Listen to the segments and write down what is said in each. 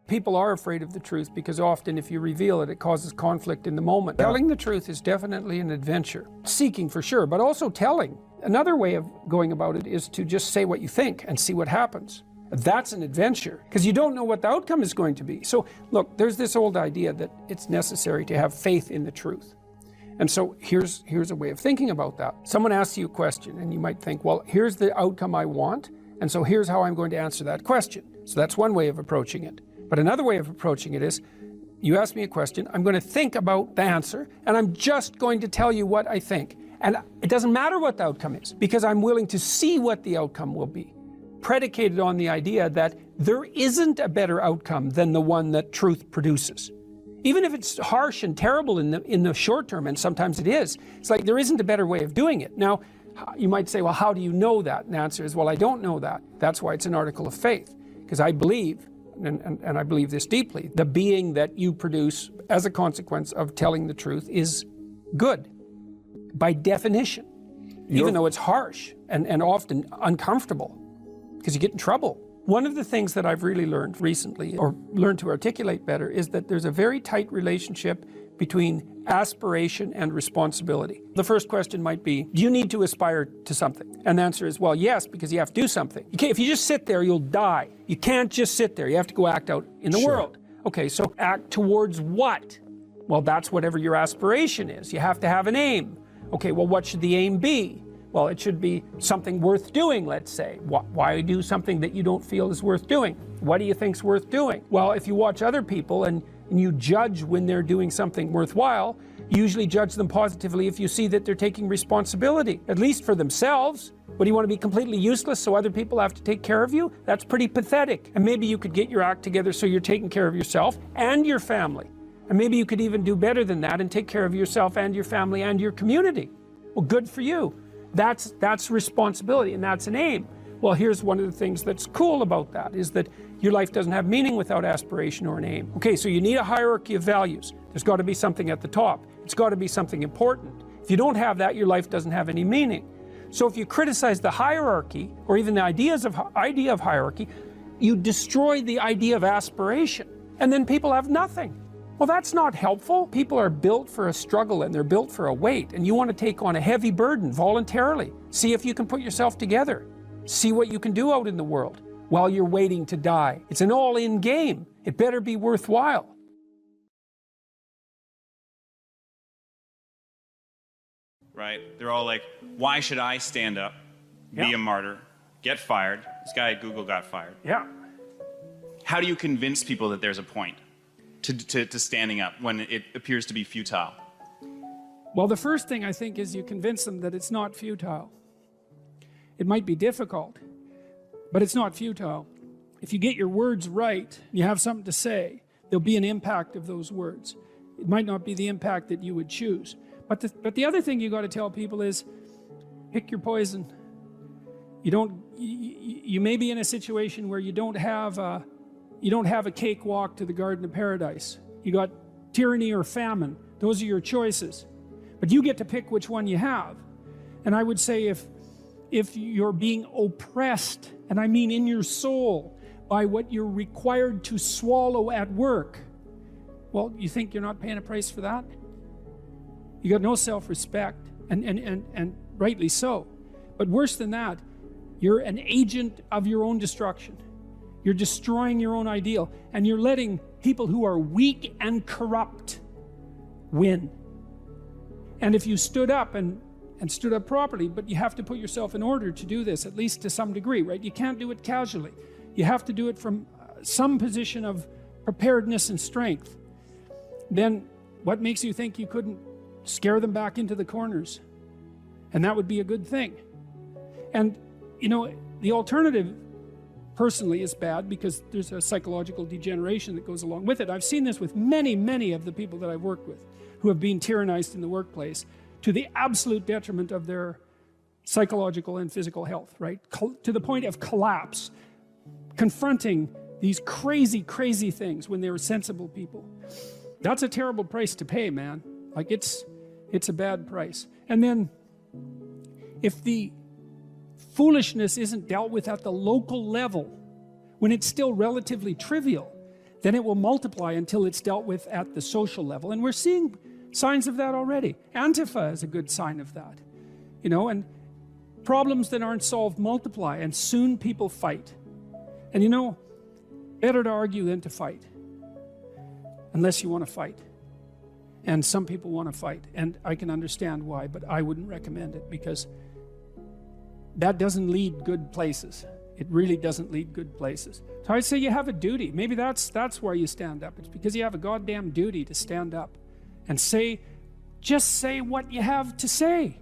People are afraid of the truth because often if you reveal it, it causes conflict in the moment. Telling the truth is definitely an adventure. Seeking for sure, but also telling. Another way of going about it is to just say what you think and see what happens. That's an adventure because you don't know what the outcome is going to be. So look, there's this old idea that it's necessary to have faith in the truth. And so here's a way of thinking about that. Someone asks you a question and you might think, well, here's the outcome I want, and so here's how I'm going to answer that question. So that's one way of approaching it. But another way of approaching it is, you ask me a question, I'm going to think about the answer, and I'm just going to tell you what I think. And it doesn't matter what the outcome is, because I'm willing to see what the outcome will be, predicated on the idea that there isn't a better outcome than the one that truth produces. Even if it's harsh and terrible in the short term, and sometimes it is, it's like there isn't a better way of doing it. Now, you might say, well, how do you know that? And the answer is, well, I don't know that. That's why it's an article of faith, because I believe, and I believe this deeply, the being that you produce as a consequence of telling the truth is good, by definition, even though it's harsh and often uncomfortable, because you get in trouble. One of the things that I've really learned recently, or learned to articulate better, is that there's a very tight relationship between aspiration and responsibility. The first question might be, do you need to aspire to something? And the answer is, well, yes, because you have to do something. If you just sit there, you'll die. You can't just sit there. You have to go act out in the world. Okay, so act towards what? Well, that's whatever your aspiration is. You have to have an aim. Okay, well, what should the aim be? Well, it should be something worth doing, let's say. Why do something that you don't feel is worth doing? What do you think's worth doing? Well, if you watch other people and you judge when they're doing something worthwhile, you usually judge them positively if you see that they're taking responsibility, at least for themselves. What, do you want to be completely useless so other people have to take care of you? That's pretty pathetic. And maybe you could get your act together so you're taking care of yourself and your family. And maybe you could even do better than that and take care of yourself and your family and your community. Well, good for you. That's responsibility, and that's an aim. Well, here's one of the things that's cool about that, is that your life doesn't have meaning without aspiration or an aim. Okay, so you need a hierarchy of values. There's got to be something at the top. It's got to be something important. If you don't have that, your life doesn't have any meaning. So if you criticize the hierarchy, or even the idea of hierarchy, you destroy the idea of aspiration, and then people have nothing. Well, that's not helpful. People are built for a struggle and they're built for a weight, and you want to take on a heavy burden voluntarily. See if you can put yourself together. See what you can do out in the world while you're waiting to die. It's an all-in game. It better be worthwhile. Right? They're all like, why should I stand up, be a martyr, get fired? This guy at Google got fired. Yeah. How do you convince people that there's a point to standing up when it appears to be futile? Well, the first thing I think is you convince them that it's not futile. It might be difficult, but it's not futile. If you get your words right, you have something to say, there'll be an impact of those words. It might not be the impact that you would choose. But the other thing you got to tell people is, pick your poison. You may be in a situation where you don't have a cakewalk to the Garden of Paradise. You got tyranny or famine. Those are your choices. But you get to pick which one you have. And I would say if you're being oppressed, and I mean in your soul, by what you're required to swallow at work, well, you think you're not paying a price for that? You got no self-respect, and rightly so. But worse than that, you're an agent of your own destruction. You're destroying your own ideal, and you're letting people who are weak and corrupt win. And if you stood up and stood up properly, but you have to put yourself in order to do this, at least to some degree, right? You can't do it casually. You have to do it from some position of preparedness and strength. Then what makes you think you couldn't scare them back into the corners? And that would be a good thing. And, you know, the alternative, personally, is bad because there's a psychological degeneration that goes along with it. I've seen this with many, many of the people that I've worked with who have been tyrannized in the workplace to the absolute detriment of their psychological and physical health, right? To the point of collapse, confronting these crazy, crazy things when they were sensible people. That's a terrible price to pay, man. Like, it's a bad price. And then, if the foolishness isn't dealt with at the local level, when it's still relatively trivial, then it will multiply until it's dealt with at the social level. And we're seeing signs of that already. Antifa is a good sign of that. You know, and problems that aren't solved multiply, and soon people fight. And you know, better to argue than to fight. Unless you want to fight. And some people want to fight, and I can understand why, but I wouldn't recommend it, because that doesn't lead good places. It really doesn't lead good places. So I say you have a duty. Maybe that's why you stand up. It's because you have a goddamn duty to stand up and say, just say what you have to say.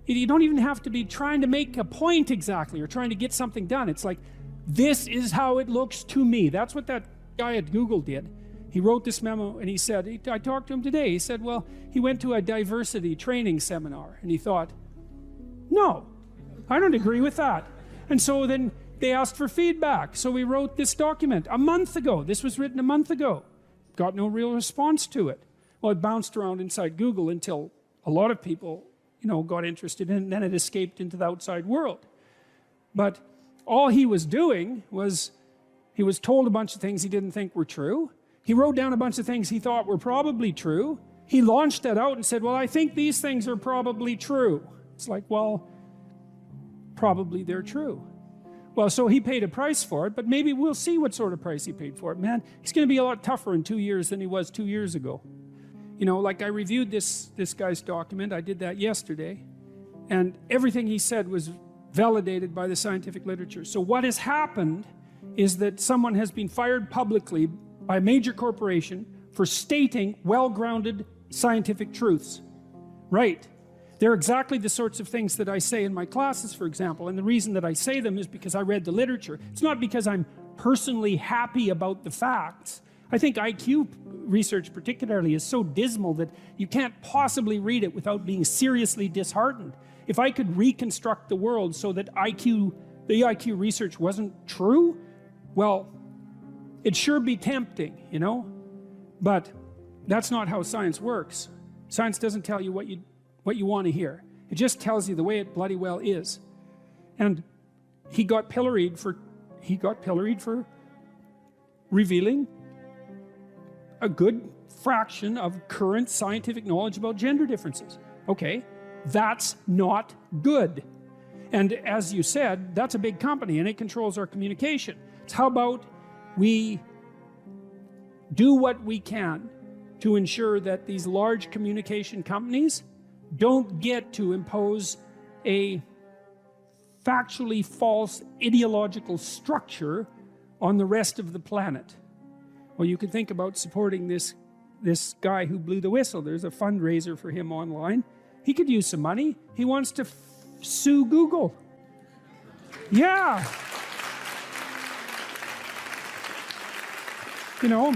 You don't even have to be trying to make a point exactly or trying to get something done. It's like, this is how it looks to me. That's what that guy at Google did. He wrote this memo and he said, I talked to him today, he said, well, he went to a diversity training seminar and he thought, no, I don't agree with that. And so then they asked for feedback. So we wrote this document a month ago. This was written a month ago. Got no real response to it. Well, it bounced around inside Google until a lot of people, you know, got interested in it, and then it escaped into the outside world. But all he was doing was, he was told a bunch of things he didn't think were true. He wrote down a bunch of things he thought were probably true. He launched that out and said, well, I think these things are probably true. It's like, well, probably they're true. Well, so he paid a price for it, but maybe we'll see what sort of price he paid for it. Man, he's going to be a lot tougher in 2 years than he was 2 years ago. You know, like I reviewed this guy's document. I did that yesterday. And everything he said was validated by the scientific literature. So what has happened is that someone has been fired publicly by a major corporation for stating well-grounded scientific truths. Right. They're exactly the sorts of things that I say in my classes, for example, and the reason that I say them is because I read the literature. It's not because I'm personally happy about the facts. I think IQ research particularly is so dismal that you can't possibly read it without being seriously disheartened. If I could reconstruct the world so that the IQ research wasn't true, well, it'd sure be tempting, you know? But that's not how science works. Science doesn't tell you what you want to hear. It just tells you the way it bloody well is. And he got pilloried for revealing a good fraction of current scientific knowledge about gender differences. Okay, that's not good. And as you said, that's a big company and it controls our communication. So how about we do what we can to ensure that these large communication companies don't get to impose a factually false ideological structure on the rest of the planet. Well, you can think about supporting this guy who blew the whistle. There's a fundraiser for him online. He could use some money. He wants to sue Google. Yeah. You know,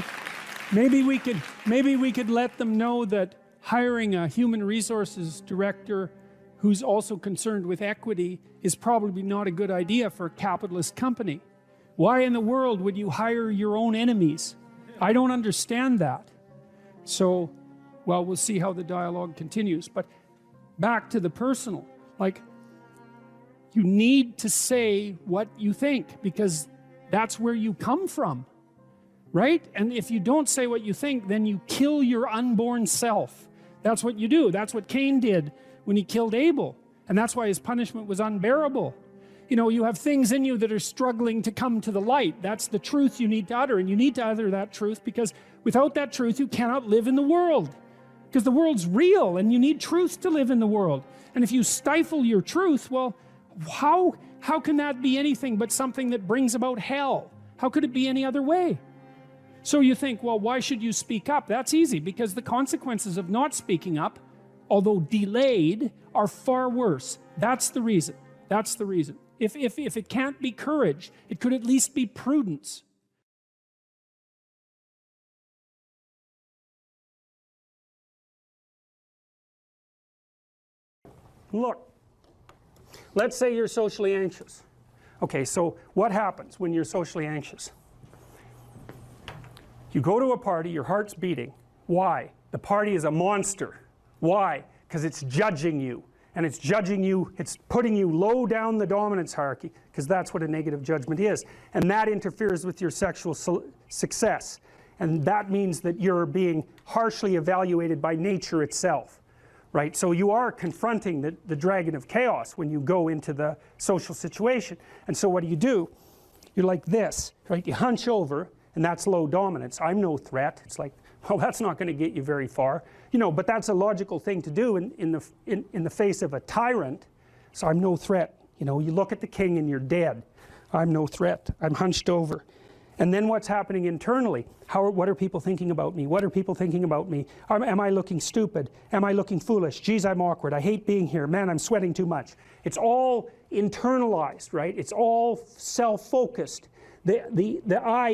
maybe we could let them know that hiring a human resources director who's also concerned with equity is probably not a good idea for a capitalist company. Why in the world would you hire your own enemies? I don't understand that. So, well, we'll see how the dialogue continues. But back to the personal, like, you need to say what you think because that's where you come from, right? And if you don't say what you think, then you kill your unborn self. That's what you do. That's what Cain did when he killed Abel. And that's why his punishment was unbearable. You know, you have things in you that are struggling to come to the light. That's the truth you need to utter. And you need to utter that truth because without that truth, you cannot live in the world. Because the world's real and you need truth to live in the world. And if you stifle your truth, well, how can that be anything but something that brings about hell? How could it be any other way? So you think, well, why should you speak up? That's easy, because the consequences of not speaking up, although delayed, are far worse. That's the reason. That's the reason. If it can't be courage, it could at least be prudence. Look, let's say you're socially anxious. Okay, so what happens when you're socially anxious? You go to a party, your heart's beating. Why? The party is a monster. Why? Because it's judging you. and it's judging you, it's putting you low down the dominance hierarchy, because that's what a negative judgment is, and that interferes with your sexual success, and that means that you're being harshly evaluated by nature itself, right? So you are confronting the dragon of chaos when you go into the social situation. And so what do? You're like this, right? You hunch over, and that's low dominance. I'm no threat. It's like, well, that's not going to get you very far, you know, but that's a logical thing to do in the face of a tyrant. So I'm no threat. You know, you look at the king and you're dead. I'm no threat. I'm hunched over. And then what's happening internally? What are people thinking about me? What are people thinking about me? Am I looking stupid? Am I looking foolish? Geez, I'm awkward. I hate being here. Man, I'm sweating too much. It's all internalized, right? It's all self-focused. The eye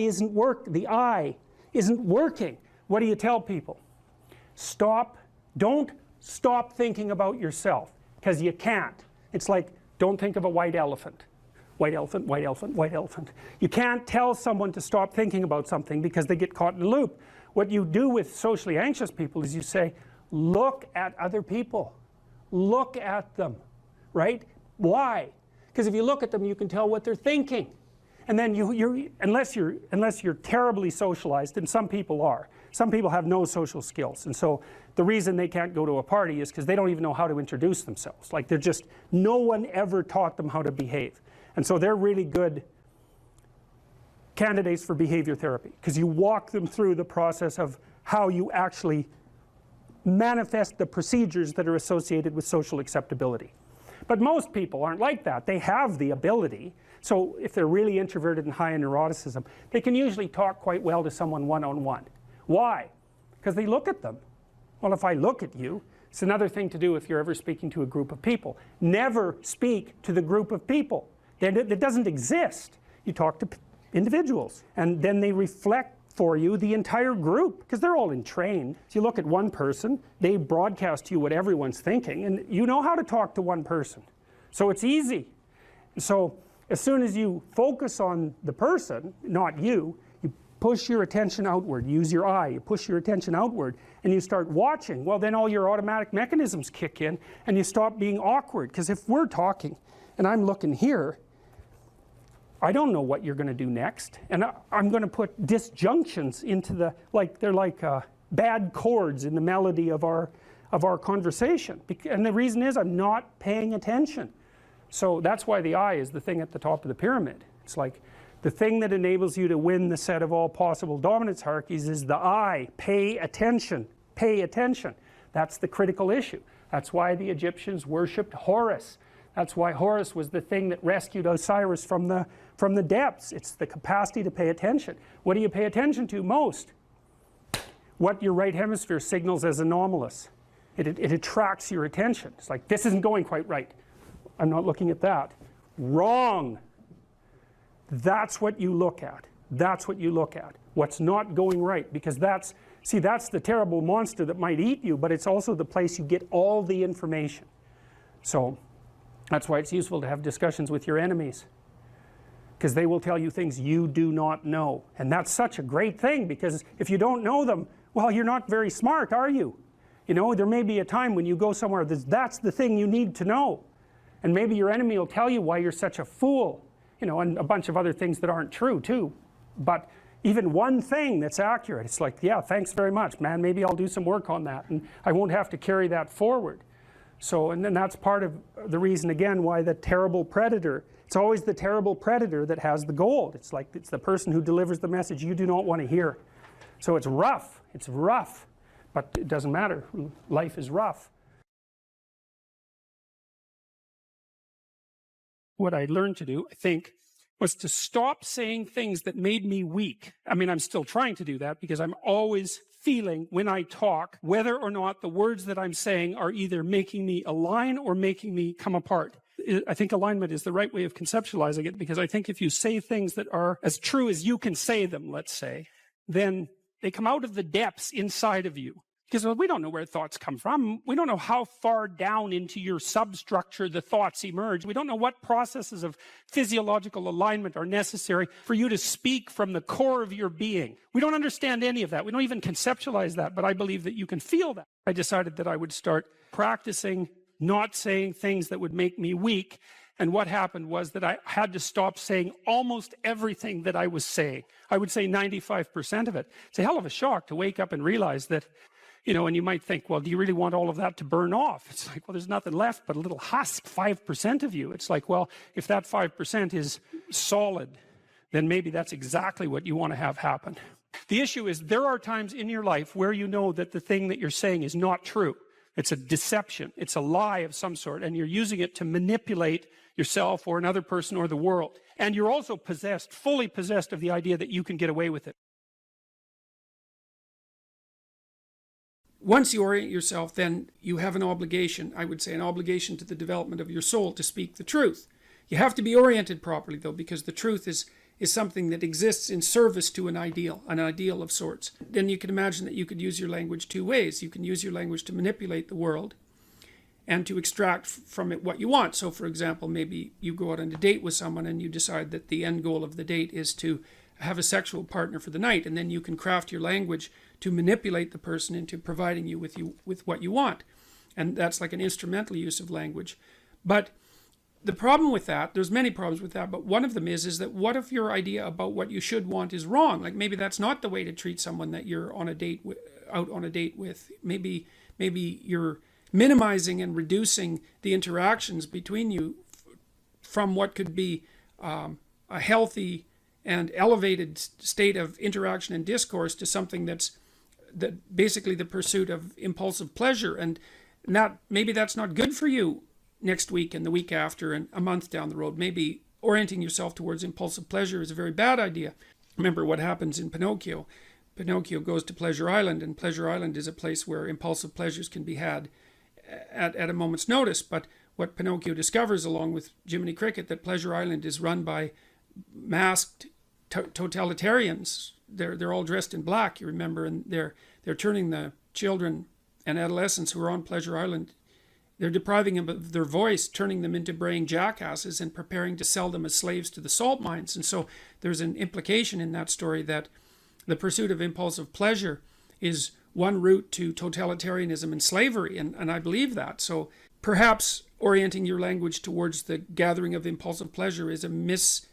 isn't working. What do you tell people? Don't stop thinking about yourself, because you can't. It's like, don't think of a white elephant. White elephant, white elephant, white elephant. You can't tell someone to stop thinking about something because they get caught in a loop. What you do with socially anxious people is you say, look at other people. Look at them, right? Why? Because if you look at them, you can tell what they're thinking. And then unless you're terribly socialized, and some people are. Some people have no social skills, and so the reason they can't go to a party is because they don't even know how to introduce themselves. Like, no one ever taught them how to behave. And so they're really good candidates for behavior therapy, because you walk them through the process of how you actually manifest the procedures that are associated with social acceptability. But most people aren't like that. They have the ability. So if they're really introverted and high in neuroticism, they can usually talk quite well to someone one-on-one. Why? Because they look at them. Well, if I look at you, it's another thing to do if you're ever speaking to a group of people. Never speak to the group of people. That doesn't exist. You talk to individuals, and then they reflect for you the entire group, because they're all entrained. So you look at one person, they broadcast to you what everyone's thinking, and you know how to talk to one person. So it's easy. So as soon as you focus on the person, not you, you push your attention outward, use your eye, you push your attention outward, and you start watching. Well, then all your automatic mechanisms kick in, and you stop being awkward. Because if we're talking, and I'm looking here, I don't know what you're going to do next, and I'm going to put disjunctions into they're like bad chords in the melody of our conversation, and the reason is I'm not paying attention. So that's why the eye is the thing at the top of the pyramid. It's like the thing that enables you to win the set of all possible dominance hierarchies is the eye. Pay attention. Pay attention. That's the critical issue. That's why the Egyptians worshipped Horus. That's why Horus was the thing that rescued Osiris from the depths. It's the capacity to pay attention. What do you pay attention to most? What your right hemisphere signals as anomalous. It attracts your attention. It's like, this isn't going quite right. I'm not looking at that. Wrong. That's what you look at. That's what you look at. What's not going right. Because that's the terrible monster that might eat you, but it's also the place you get all the information. So that's why it's useful to have discussions with your enemies, because they will tell you things you do not know. And that's such a great thing, because if you don't know them, well, you're not very smart, are you? You know, there may be a time when you go somewhere that's the thing you need to know. And maybe your enemy will tell you why you're such a fool, you know, and a bunch of other things that aren't true too. But even one thing that's accurate, it's like, yeah, thanks very much, man, maybe I'll do some work on that, and I won't have to carry that forward. So, and then that's part of the reason, again, why the terrible predator, it's always the terrible predator that has the gold. It's like, it's the person who delivers the message you do not want to hear. So it's rough, but it doesn't matter. Life is rough. What I learned to do, I think, was to stop saying things that made me weak. I mean, I'm still trying to do that, because I'm always feeling when I talk whether or not the words that I'm saying are either making me align or making me come apart. I think alignment is the right way of conceptualizing it, because I think if you say things that are as true as you can say them, let's say, then they come out of the depths inside of you. Because we don't know where thoughts come from. We don't know how far down into your substructure the thoughts emerge. We don't know what processes of physiological alignment are necessary for you to speak from the core of your being. We don't understand any of that. We don't even conceptualize that, but I believe that you can feel that. I decided that I would start practicing not saying things that would make me weak. And what happened was that I had to stop saying almost everything that I was saying. I would say 95% of it. It's a hell of a shock to wake up and realize that, and you might think, well, do you really want all of that to burn off? It's like, well, there's nothing left but a little husk, 5% of you. It's like, well, if that 5% is solid, then maybe that's exactly what you want to have happen. The issue is there are times in your life where you know that the thing that you're saying is not true. It's a deception. It's a lie of some sort, and you're using it to manipulate yourself or another person or the world. And you're also possessed, fully possessed of the idea that you can get away with it. Once you orient yourself, then you have an obligation, I would say an obligation to the development of your soul to speak the truth. You have to be oriented properly, though, because the truth is something that exists in service to an ideal of sorts. Then you can imagine that you could use your language two ways. You can use your language to manipulate the world and to extract from it what you want. So, for example, maybe you go out on a date with someone and you decide that the end goal of the date is to have a sexual partner for the night, and then you can craft your language to manipulate the person into providing you with what you want. And that's like an instrumental use of language. But the problem with that, there's many problems with that, but one of them is that what if your idea about what you should want is wrong? Like maybe that's not the way to treat someone that you're on a date out on a date with. Maybe you're minimizing and reducing the interactions between you from what could be a healthy and elevated state of interaction and discourse to something that basically the pursuit of impulsive pleasure, and maybe that's not good for you next week and the week after and a month down the road. Maybe orienting yourself towards impulsive pleasure is a very bad idea. Remember what happens in Pinocchio. Pinocchio goes to Pleasure Island, and Pleasure Island is a place where impulsive pleasures can be had at a moment's notice. But what Pinocchio discovers, along with Jiminy Cricket, that Pleasure Island is run by masked totalitarians. They're all dressed in black, you remember, and they're turning the children and adolescents who are on Pleasure Island, they're depriving them of their voice, turning them into braying jackasses, and preparing to sell them as slaves to the salt mines. And so there's an implication in that story that the pursuit of impulsive pleasure is one route to totalitarianism and slavery, and I believe that. So perhaps orienting your language towards the gathering of impulsive pleasure is a misuse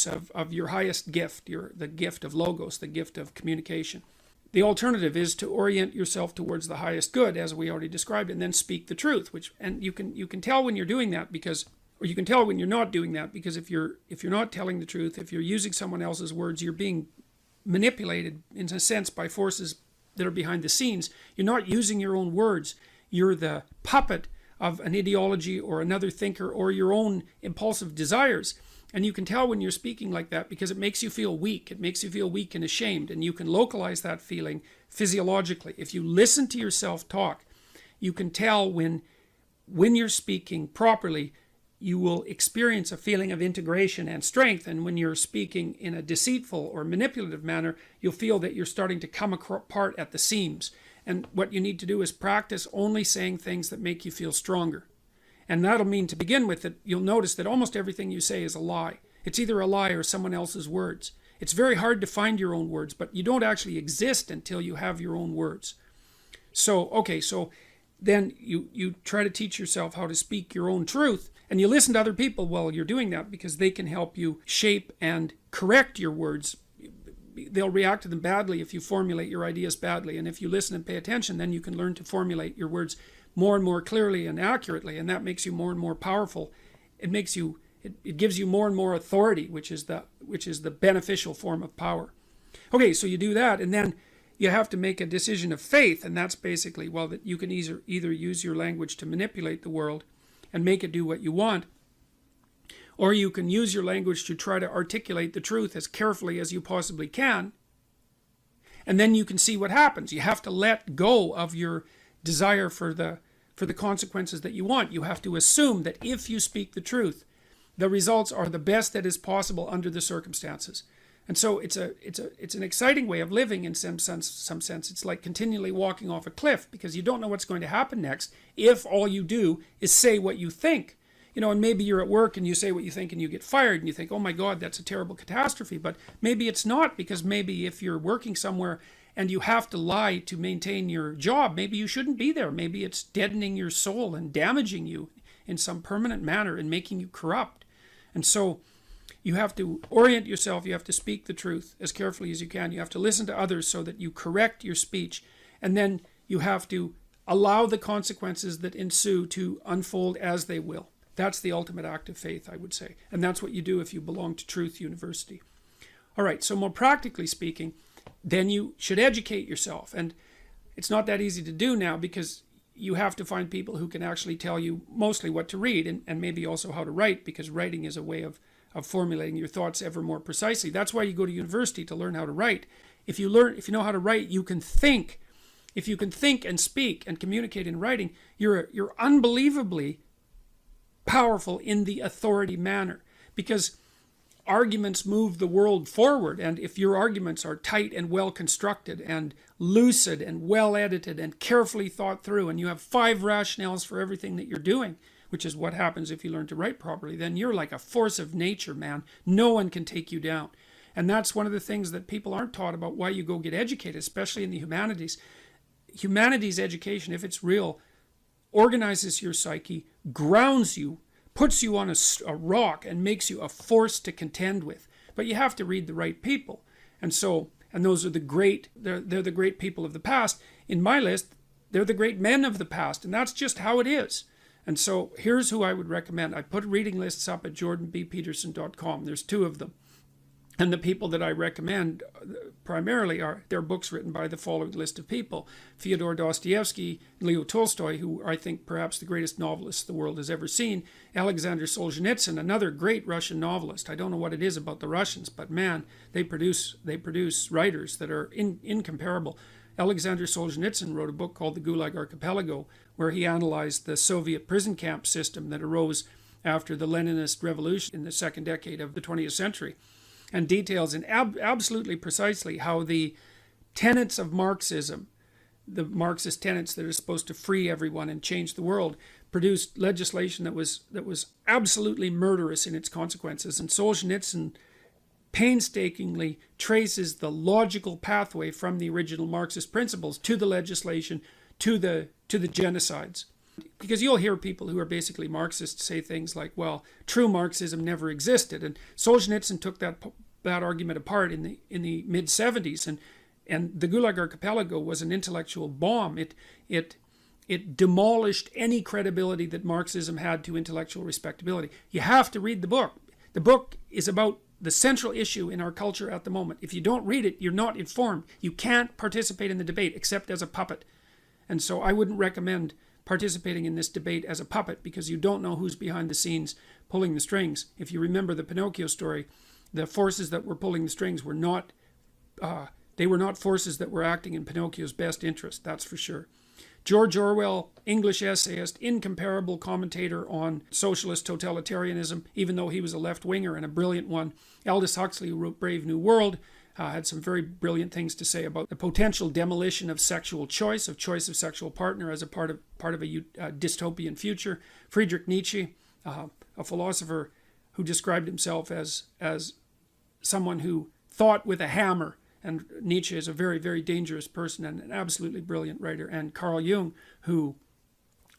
of your highest gift, the gift of logos, the gift of communication. The alternative is to orient yourself towards the highest good, as we already described, and then speak the truth. And you can tell when you're doing that or you can tell when you're not doing that, because if you're not telling the truth, if you're using someone else's words, you're being manipulated in a sense by forces that are behind the scenes. You're not using your own words. You're the puppet of an ideology or another thinker or your own impulsive desires. And you can tell when you're speaking like that because it makes you feel weak. It makes you feel weak and ashamed. And you can localize that feeling physiologically. If you listen to yourself talk, you can tell when you're speaking properly, you will experience a feeling of integration and strength. And when you're speaking in a deceitful or manipulative manner, you'll feel that you're starting to come apart at the seams. And what you need to do is practice only saying things that make you feel stronger. And that'll mean, to begin with, that you'll notice that almost everything you say is a lie. It's either a lie or someone else's words. It's very hard to find your own words, but you don't actually exist until you have your own words. So then you try to teach yourself how to speak your own truth, and you listen to other people while you're doing that, because they can help you shape and correct your words. They'll react to them badly if you formulate your ideas badly, and if you listen and pay attention, then you can learn to formulate your words more and more clearly and accurately, and that makes you more and more powerful. It gives you more and more authority, which is the beneficial form of power. Okay, so you do that, and then you have to make a decision of faith, and that's basically, that you can either use your language to manipulate the world and make it do what you want, or you can use your language to try to articulate the truth as carefully as you possibly can, and then you can see what happens. You have to let go of your desire for the consequences that you want. You have to assume that if you speak the truth, the results are the best that is possible under the circumstances. And so it's an exciting way of living in some sense. It's like continually walking off a cliff, because you don't know what's going to happen next if all you do is say what you think. And maybe you're at work and you say what you think and you get fired and you think, oh my God, that's a terrible catastrophe. But maybe it's not, because maybe if you're working somewhere and you have to lie to maintain your job, maybe you shouldn't be there. Maybe it's deadening your soul and damaging you in some permanent manner and making you corrupt. And so you have to orient yourself. You have to speak the truth as carefully as you can. You have to listen to others so that you correct your speech. And then you have to allow the consequences that ensue to unfold as they will. That's the ultimate act of faith, I would say. And that's what you do if you belong to Truth University. All right, so more practically speaking, then you should educate yourself. And it's not that easy to do now because you have to find people who can actually tell you mostly what to read and maybe also how to write, because writing is a way of formulating your thoughts ever more precisely. That's why you go to university, to learn how to write. If you know how to write, you can think. If you can think and speak and communicate in writing, you're unbelievably powerful in the authority manner, because arguments move the world forward. And if your arguments are tight and well constructed and lucid and well edited and carefully thought through, and you have 5 rationales for everything that you're doing, which is what happens if you learn to write properly, then you're like a force of nature, man. No one can take you down. And that's one of the things that people aren't taught about why you go get educated, especially in the humanities. Humanities education, if it's real, organizes your psyche, grounds you, puts you on a rock, and makes you a force to contend with. But you have to read the right people. And those are the great, they're the great people of the past. In my list, they're the great men of the past, and that's just how it is. And so here's who I would recommend. I put reading lists up at jordanbpeterson.com. There's 2 of them. And the people that I recommend primarily are their books written by the following list of people: Fyodor Dostoevsky, Leo Tolstoy, who I think perhaps the greatest novelist the world has ever seen, Alexander Solzhenitsyn, another great Russian novelist. I don't know what it is about the Russians, but man, they produce writers that are incomparable. Alexander Solzhenitsyn wrote a book called The Gulag Archipelago, where he analyzed the Soviet prison camp system that arose after the Leninist revolution in the second decade of the 20th century. And details in absolutely precisely how the tenets of Marxism, the Marxist tenets that are supposed to free everyone and change the world, produced legislation that was absolutely murderous in its consequences. And Solzhenitsyn painstakingly traces the logical pathway from the original Marxist principles to the legislation, to the genocides. Because you'll hear people who are basically Marxists say things like, well, true Marxism never existed. And Solzhenitsyn took that argument apart in the mid-70s. And the Gulag Archipelago was an intellectual bomb. It demolished any credibility that Marxism had to intellectual respectability. You have to read the book. The book is about the central issue in our culture at the moment. If you don't read it, you're not informed. You can't participate in the debate except as a puppet. And so I wouldn't recommend participating in this debate as a puppet, because you don't know who's behind the scenes pulling the strings. If you remember the Pinocchio story, the forces that were pulling the strings were not forces that were acting in Pinocchio's best interest, that's for sure. George Orwell, English essayist, incomparable commentator on socialist totalitarianism, even though he was a left-winger and a brilliant one. Aldous Huxley, who wrote Brave New World, had some very brilliant things to say about the potential demolition of sexual choice of sexual partner as a part of a dystopian future. Friedrich Nietzsche, a philosopher who described himself as someone who thought with a hammer. And Nietzsche is a very, very dangerous person and an absolutely brilliant writer. And Carl Jung, who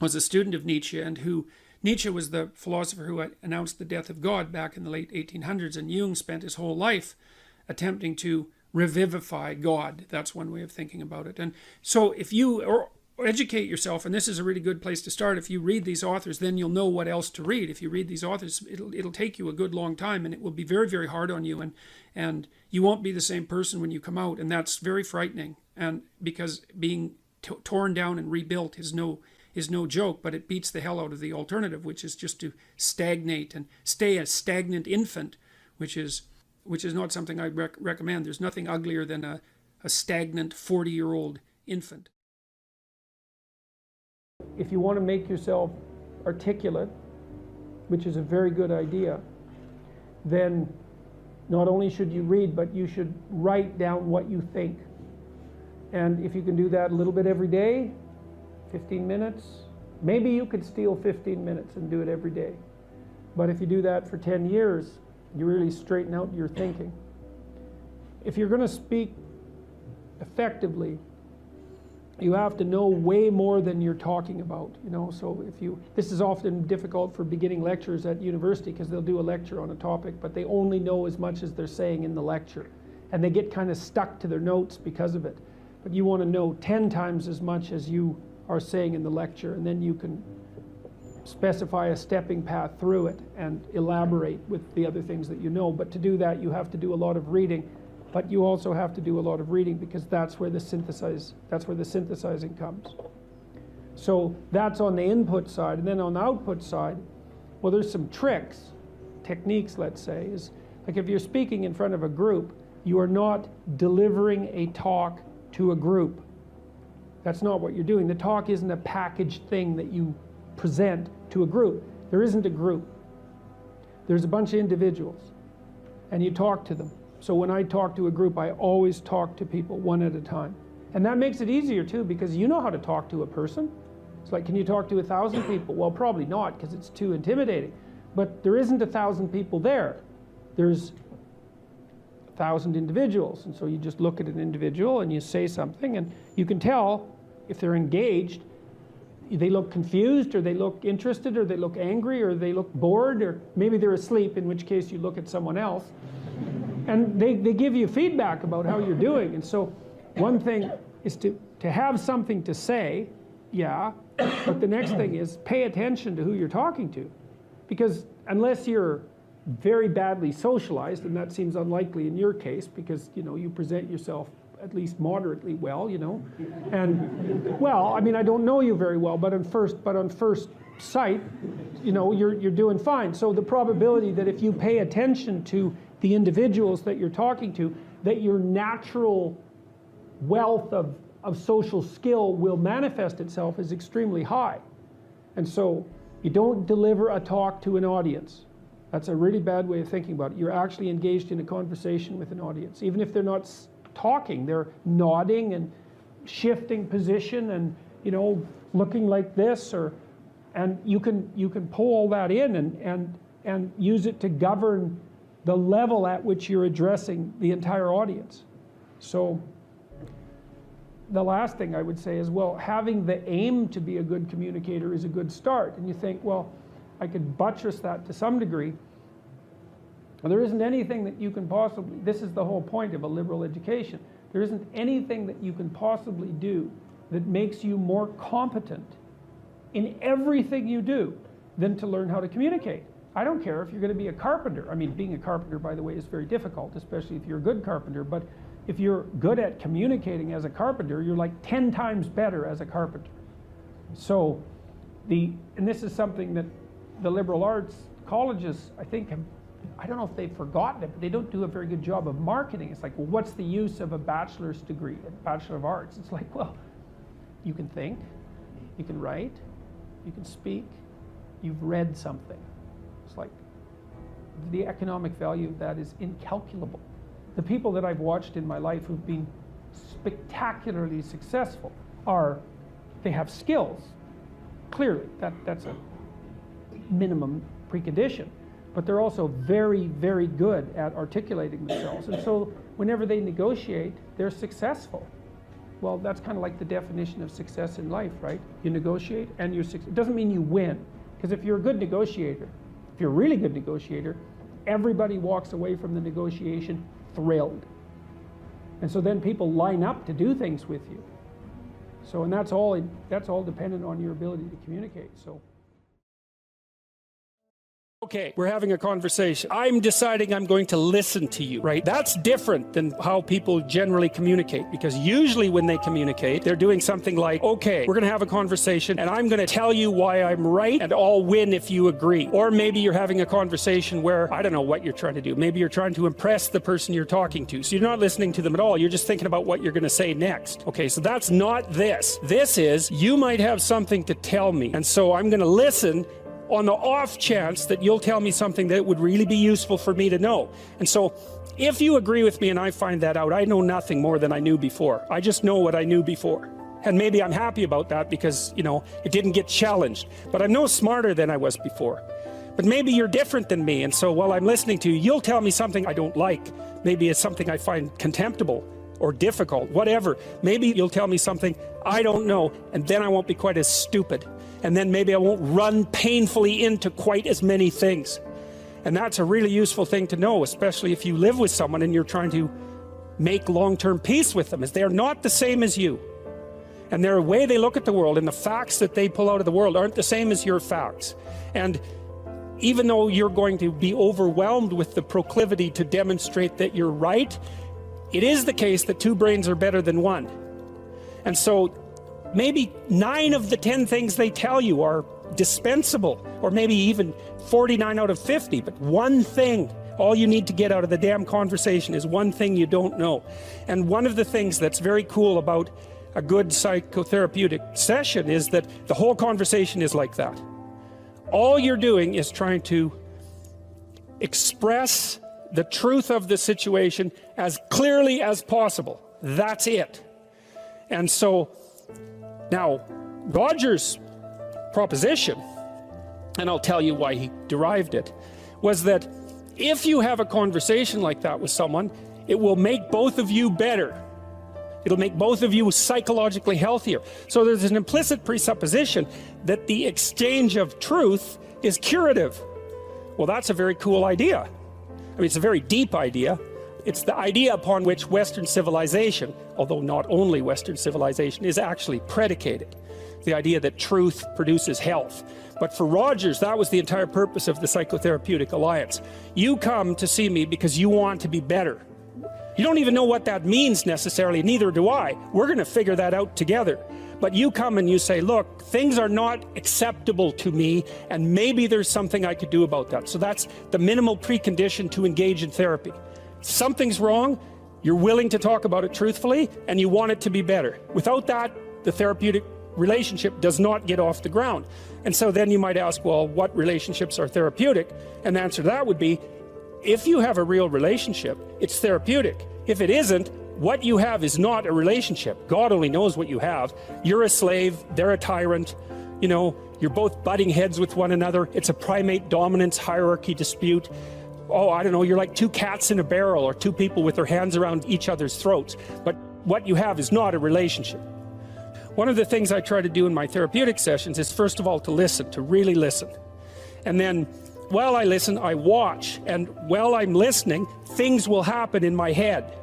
was a student of Nietzsche, and who Nietzsche was the philosopher who announced the death of God back in the late 1800s, and Jung spent his whole life attempting to revivify God. That's one way of thinking about it. And so if you educate yourself, and this is a really good place to start, if you read these authors, then you'll know what else to read. If you read these authors, it'll take you a good long time, and it will be very, very hard on you, and you won't be the same person when you come out, and that's very frightening. And because being torn down and rebuilt is no joke, but it beats the hell out of the alternative, which is just to stagnate and stay a stagnant infant, which is not something I recommend. There's nothing uglier than a stagnant 40-year-old infant. If you want to make yourself articulate, which is a very good idea, then not only should you read, but you should write down what you think. And if you can do that a little bit every day, 15 minutes, maybe you could steal 15 minutes and do it every day. But if you do that for 10 years, you really straighten out your thinking. If you're going to speak effectively, you have to know way more than you're talking about, you know. So this is often difficult for beginning lecturers at university, because they'll do a lecture on a topic, but they only know as much as they're saying in the lecture. And they get kind of stuck to their notes because of it. But you want to know 10 times as much as you are saying in the lecture, and then you can specify a stepping path through it and elaborate with the other things that you know. But to do that, you have to do a lot of reading. But you also have to do a lot of reading, because that's where the synthesizing comes. So that's on the input side. And then on the output side, well, there's some techniques, let's say, is like if you're speaking in front of a group, you are not delivering a talk to a group. That's not what you're doing. The talk isn't a packaged thing that you present to a group. There isn't a group. There's a bunch of individuals, and you talk to them. So when I talk to a group, I always talk to people one at a time. And that makes it easier too, because you know how to talk to a person. It's like, can you talk to 1,000 people? Well, probably not, because it's too intimidating. But there isn't 1,000 people there. There's 1,000 individuals. And so you just look at an individual and you say something, and you can tell if they're engaged. They look confused, or they look interested, or they look angry, or they look bored, or maybe they're asleep, in which case you look at someone else. And they give you feedback about how you're doing. And so one thing is to have something to say, yeah, but the next thing is pay attention to who you're talking to. Because unless you're very badly socialized, and that seems unlikely in your case, because you present yourself at least moderately well, and well, I mean, I don't know you very well, but on first sight, you're doing fine. So the probability that if you pay attention to the individuals that you're talking to, that your natural wealth of social skill will manifest itself is extremely high. And so you don't deliver a talk to an audience. That's a really bad way of thinking about it. You're actually engaged in a conversation with an audience. Even if they're not talking, they're nodding and shifting position and looking like this, and you can pull all that in and use it to govern the level at which you're addressing the entire audience. So the last thing I would say is, well, having the aim to be a good communicator is a good start. And you think, well, I could buttress that to some degree. Well, there isn't anything that you can possibly, this is the whole point of a liberal education, there isn't anything that you can possibly do that makes you more competent in everything you do than to learn how to communicate. I don't care if you're going to be a carpenter. I mean, being a carpenter, by the way, is very difficult, especially if you're a good carpenter. But if you're good at communicating as a carpenter, you're like 10 times better as a carpenter. So, and this is something that the liberal arts colleges, I think, I don't know if they've forgotten it, but they don't do a very good job of marketing. It's like, well, what's the use of a bachelor's degree, a Bachelor of Arts? It's like, well, you can think, you can write, you can speak, you've read something. It's like, the economic value of that is incalculable. The people that I've watched in my life who've been spectacularly successful they have skills. Clearly, that's a minimum precondition. But they're also very, very good at articulating themselves. And so whenever they negotiate, they're successful. Well, that's kind of like the definition of success in life, right? You negotiate and you're successful. It doesn't mean you win. Because if you're a good negotiator, if you're a really good negotiator, everybody walks away from the negotiation thrilled. And so then people line up to do things with you. So, and that's all dependent on your ability to communicate. So. Okay, we're having a conversation. I'm deciding I'm going to listen to you, right? That's different than how people generally communicate, because usually when they communicate, they're doing something like, okay, we're going to have a conversation and I'm going to tell you why I'm right and I'll win if you agree. Or maybe you're having a conversation where, I don't know what you're trying to do. Maybe you're trying to impress the person you're talking to. So you're not listening to them at all. You're just thinking about what you're going to say next. Okay, so that's not this. This is, you might have something to tell me. And so I'm going to listen on the off chance that you'll tell me something that would really be useful for me to know. And so if you agree with me and I find that out, I know nothing more than I knew before. I just know what I knew before. And maybe I'm happy about that because, it didn't get challenged. But I'm no smarter than I was before. But maybe you're different than me, and so while I'm listening to you, you'll tell me something I don't like. Maybe it's something I find contemptible. or difficult, whatever. Maybe you'll tell me something I don't know, and then I won't be quite as stupid. And then maybe I won't run painfully into quite as many things. And that's a really useful thing to know, especially if you live with someone and you're trying to make long-term peace with them, is they're not the same as you. And their way they look at the world and the facts that they pull out of the world aren't the same as your facts. And even though you're going to be overwhelmed with the proclivity to demonstrate that you're right, it is the case that two brains are better than one. And so maybe 9 of the 10 things they tell you are dispensable, or maybe even 49 out of 50, but one thing, all you need to get out of the damn conversation is one thing you don't know. And one of the things that's very cool about a good psychotherapeutic session is that the whole conversation is like that. All you're doing is trying to express the truth of the situation as clearly as possible. That's it. And so now Roger's proposition, and I'll tell you why he derived it, was that if you have a conversation like that with someone, it will make both of you better. It'll make both of you psychologically healthier. So there's an implicit presupposition that the exchange of truth is curative. Well, that's a very cool idea. I mean, it's a very deep idea. It's the idea upon which Western civilization, although not only Western civilization, is actually predicated. The idea that truth produces health. But for Rogers, that was the entire purpose of the Psychotherapeutic Alliance. You come to see me because you want to be better. You don't even know what that means necessarily, neither do I. We're going to figure that out together. But you come and you say, look, things are not acceptable to me, and maybe there's something I could do about that. So that's the minimal precondition to engage in therapy. Something's wrong, you're willing to talk about it truthfully, and you want it to be better. Without that, the therapeutic relationship does not get off the ground. And so then you might ask, well, what relationships are therapeutic? And the answer to that would be, if you have a real relationship, it's therapeutic. If it isn't, what you have is not a relationship. God only knows what you have. You're a slave, they're a tyrant, you know, you're both butting heads with one another. It's a primate dominance hierarchy dispute. Oh, I don't know, you're like two cats in a barrel, or two people with their hands around each other's throats. But what you have is not a relationship. One of the things I try to do in my therapeutic sessions is, first of all, to listen, to really listen. And then, while I listen, I watch. And while I'm listening, things will happen in my head.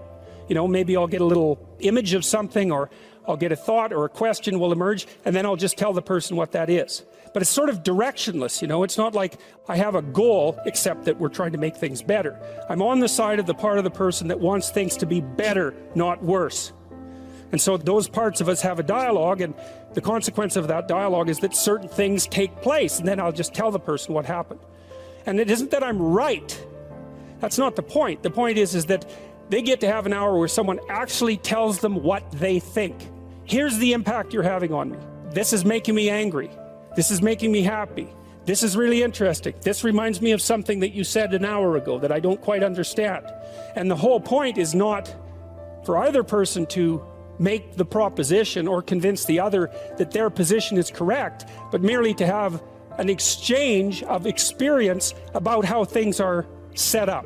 You know, maybe I'll get a little image of something, or I'll get a thought or a question will emerge, and then I'll just tell the person what that is. But it's sort of directionless, you know, it's not like I have a goal, except that we're trying to make things better. I'm on the side of the part of the person that wants things to be better, not worse. And so those parts of us have a dialogue, and the consequence of that dialogue is that certain things take place, and then I'll just tell the person what happened. And it isn't that I'm right. That's not the point. The point is that they get to have an hour where someone actually tells them what they think. Here's the impact you're having on me. This is making me angry. This is making me happy. This is really interesting. This reminds me of something that you said an hour ago that I don't quite understand. And the whole point is not for either person to make the proposition or convince the other that their position is correct, but merely to have an exchange of experience about how things are set up.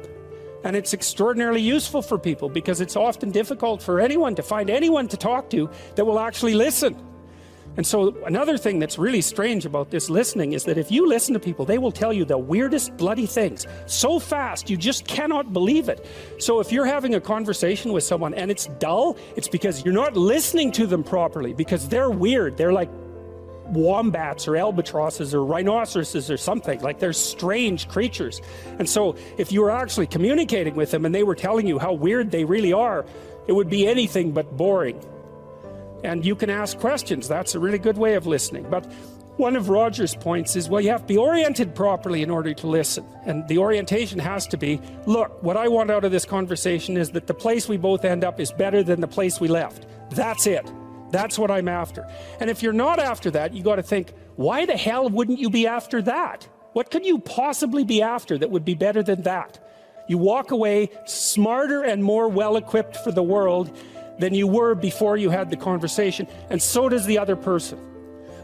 And it's extraordinarily useful for people, because it's often difficult for anyone to find anyone to talk to that will actually listen. And so another thing that's really strange about this listening is that if you listen to people, they will tell you the weirdest bloody things so fast you just cannot believe it. So if you're having a conversation with someone and it's dull, it's because you're not listening to them properly, because they're weird. They're like wombats or albatrosses or rhinoceroses or something. Like, they're strange creatures. And so if you were actually communicating with them and they were telling you how weird they really are, it would be anything but boring. And you can ask questions. That's a really good way of listening. But one of Roger's points is, well, you have to be oriented properly in order to listen. And the orientation has to be, look, what I want out of this conversation is that the place we both end up is better than the place we left. That's it. That's what I'm after. And if you're not after that, you got to think, why the hell wouldn't you be after that? What could you possibly be after that would be better than that? You walk away smarter and more well-equipped for the world than you were before you had the conversation, and so does the other person.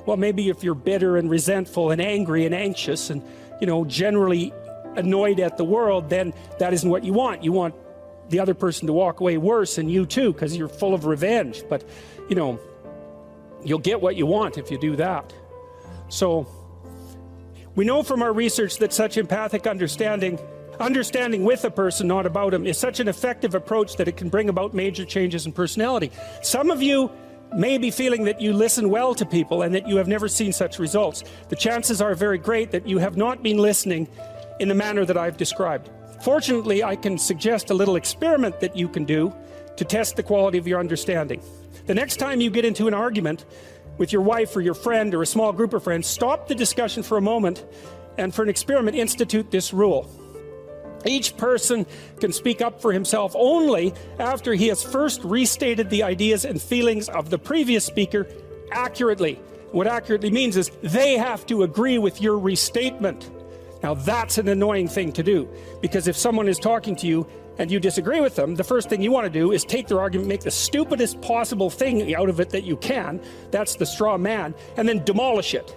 Well, maybe if you're bitter and resentful and angry and anxious and, you know, generally annoyed at the world, then that isn't what you want. You want the other person to walk away worse, and you too, because you're full of revenge. But, you know, you'll get what you want if you do that. So, we know from our research that such empathic understanding with a person, not about him, is such an effective approach that it can bring about major changes in personality. Some of you may be feeling that you listen well to people and that you have never seen such results. The chances are very great that you have not been listening in the manner that I've described. Fortunately, I can suggest a little experiment that you can do to test the quality of your understanding. The next time you get into an argument with your wife or your friend or a small group of friends, stop the discussion for a moment and, for an experiment, institute this rule. Each person can speak up for himself only after he has first restated the ideas and feelings of the previous speaker accurately. What accurately means is they have to agree with your restatement. Now that's an annoying thing to do, because if someone is talking to you and you disagree with them, the first thing you want to do is take their argument, make the stupidest possible thing out of it that you can, that's the straw man, and then demolish it.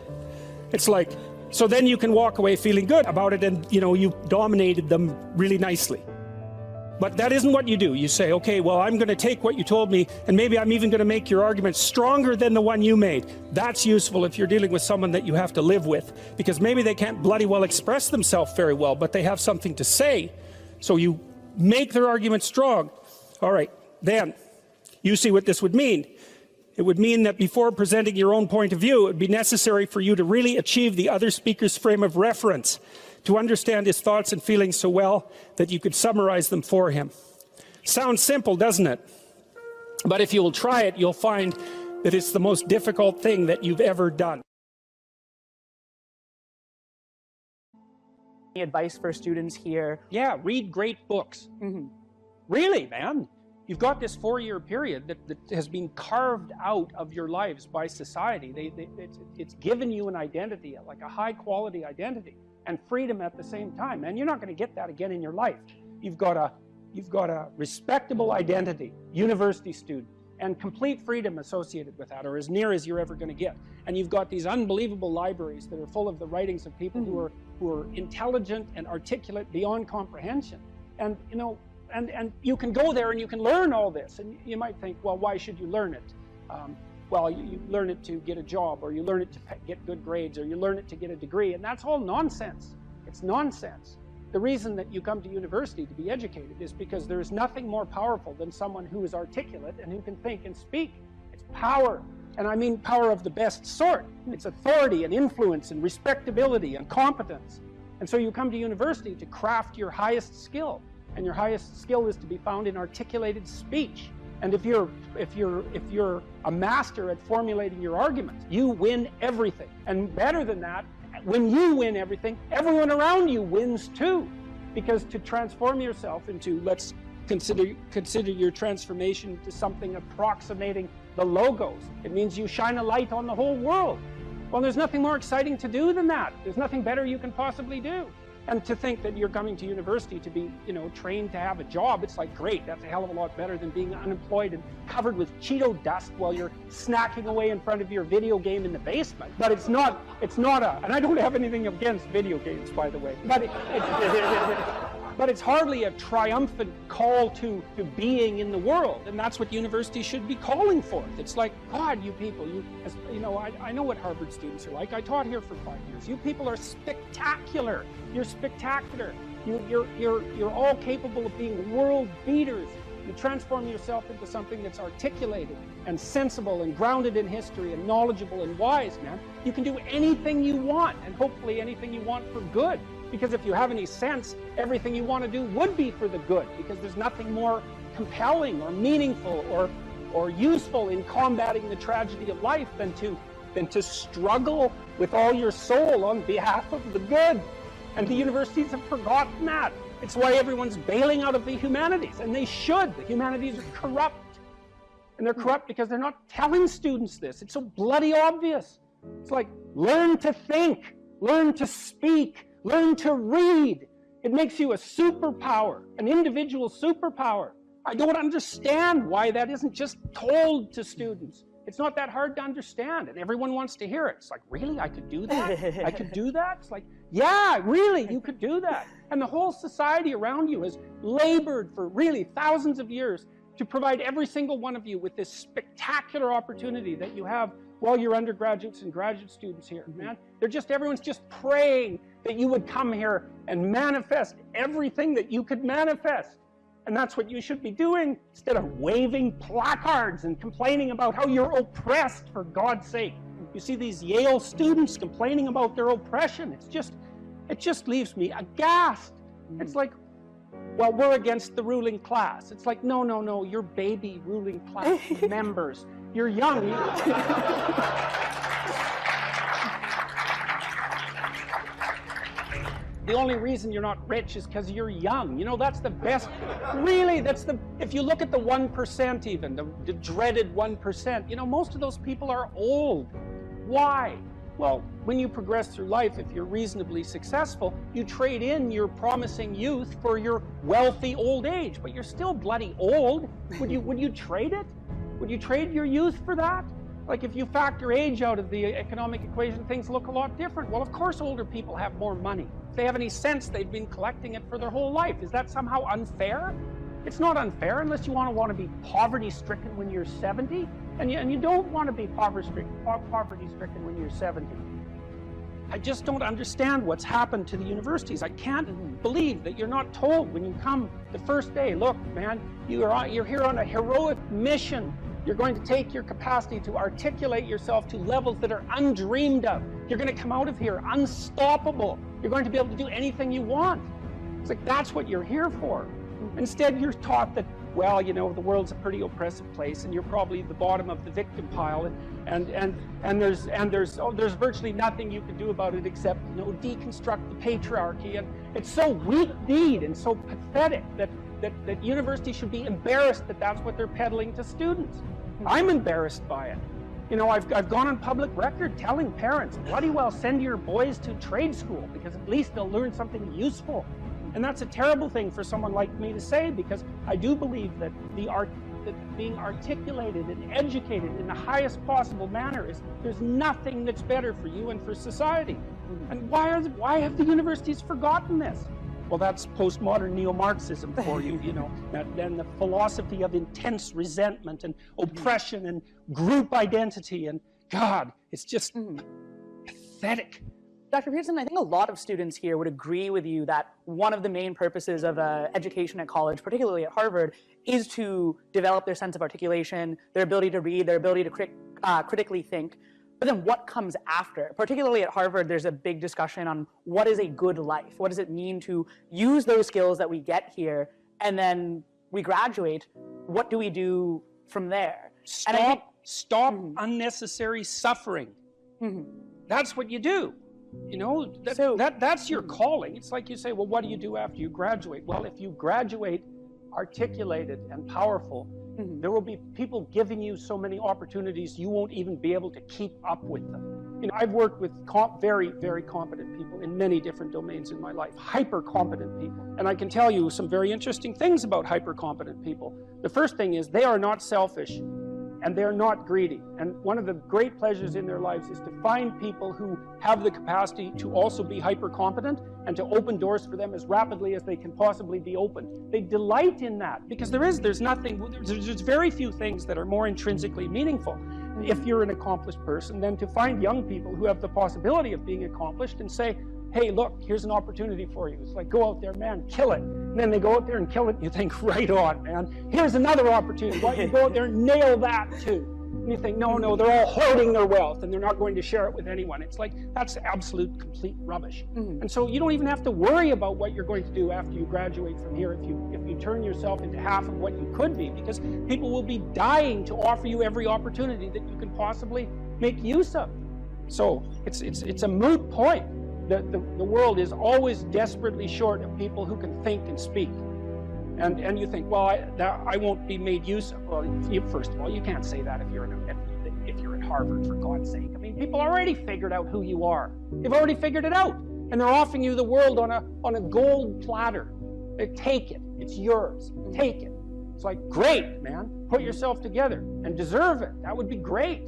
It's like, so then you can walk away feeling good about it, and you know, you dominated them really nicely. But that isn't what you do. You say, okay, well, I'm going to take what you told me, and maybe I'm even going to make your argument stronger than the one you made. That's useful if you're dealing with someone that you have to live with, because maybe they can't bloody well express themselves very well, but they have something to say. So you make their argument strong. All right, then you see what this would mean. It would mean that before presenting your own point of view, it would be necessary for you to really achieve the other speaker's frame of reference, to understand his thoughts and feelings so well that you could summarize them for him. Sounds simple, doesn't it? But if you'll try it, you'll find that it's the most difficult thing that you've ever done. Any advice for students here? Yeah, read great books. Really, man. You've got this 4-year period that has been carved out of your lives by society. It's given you an identity, like a high-quality identity, and freedom at the same time. And you're not going to get that again in your life. You've got a respectable identity, university student, and complete freedom associated with that, or as near as you're ever going to get. And you've got these unbelievable libraries that are full of the writings of people who are intelligent and articulate beyond comprehension. And you know, and you can go there and you can learn all this. And you might think, well, why should you learn it? Well, you learn it to get a job, or you learn it to get good grades, or you learn it to get a degree, and that's all nonsense. It's nonsense. The reason that you come to university to be educated is because there is nothing more powerful than someone who is articulate and who can think and speak. It's power, and I mean power of the best sort. It's authority and influence and respectability and competence. And so you come to university to craft your highest skill, and your highest skill is to be found in articulated speech. And if you're a master at formulating your arguments, you win everything. And better than that, when you win everything, everyone around you wins too. Because to transform yourself into, let's consider your transformation to something approximating the logos. It means you shine a light on the whole world. Well, there's nothing more exciting to do than that. There's nothing better you can possibly do. And to think that you're coming to university to be, you know, trained to have a job, it's like, great, that's a hell of a lot better than being unemployed and covered with Cheeto dust while you're snacking away in front of your video game in the basement. But it's not and I don't have anything against video games, by the way, but it's hardly a triumphant call to being in the world, and that's what university should be calling forth. It's like, God, you people, I know what Harvard students are like. I taught here for 5 years. You people are spectacular. You're spectacular. You're all capable of being world beaters. You transform yourself into something that's articulated and sensible and grounded in history and knowledgeable and wise, man. You can do anything you want, and hopefully anything you want for good. Because if you have any sense, everything you want to do would be for the good, because there's nothing more compelling or meaningful or useful in combating the tragedy of life than to struggle with all your soul on behalf of the good. And the universities have forgotten that. It's why everyone's bailing out of the humanities, and they should. The humanities are corrupt. And they're corrupt because they're not telling students this. It's so bloody obvious. It's like, learn to think, learn to speak, learn to read. It makes you a superpower, an individual superpower. I don't understand why that isn't just told to students. It's not that hard to understand, and everyone wants to hear it. It's like, really? I could do that? I could do that? It's like, Yeah, really, you could do that. And the whole society around you has labored for really thousands of years to provide every single one of you with this spectacular opportunity that you have while you're undergraduates and graduate students here, man. Everyone's just praying that you would come here and manifest everything that you could manifest. And that's what you should be doing instead of waving placards and complaining about how you're oppressed, for God's sake. You see these Yale students complaining about their oppression. It just leaves me aghast. It's like, well, we're against the ruling class. It's like, no, you're baby ruling class members. You're young. The only reason you're not rich is because you're young. You know, that's the best. Really, if you look at the 1% even, the dreaded 1%, you know, most of those people are old. Why? Well, when you progress through life, if you're reasonably successful, you trade in your promising youth for your wealthy old age, but you're still bloody old. Would you trade it? Would you trade your youth for that? Like, if you factor age out of the economic equation, things look a lot different. Well, of course older people have more money. If they have any sense, they've been collecting it for their whole life. Is that somehow unfair? It's not unfair unless you want to be poverty-stricken when you're 70, and you don't want to be poverty-stricken when you're 70. I just don't understand what's happened to the universities. I can't believe that you're not told when you come the first day, look, man, you're here on a heroic mission. You're going to take your capacity to articulate yourself to levels that are undreamed of. You're going to come out of here unstoppable. You're going to be able to do anything you want. It's like, that's what you're here for. Instead, you're taught that, well, you know, the world's a pretty oppressive place, and you're probably the bottom of the victim pile, and there's virtually nothing you can do about it except, you know, deconstruct the patriarchy. And it's so weak-kneed and so pathetic that universities should be embarrassed that that's what they're peddling to students. I'm embarrassed by it. You know, I've gone on public record telling parents, bloody well send your boys to trade school, because at least they'll learn something useful. And that's a terrible thing for someone like me to say, because I do believe that that being articulated and educated in the highest possible manner there's nothing that's better for you and for society. And why have the universities forgotten this? Well, that's postmodern neo-Marxism for you, you know, and the philosophy of intense resentment and oppression and group identity, and God, it's just pathetic. Dr. Peterson, I think a lot of students here would agree with you that one of the main purposes of education at college, particularly at Harvard, is to develop their sense of articulation, their ability to read, their ability to critically think. But then what comes after? Particularly at Harvard, there's a big discussion on what is a good life? What does it mean to use those skills that we get here, and then we graduate? What do we do from there? Stop unnecessary suffering. That's what you do. You know, that's your calling. It's like you say, well, what do you do after you graduate? Well, if you graduate articulated and powerful, there will be people giving you so many opportunities you won't even be able to keep up with them. You know, I've worked with very, very competent people in many different domains in my life, hyper competent people. And I can tell you some very interesting things about hyper competent people. The first thing is they are not selfish. And they're not greedy. And one of the great pleasures in their lives is to find people who have the capacity to also be hyper-competent and to open doors for them as rapidly as they can possibly be opened. They delight in that, because there's very few things that are more intrinsically meaningful if you're an accomplished person than to find young people who have the possibility of being accomplished and say, hey, look, here's an opportunity for you. It's like, go out there, man, kill it. And then they go out there and kill it, and you think, right on, man. Here's another opportunity. Why don't you go out there and nail that too? And you think, no, they're all hoarding their wealth, and they're not going to share it with anyone. It's like, that's absolute, complete rubbish. And so you don't even have to worry about what you're going to do after you graduate from here if you turn yourself into half of what you could be, because people will be dying to offer you every opportunity that you can possibly make use of. So it's a moot point. The world is always desperately short of people who can think and speak. And you think, well, I won't be made use of. Well, first of all, you can't say that if you're at Harvard, for God's sake. I mean, people already figured out who you are. They've already figured it out. And they're offering you the world on a gold platter. Take it. It's yours. Take it. It's like, great, man. Put yourself together and deserve it. That would be great.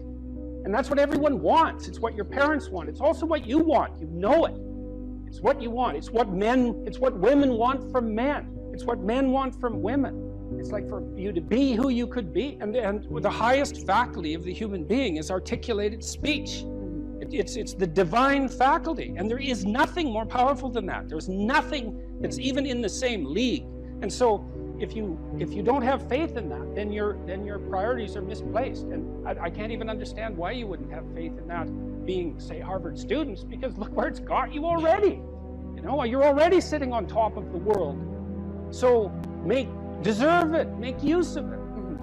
And that's what everyone wants. It's what your parents want. It's also what you want. You know it. It's what you want. It's what women want from men. It's what men want from women. It's like for you to be who you could be. And the highest faculty of the human being is articulated speech. It's the divine faculty. And there is nothing more powerful than that. There's nothing that's even in the same league. And so if you don't have faith in that, then your priorities are misplaced. And I can't even understand why you wouldn't have faith in that being, say, Harvard students, because look where it's got you already. You know, you're already sitting on top of the world. So deserve it, make use of it,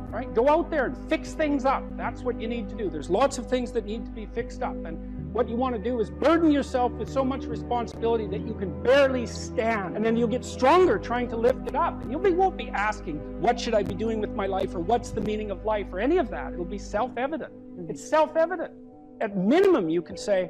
right? Go out there and fix things up. That's what you need to do. There's lots of things that need to be fixed up. And what you want to do is burden yourself with so much responsibility that you can barely stand. And then you'll get stronger trying to lift it up. And you won't be asking, what should I be doing with my life? Or what's the meaning of life? Or any of that. It'll be self-evident. It's self-evident. At minimum, you can say,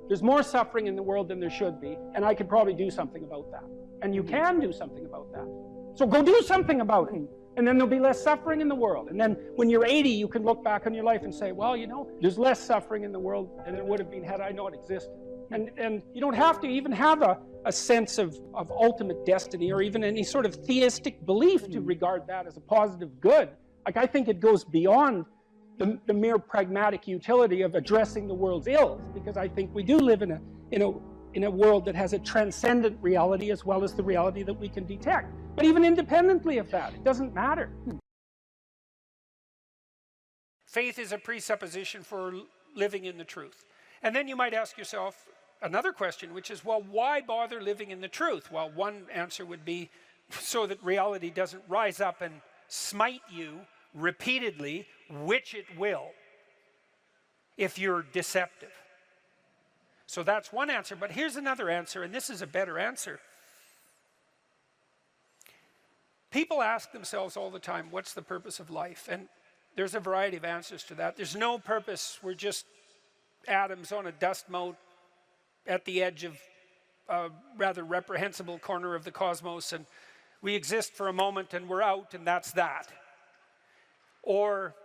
there's more suffering in the world than there should be, and I could probably do something about that. And you can do something about that. So go do something about it. And then there'll be less suffering in the world. And then when you're 80, you can look back on your life and say, well, you know, there's less suffering in the world than there would have been had I known it existed. And you don't have to even have a sense of ultimate destiny or even any sort of theistic belief to regard that as a positive good. Like, I think it goes beyond the mere pragmatic utility of addressing the world's ills, because I think we do live in a world that has a transcendent reality as well as the reality that we can detect. But even independently of that, it doesn't matter. Faith is a presupposition for living in the truth. And then you might ask yourself another question, which is, well, why bother living in the truth? Well, one answer would be so that reality doesn't rise up and smite you repeatedly, which it will if you're deceptive. So that's one answer, but here's another answer, and this is a better answer. People ask themselves all the time, what's the purpose of life? And there's a variety of answers to that. There's no purpose. We're just atoms on a dust mote at the edge of a rather reprehensible corner of the cosmos, and we exist for a moment and we're out, and that's that. Or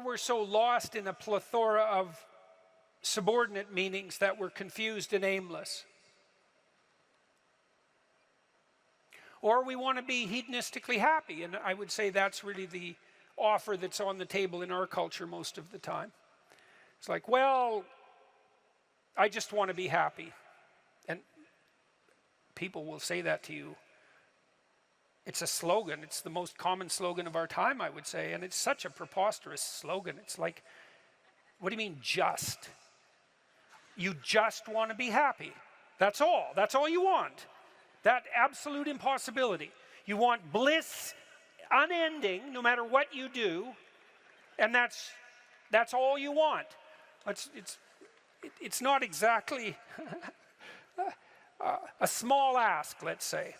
we're so lost in a plethora of subordinate meanings that we're confused and aimless. Or we want to be hedonistically happy, and I would say that's really the offer that's on the table in our culture most of the time. It's like, well, I just want to be happy. And people will say that to you. It's a slogan. It's the most common slogan of our time, I would say. And it's such a preposterous slogan. It's like, what do you mean just? You just want to be happy. That's all. That's all you want. That absolute impossibility. You want bliss unending, no matter what you do. And that's all you want. It's not exactly a small ask, let's say.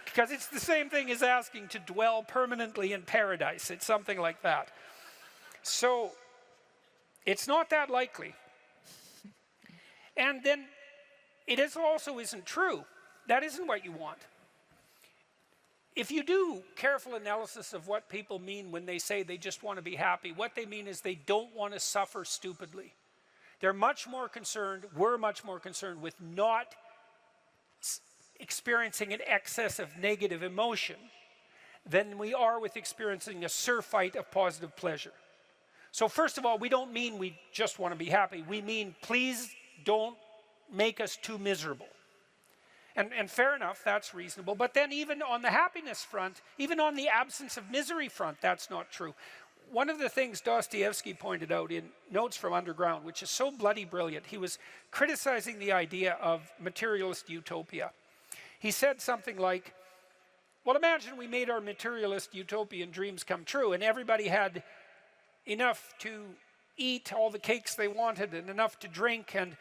Because it's the same thing as asking to dwell permanently in paradise. It's something like that. So it's not that likely. And then it also isn't true. That isn't what you want. If you do careful analysis of what people mean when they say they just want to be happy, what they mean is they don't want to suffer stupidly. We're much more concerned with not experiencing an excess of negative emotion than we are with experiencing a surfeit of positive pleasure. So first of all, we don't mean we just want to be happy. We mean, please don't make us too miserable. And fair enough, that's reasonable. But then even on the happiness front, even on the absence of misery front, that's not true. One of the things Dostoevsky pointed out in Notes from Underground, which is so bloody brilliant, he was criticizing the idea of materialist utopia. He said something like, well, imagine we made our materialist utopian dreams come true and everybody had enough to eat all the cakes they wanted and enough to drink and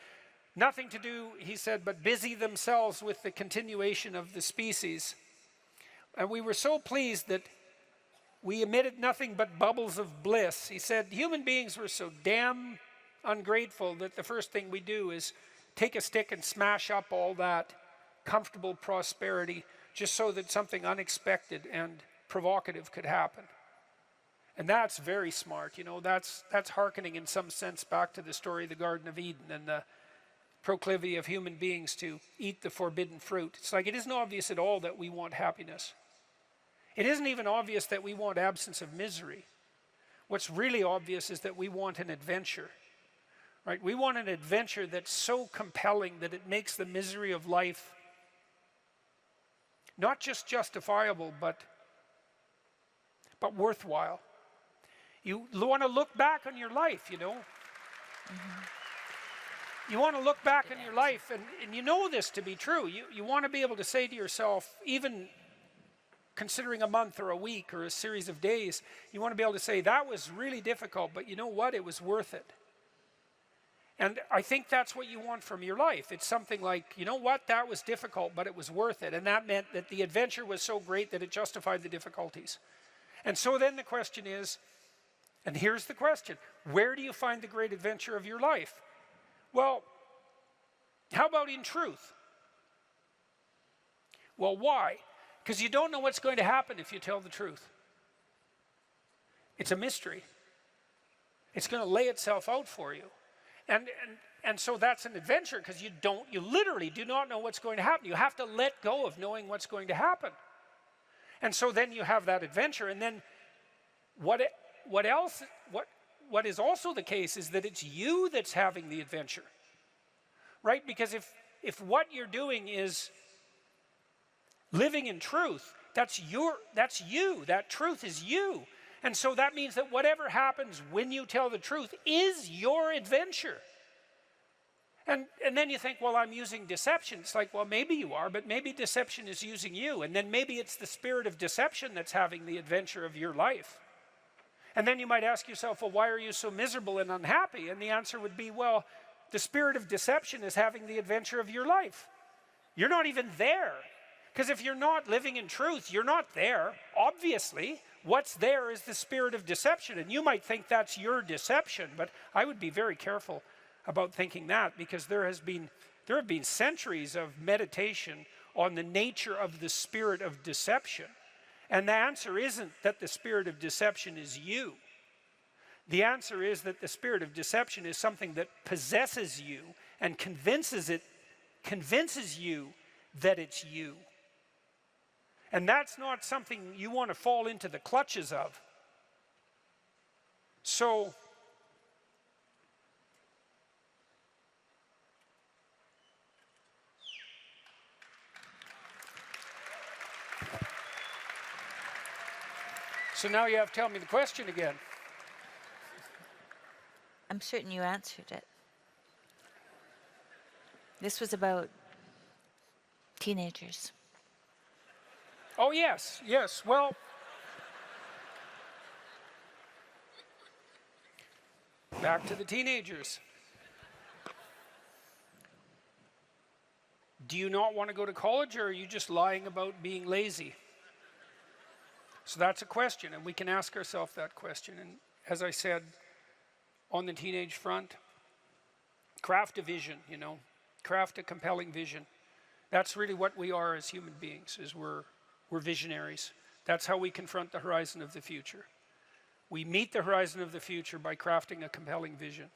nothing to do, he said, but busy themselves with the continuation of the species. And we were so pleased that we emitted nothing but bubbles of bliss. He said, human beings were so damn ungrateful that the first thing we do is take a stick and smash up all that comfortable prosperity just so that something unexpected and provocative could happen. And that's very smart, you know, that's hearkening in some sense back to the story of the Garden of Eden and the proclivity of human beings to eat the forbidden fruit. It's like it isn't obvious at all that we want happiness. It isn't even obvious that we want absence of misery. What's really obvious is that we want an adventure, right? We want an adventure that's so compelling that it makes the misery of life not just justifiable, but worthwhile. You want to look back on your life, you know. You want to look back on your life, and you know this to be true. You want to be able to say to yourself, even considering a month or a week or a series of days, you want to be able to say, that was really difficult, but you know what? It was worth it. And I think that's what you want from your life. It's something like, you know what? That was difficult, but it was worth it. And that meant that the adventure was so great that it justified the difficulties. And so then the question is, and here's the question, where do you find the great adventure of your life? Well, how about in truth? Well, why? Because you don't know what's going to happen if you tell the truth. It's a mystery. It's going to lay itself out for you. And so that's an adventure, because you literally do not know what's going to happen. You have to let go of knowing what's going to happen. And so then you have that adventure, and then what is also the case is that it's you that's having the adventure, right? Because if what you're doing is living in truth, that's you, that truth is you. And so that means that whatever happens when you tell the truth is your adventure. And then you think, well, I'm using deception. It's like, well, maybe you are, but maybe deception is using you. And then maybe it's the spirit of deception that's having the adventure of your life. And then you might ask yourself, well, why are you so miserable and unhappy? And the answer would be, well, the spirit of deception is having the adventure of your life. You're not even there. Because if you're not living in truth, you're not there, obviously. What's there is the spirit of deception. And you might think that's your deception, but I would be very careful about thinking that, because there have been centuries of meditation on the nature of the spirit of deception. And the answer isn't that the spirit of deception is you. The answer is that the spirit of deception is something that possesses you and convinces you that it's you. And that's not something you want to fall into the clutches of. So now you have to tell me the question again. I'm certain you answered it. This was about teenagers. Oh, yes. Well, back to the teenagers. Do you not want to go to college, or are you just lying about being lazy? So that's a question, and we can ask ourselves that question. And as I said, on the teenage front, craft a vision, craft a compelling vision. That's really what we are as human beings, is we're visionaries. That's how we confront the horizon of the future. We meet the horizon of the future by crafting a compelling vision.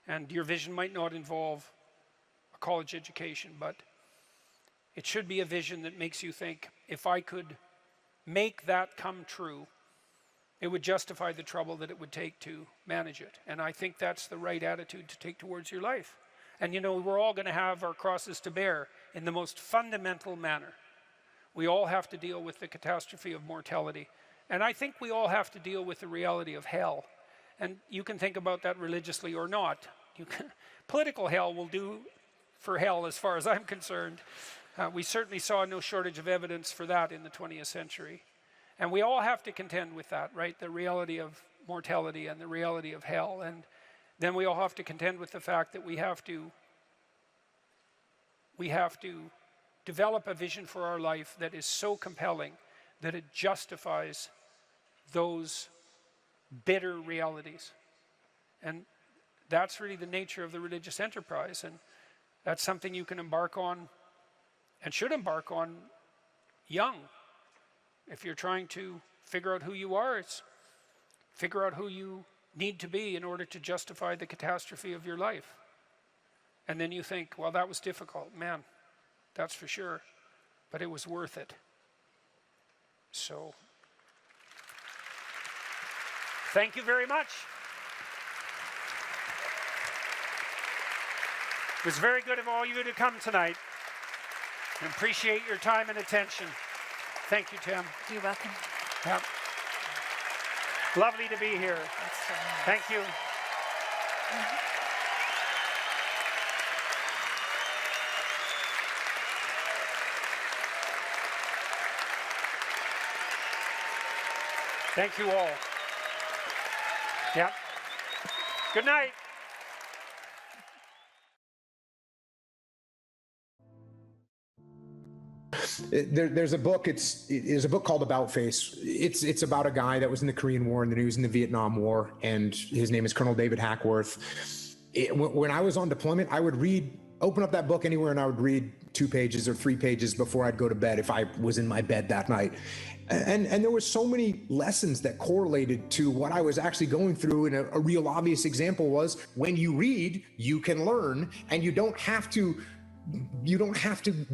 And your vision might not involve a college education, but it should be a vision that makes you think, if I could make that come true, it would justify the trouble that it would take to manage it. And I think that's the right attitude to take towards your life. And we're all going to have our crosses to bear in the most fundamental manner. We all have to deal with the catastrophe of mortality. And I think we all have to deal with the reality of hell. And you can think about that religiously or not. Political hell will do for hell as far as I'm concerned. We certainly saw no shortage of evidence for that in the 20th century. And we all have to contend with that, right? The reality of mortality and the reality of hell. And then we all have to contend with the fact that we have to develop a vision for our life that is so compelling that it justifies those bitter realities. And that's really the nature of the religious enterprise. And that's something you can embark on and should embark on young. If you're trying to figure out who you are, Figure out who you need to be in order to justify the catastrophe of your life. And then you think, well, that was difficult. Man, that's for sure. But it was worth it. So, thank you very much. It was very good of all of you to come tonight. I appreciate your time and attention. Thank you, Tim. You're welcome. Yeah. Lovely to be here. That's so nice. Thank you. Thank you all. Yeah. Good night. There's a book. It's a book called About Face. It's about a guy that was in the Korean War and then he was in the Vietnam War, and his name is Colonel David Hackworth. When I was on deployment, I would open up that book anywhere, and I would read 2 pages or 3 pages before I'd go to bed if I was in my bed that night. And there were so many lessons that correlated to what I was actually going through. And a real obvious example was, when you read, you can learn, and you don't have to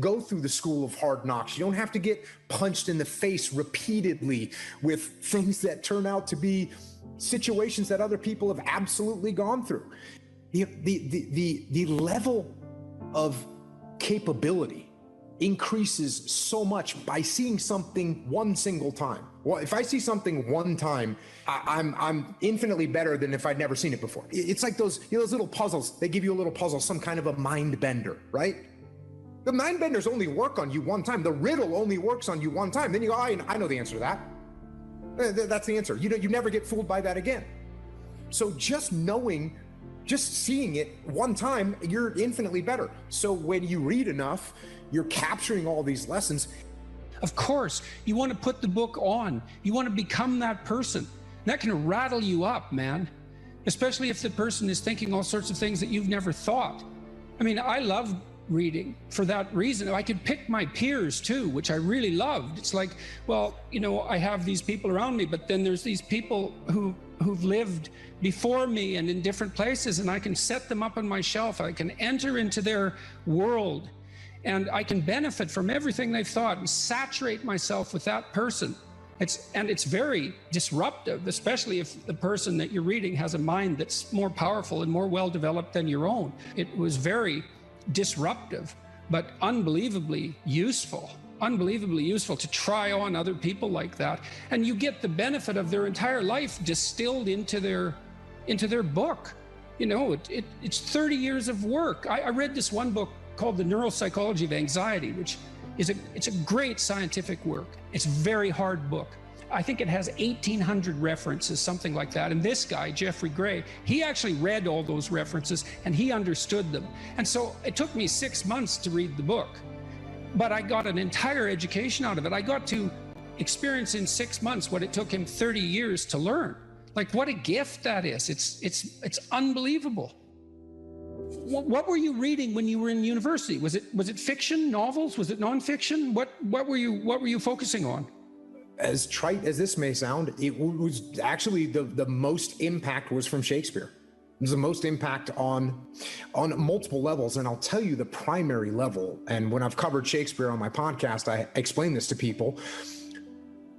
go through the school of hard knocks. You don't have to get punched in the face repeatedly with things that turn out to be situations that other people have absolutely gone through. The level of capability increases so much by seeing something one single time. Well, if I see something one time, I'm infinitely better than if I'd never seen it before. It's like those little puzzles. They give you a little puzzle, some kind of a mind bender, right? The mind benders only work on you one time. The riddle only works on you one time. Then you go, I know the answer to that. That's the answer. You never get fooled by that again. So just seeing it one time, you're infinitely better. So when you read enough, you're capturing all these lessons. Of course, you want to put the book on. You want to become that person. That can rattle you up, man. Especially if the person is thinking all sorts of things that you've never thought. I mean, I love reading for that reason. I could pick my peers too, which I really loved. It's like, well, I have these people around me, but then there's these people who've lived before me and in different places, and I can set them up on my shelf. I can enter into their world, and I can benefit from everything they've thought and saturate myself with that person. It's very disruptive, especially if the person that you're reading has a mind that's more powerful and more well-developed than your own. It was very disruptive, but unbelievably useful to try on other people like that. And you get the benefit of their entire life distilled into their book. It's 30 years of work. I read this one book called The Neuropsychology of Anxiety, which it's a great scientific work. It's a very hard book. I think it has 1,800 references, something like that. And this guy, Jeffrey Gray, he actually read all those references and he understood them. And so it took me 6 months to read the book, but I got an entire education out of it. I got to experience in 6 months what it took him 30 years to learn. Like, what a gift that is. It's unbelievable. What were you reading when you were in university? Was it fiction, novels? Was it nonfiction? What were you focusing on? As trite as this may sound, it was actually the most impact was from Shakespeare. It was the most impact on multiple levels. And I'll tell you the primary level. And when I've covered Shakespeare on my podcast, I explain this to people.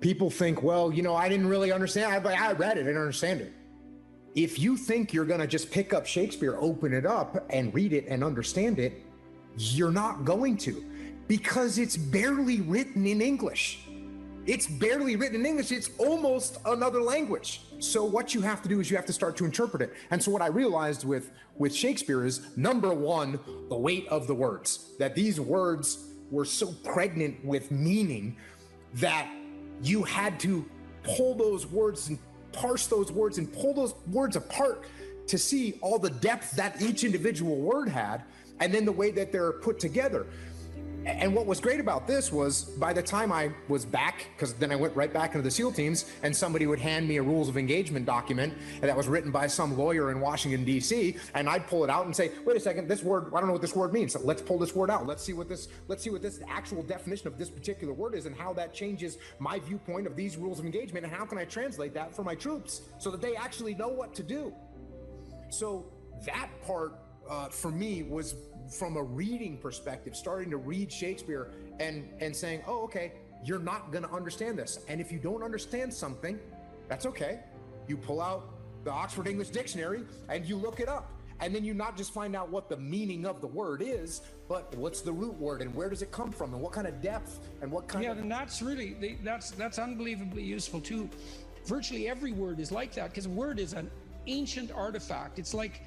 People think, well, I didn't really understand. I read it, I didn't understand it. If you think you're going to just pick up Shakespeare, open it up and read it and understand it, you're not going to, because it's barely written in English. It's barely written in English. It's almost another language. So what you have to do is you have to start to interpret it. And so what I realized with Shakespeare is, number one, the weight of the words, that these words were so pregnant with meaning that you had to pull those words and parse those words and pull those words apart to see all the depth that each individual word had, and then the way that they're put together. And what was great about this was by the time I was back, because then I went right back into the SEAL teams, and somebody would hand me a rules of engagement document that was written by some lawyer in Washington, D.C., and I'd pull it out and say, wait a second, this word, I don't know what this word means. So let's pull this word out. Let's see what this actual definition of this particular word is and how that changes my viewpoint of these rules of engagement, and how can I translate that for my troops so that they actually know what to do. So that part for me was from a reading perspective, starting to read Shakespeare and saying, oh, okay, you're not going to understand this. And if you don't understand something, that's okay. You pull out the Oxford English Dictionary and you look it up. And then you not just find out what the meaning of the word is, but what's the root word and where does it come from and what kind of depth and what kind of... Yeah, and that's really, that's unbelievably useful too. Virtually every word is like that, because a word is an ancient artifact. It's like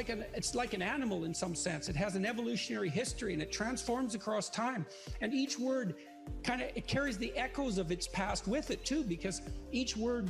an animal in some sense. It has an evolutionary history and it transforms across time. And each word it carries the echoes of its past with it too, because each word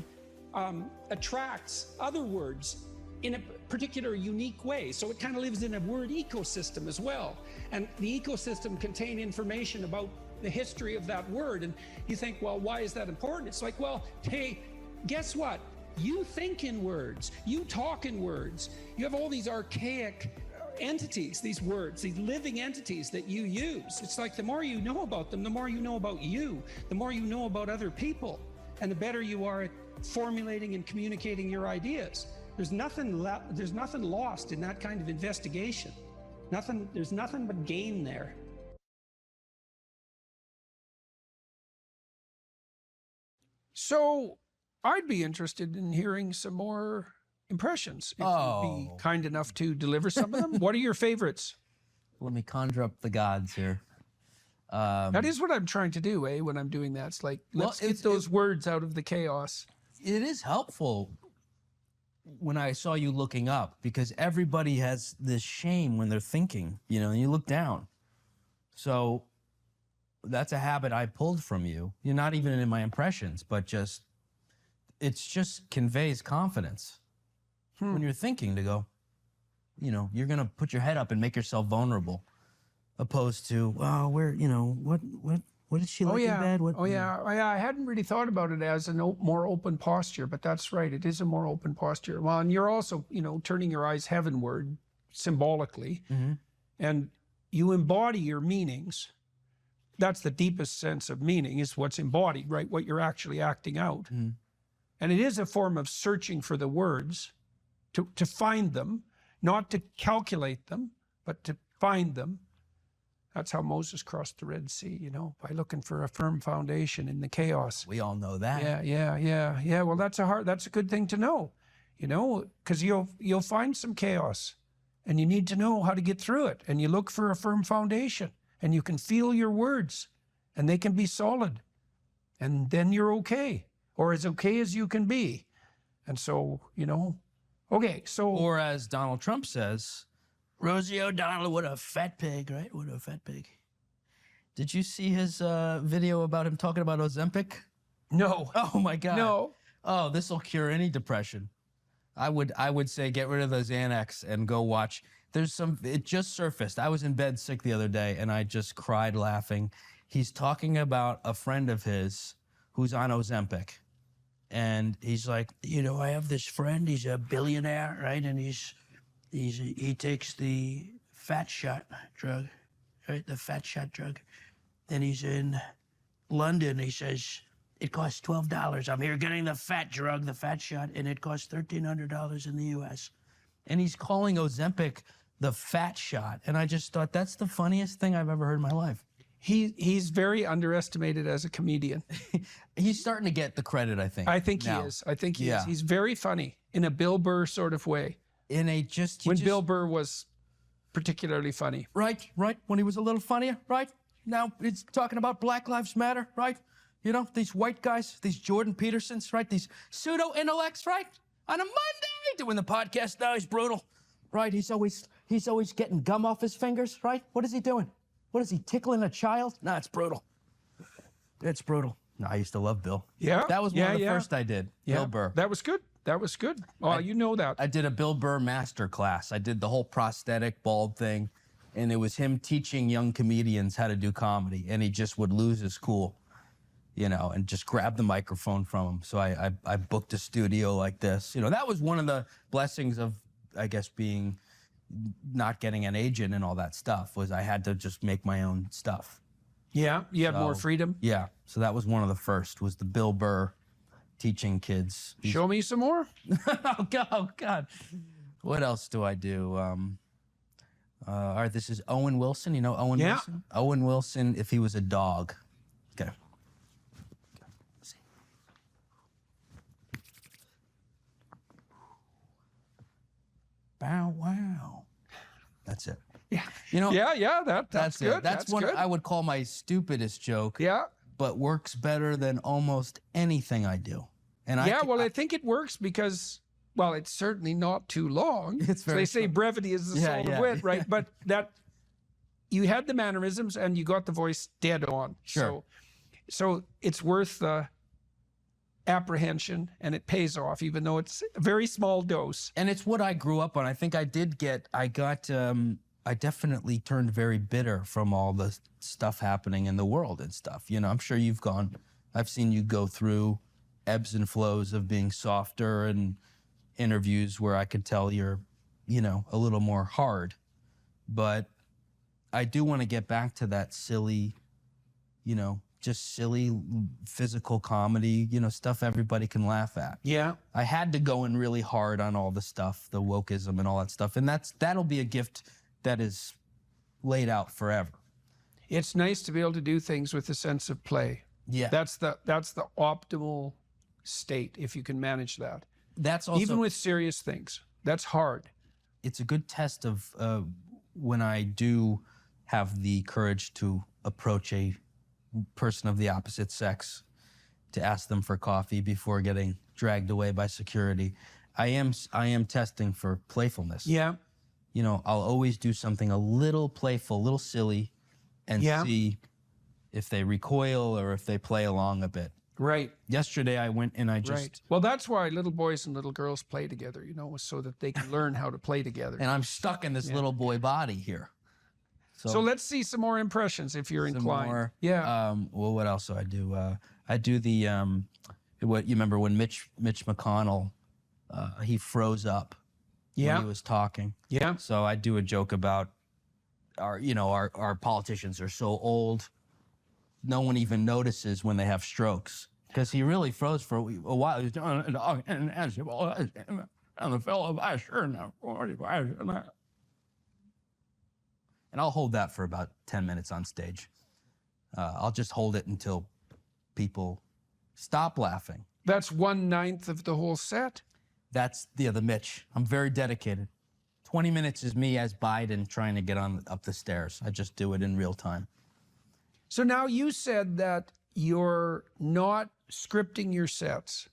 attracts other words in a particular unique way. So it kind of lives in a word ecosystem as well. And the ecosystem contains information about the history of that word. And you think, well, why is that important? It's like, well, hey, guess what? You think in words, you talk in words. You have all these archaic entities, these words, these living entities that you use. It's like the more you know about them, the more you know about you, the more you know about other people, and the better you are at formulating and communicating your ideas. There's nothing lost in that kind of investigation. There's nothing but gain there. So I'd be interested in hearing some more impressions, if you'd be kind enough to deliver some of them. What are your favorites? Let me conjure up the gods here. That is what I'm trying to do, when I'm doing that. It's like, let's get those words out of the chaos. It is helpful when I saw you looking up, because everybody has this shame when they're thinking, and you look down. So that's a habit I pulled from you. You're not even in my impressions, but it just conveys confidence when you're thinking to go, you're going to put your head up and make yourself vulnerable, opposed to, well, what did she like in bed? I hadn't really thought about it as a more open posture, but that's right. It is a more open posture. Well, and you're also, turning your eyes heavenward symbolically, and you embody your meanings. That's the deepest sense of meaning, is what's embodied, right? What you're actually acting out. And it is a form of searching for the words, to find them, not to calculate them, but to find them. That's how Moses crossed the Red Sea, by looking for a firm foundation in the chaos. We all know that. Yeah. Well, that's a good thing to know, because you'll find some chaos, and you need to know how to get through it. And you look for a firm foundation, and you can feel your words, and they can be solid, and then you're okay, or as okay as you can be. And so, okay, so... Or as Donald Trump says, Rosie O'Donnell, what a fat pig, right? What a fat pig. Did you see his video about him talking about Ozempic? No. Oh my God. No. Oh, this will cure any depression. I would say get rid of those Xanax and go watch. It just surfaced. I was in bed sick the other day and I just cried laughing. He's talking about a friend of his who's on Ozempic. And he's like, I have this friend, he's a billionaire, right? And he takes the fat shot drug, right? The fat shot drug. Then he's in London. He says, it costs $12. I'm here getting the fat drug, the fat shot, and it costs $1,300 in the US. And he's calling Ozempic the fat shot. And I just thought, that's the funniest thing I've ever heard in my life. He's very underestimated as a comedian. He's starting to get the credit, I think. I think he is. He's very funny in a Bill Burr sort of way. When Bill Burr was particularly funny. Right. When he was a little funnier, right? Now he's talking about Black Lives Matter, right? These white guys, these Jordan Petersons, right? These pseudo-intellects, right? On a Monday, doing the podcast now, he's brutal, right? He's always getting gum off his fingers, right? What is he doing? What is he, tickling a child? No, it's brutal. It's brutal. No, I used to love Bill. Yeah. That was one of the first I did, Bill Burr. That was good. Oh, you know that. I did a Bill Burr master class. I did the whole prosthetic bald thing. and it was him teaching young comedians how to do comedy, and he just would lose his cool, you know, and just grab the microphone from him. So I booked a studio like this. You know, that was one of the blessings of, I guess, being not getting an agent and all that stuff, was I had to just make my own stuff. Yeah, you have more freedom. Yeah, so that was one of the first, was the Bill Burr teaching kids. Show me some more. Oh God. What else do I do? All right, this is Owen Wilson. You know Owen Wilson? Owen Wilson, if he was a dog. Okay. See. Bow wow. That's it. Yeah. You know. Yeah. That's good. It. That's one good. I would call my stupidest joke. Yeah. But works better than almost anything I do. And I think it works because, well, it's certainly not too long. It's very they say brevity is the soul of wit, right? But that you had the mannerisms and you got the voice dead on. Sure. So it's worth the apprehension, and it pays off, even though it's a very small dose. And it's what I grew up on. I think I definitely turned very bitter from all the stuff happening in the world and stuff. You know, I'm sure I've seen you go through ebbs and flows of being softer, and interviews where I could tell you're, you know, a little more hard. But I do want to get back to that silly, you know, just silly physical comedy, you know, stuff everybody can laugh at. Yeah. I had to go in really hard on all the stuff, the wokeism and all that stuff. And that'll be a gift that is laid out forever. It's nice to be able to do things with a sense of play. Yeah. That's the optimal state, if you can manage that. That's also, even with serious things, that's hard. It's a good test of when I do have the courage to approach a person of the opposite sex to ask them for coffee before getting dragged away by security. I am testing for playfulness. Yeah. You know, I'll always do something a little playful, a little silly, and see if they recoil or if they play along a bit. Right. Yesterday I went and I just... Right. Well, that's why little boys and little girls play together, you know, so that they can learn how to play together. And I'm stuck in this little boy body here. So let's see some more impressions if you're inclined. More, yeah. Well, what else do I do? I do the, what you remember when Mitch McConnell, he froze up when he was talking. Yeah. So I do a joke about our politicians are so old, no one even notices when they have strokes, because he really froze for a while. He was doing and the fellow vice sure now. And I'll hold that for about 10 minutes on stage. I'll just hold it until people stop laughing. That's 1/9 of the whole set. That's the Mitch. I'm very dedicated. 20 minutes is me as Biden trying to get up the stairs. I just do it in real time. So now you said that you're not scripting your sets.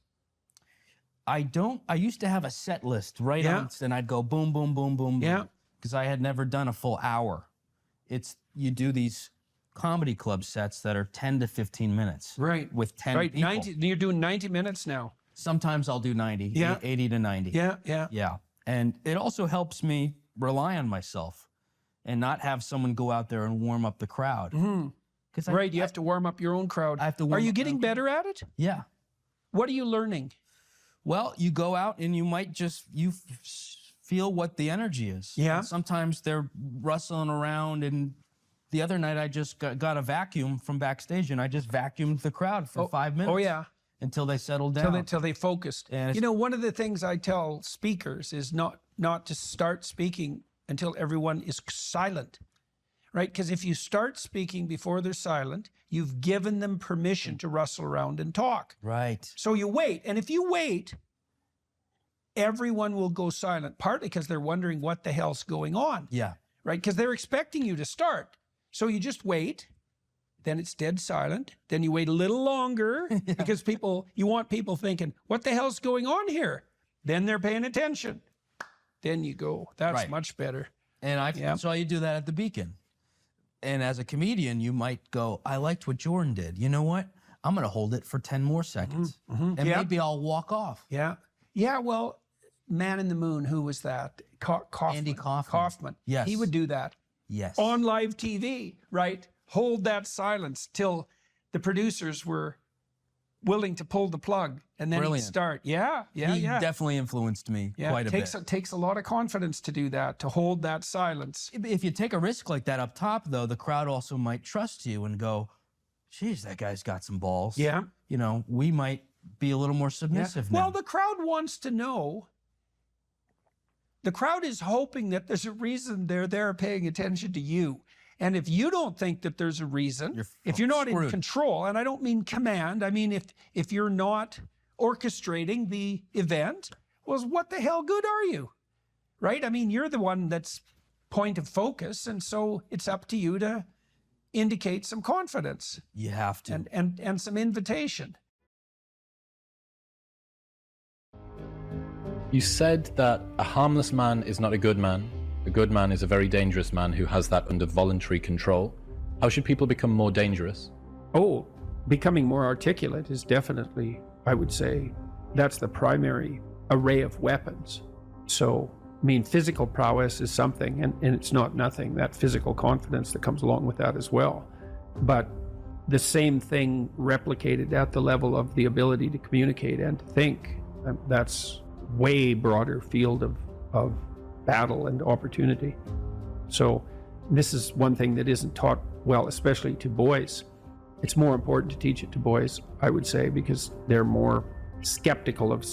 I don't. I used to have a set list on, and I'd go boom, boom, boom, boom, boom, because I had never done a full hour. You do these comedy club sets that are 10 to 15 minutes. Right. With 10 people. 90, you're doing 90 minutes now. Sometimes I'll do 90, 80 to 90. Yeah. And it also helps me rely on myself and not have someone go out there and warm up the crowd. Mm-hmm. Right, you have to warm up your own crowd. I have to warm Are you up getting better at it? Yeah. What are you learning? Well, you go out and you might just, feel what the energy is. Yeah. And sometimes they're rustling around, and the other night I just got a vacuum from backstage, and I just vacuumed the crowd for 5 minutes. Oh, yeah. Until they settled down. Until they focused. And you know, one of the things I tell speakers is not to start speaking until everyone is silent, right? Because if you start speaking before they're silent, you've given them permission to rustle around and talk. Right. So you wait. And if you wait, everyone will go silent, partly because they're wondering what the hell's going on. Yeah. Right? Because they're expecting you to start. So you just wait. Then it's dead silent. Then you wait a little longer because you want people thinking, what the hell's going on here? Then they're paying attention. Then you go. That's much better. And I saw you do that at the Beacon. And as a comedian, you might go, I liked what Jordan did. You know what? I'm going to hold it for 10 more seconds. And maybe I'll walk off. Yeah. Yeah, well, Man in the Moon, who was that? Kaufman. Andy Kaufman. Kaufman. Yes. He would do that. Yes. on live TV, right? Hold that silence till the producers were willing to pull the plug, and then he'd Brilliant. start. He definitely influenced me quite a bit. It takes a lot of confidence to do that, to hold that silence. If you take a risk like that up top, though, the crowd also might trust you and go, geez, that guy's got some balls. Yeah. You know, we might be a little more submissive now. Well, the crowd wants to know. The crowd is hoping that there's a reason they're there paying attention to you. And if you don't think that there's a reason, if you're not in control, and I don't mean command, I mean if you're not orchestrating the event, well, what the hell good are you? Right? I mean, you're the one that's point of focus, and so it's up to you to indicate some confidence. You have to. And some invitation. You said that a harmless man is not a good man. A good man is a very dangerous man who has that under voluntary control. How should people become more dangerous? Oh, becoming more articulate is definitely, I would say, that's the primary array of weapons. So, I mean, physical prowess is something, and it's not nothing, that physical confidence that comes along with that as well. But the same thing replicated at the level of the ability to communicate and to think, that's way broader field of battle and opportunity. So this is one thing that isn't taught well, especially to boys. It's more important to teach it to boys, I would say, because they're more skeptical of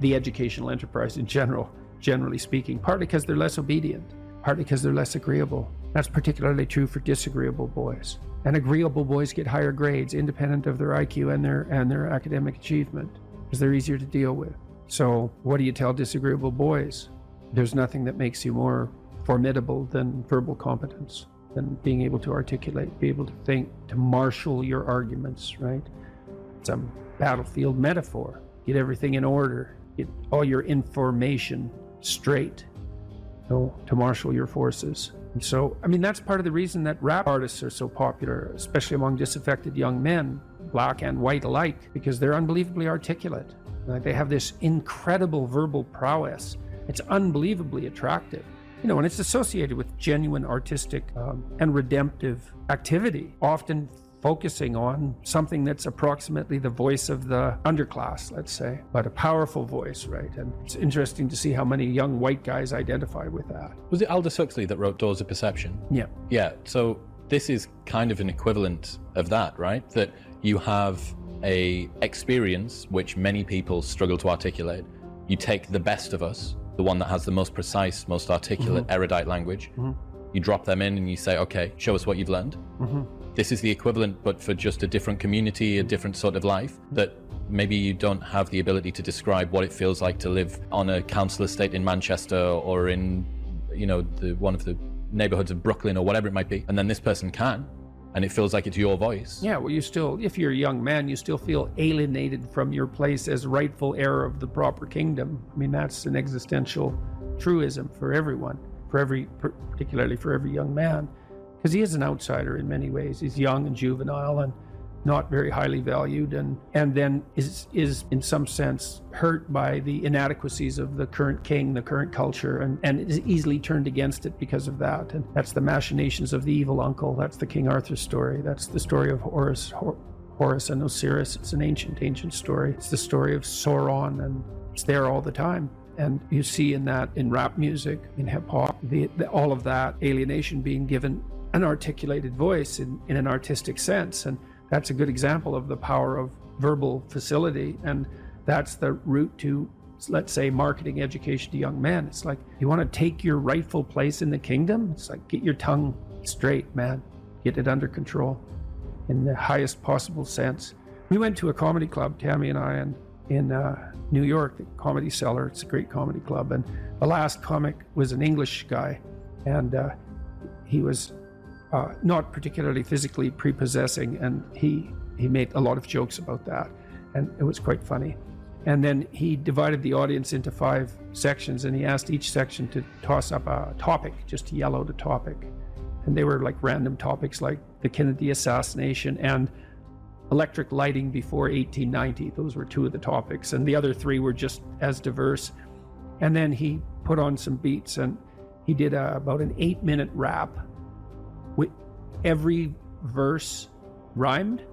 the educational enterprise in general, generally speaking, partly because they're less obedient, partly because they're less agreeable. That's particularly true for disagreeable boys. And agreeable boys get higher grades independent of their IQ and their academic achievement, because they're easier to deal with. So what do you tell disagreeable boys? There's nothing that makes you more formidable than verbal competence, than being able to articulate, be able to think, to marshal your arguments, right? It's a battlefield metaphor. Get everything in order, get all your information straight, to marshal your forces. And so, I mean, that's part of the reason that rap artists are so popular, especially among disaffected young men, black and white alike, because they're unbelievably articulate. Like, they have this incredible verbal prowess. It's unbelievably attractive, and it's associated with genuine artistic and redemptive activity, often focusing on something that's approximately the voice of the underclass, let's say, but a powerful voice, right? And it's interesting to see how many young white guys identify with that. Was it Aldous Huxley that wrote Doors of Perception? Yeah. Yeah, so this is kind of an equivalent of that, right? That you have a experience which many people struggle to articulate. You take the best of us, the one that has the most precise, most articulate, erudite language. You drop them in and you say, okay, show us what you've learned. This is the equivalent, but for just a different community, a different sort of life, that maybe you don't have the ability to describe what it feels like to live on a council estate in Manchester or in, one of the neighborhoods of Brooklyn or whatever it might be. And then this person can, and it feels like it's your voice. Yeah, well, if you're a young man, you still feel alienated from your place as rightful heir of the proper kingdom. I mean, that's an existential truism for everyone, particularly for every young man, because he is an outsider in many ways. He's young and juvenile and not very highly valued, and then is in some sense hurt by the inadequacies of the current king, the current culture, and is easily turned against it because of that. And that's the machinations of the evil uncle. That's the King Arthur story. That's the story of Horus and Osiris. It's an ancient story. It's the story of Sauron, and it's there all the time. And you see in rap music, in hip hop, all of that alienation being given an articulated voice in an artistic sense. And that's a good example of the power of verbal facility. And that's the route to, let's say, marketing education to young men. It's like, you want to take your rightful place in the kingdom? It's like, get your tongue straight, man. Get it under control in the highest possible sense. We went to a comedy club, Tammy and I, in New York, the Comedy Cellar. It's a great comedy club. And the last comic was an English guy. And he was not particularly physically prepossessing, and he made a lot of jokes about that, and it was quite funny. And then he divided the audience into 5 sections, and he asked each section to toss up a topic, just to yell out a topic. And they were like random topics like the Kennedy assassination and electric lighting before 1890. Those were 2 of the topics, and the other 3 were just as diverse. And then he put on some beats, and He did about an 8-minute rap. With every verse rhymed,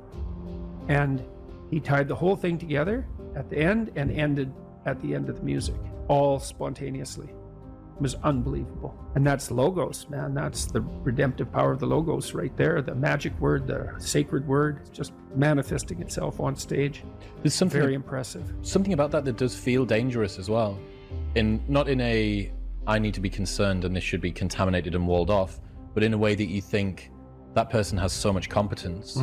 and he tied the whole thing together at the end and ended at the end of the music, all spontaneously. It was unbelievable. And that's Logos, man. That's the redemptive power of the Logos right there. The magic word, the sacred word, just manifesting itself on stage. There's something very impressive. Something about that does feel dangerous as well. Not in a, I need to be concerned and this should be contaminated and walled off, but in a way that you think that person has so much competence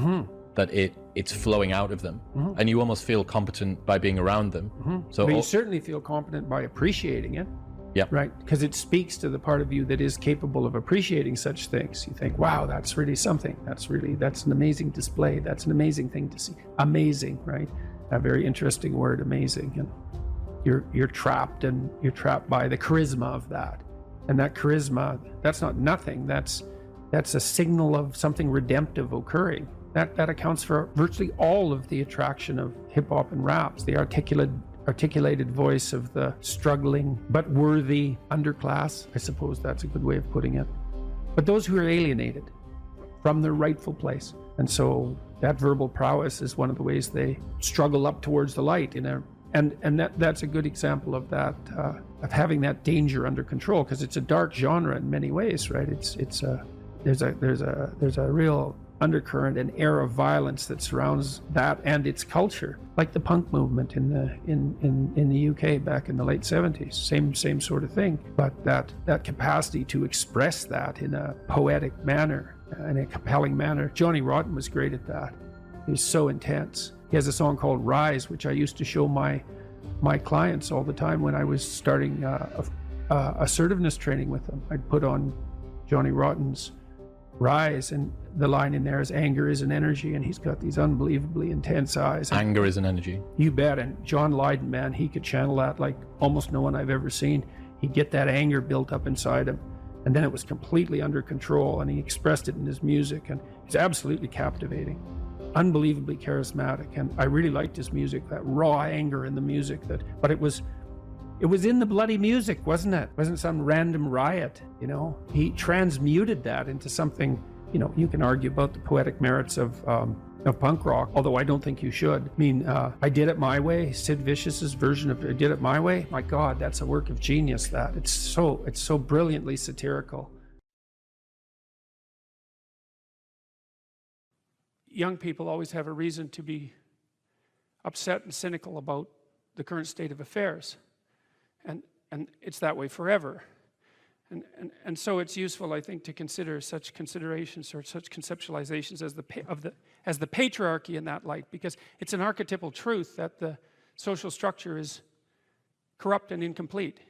that it's flowing out of them, and you almost feel competent by being around them. So but you certainly feel competent by appreciating it. Yeah. Right? Because it speaks to the part of you that is capable of appreciating such things. You think, wow, that's really something. That's an amazing display. That's an amazing thing to see. Amazing, right? A very interesting word, amazing. And you're trapped, and you're trapped by the charisma of that. And that charisma, that's not nothing. That's a signal of something redemptive occurring. That accounts for virtually all of the attraction of hip hop and raps. The articulated voice of the struggling but worthy underclass. I suppose that's a good way of putting it. But those who are alienated from their rightful place. And so that verbal prowess is one of the ways they struggle up towards the light and that's a good example of that, of having that danger under control, because it's a dark genre in many ways, right? There's a real undercurrent and air of violence that surrounds that and its culture, like the punk movement in the UK back in the late 70s. Same sort of thing, but that capacity to express that in a poetic manner, in a compelling manner. Johnny Rotten was great at that. He was so intense. He has a song called Rise, which I used to show my clients all the time when I was starting assertiveness training with them. I'd put on Johnny Rotten's Rise, and the line in there is anger is an energy, and he's got these unbelievably intense eyes. Anger is an energy. You bet. And John Lydon, man, he could channel that like almost no one I've ever seen. He'd get that anger built up inside him, and then it was completely under control, and he expressed it in his music, and he's absolutely captivating, unbelievably charismatic. And I really liked his music, that raw anger in the music. But it was in the bloody music, wasn't it? It wasn't some random riot, you know? He transmuted that into something, you know, you can argue about the poetic merits of punk rock, although I don't think you should. I mean, I Did It My Way, Sid Vicious's version of I Did It My Way. My God, that's a work of genius, that. It's so brilliantly satirical. Young people always have a reason to be upset and cynical about the current state of affairs. And it's that way forever. And so it's useful, I think, to consider such considerations or such conceptualizations as the patriarchy in that light, because it's an archetypal truth that the social structure is corrupt and incomplete.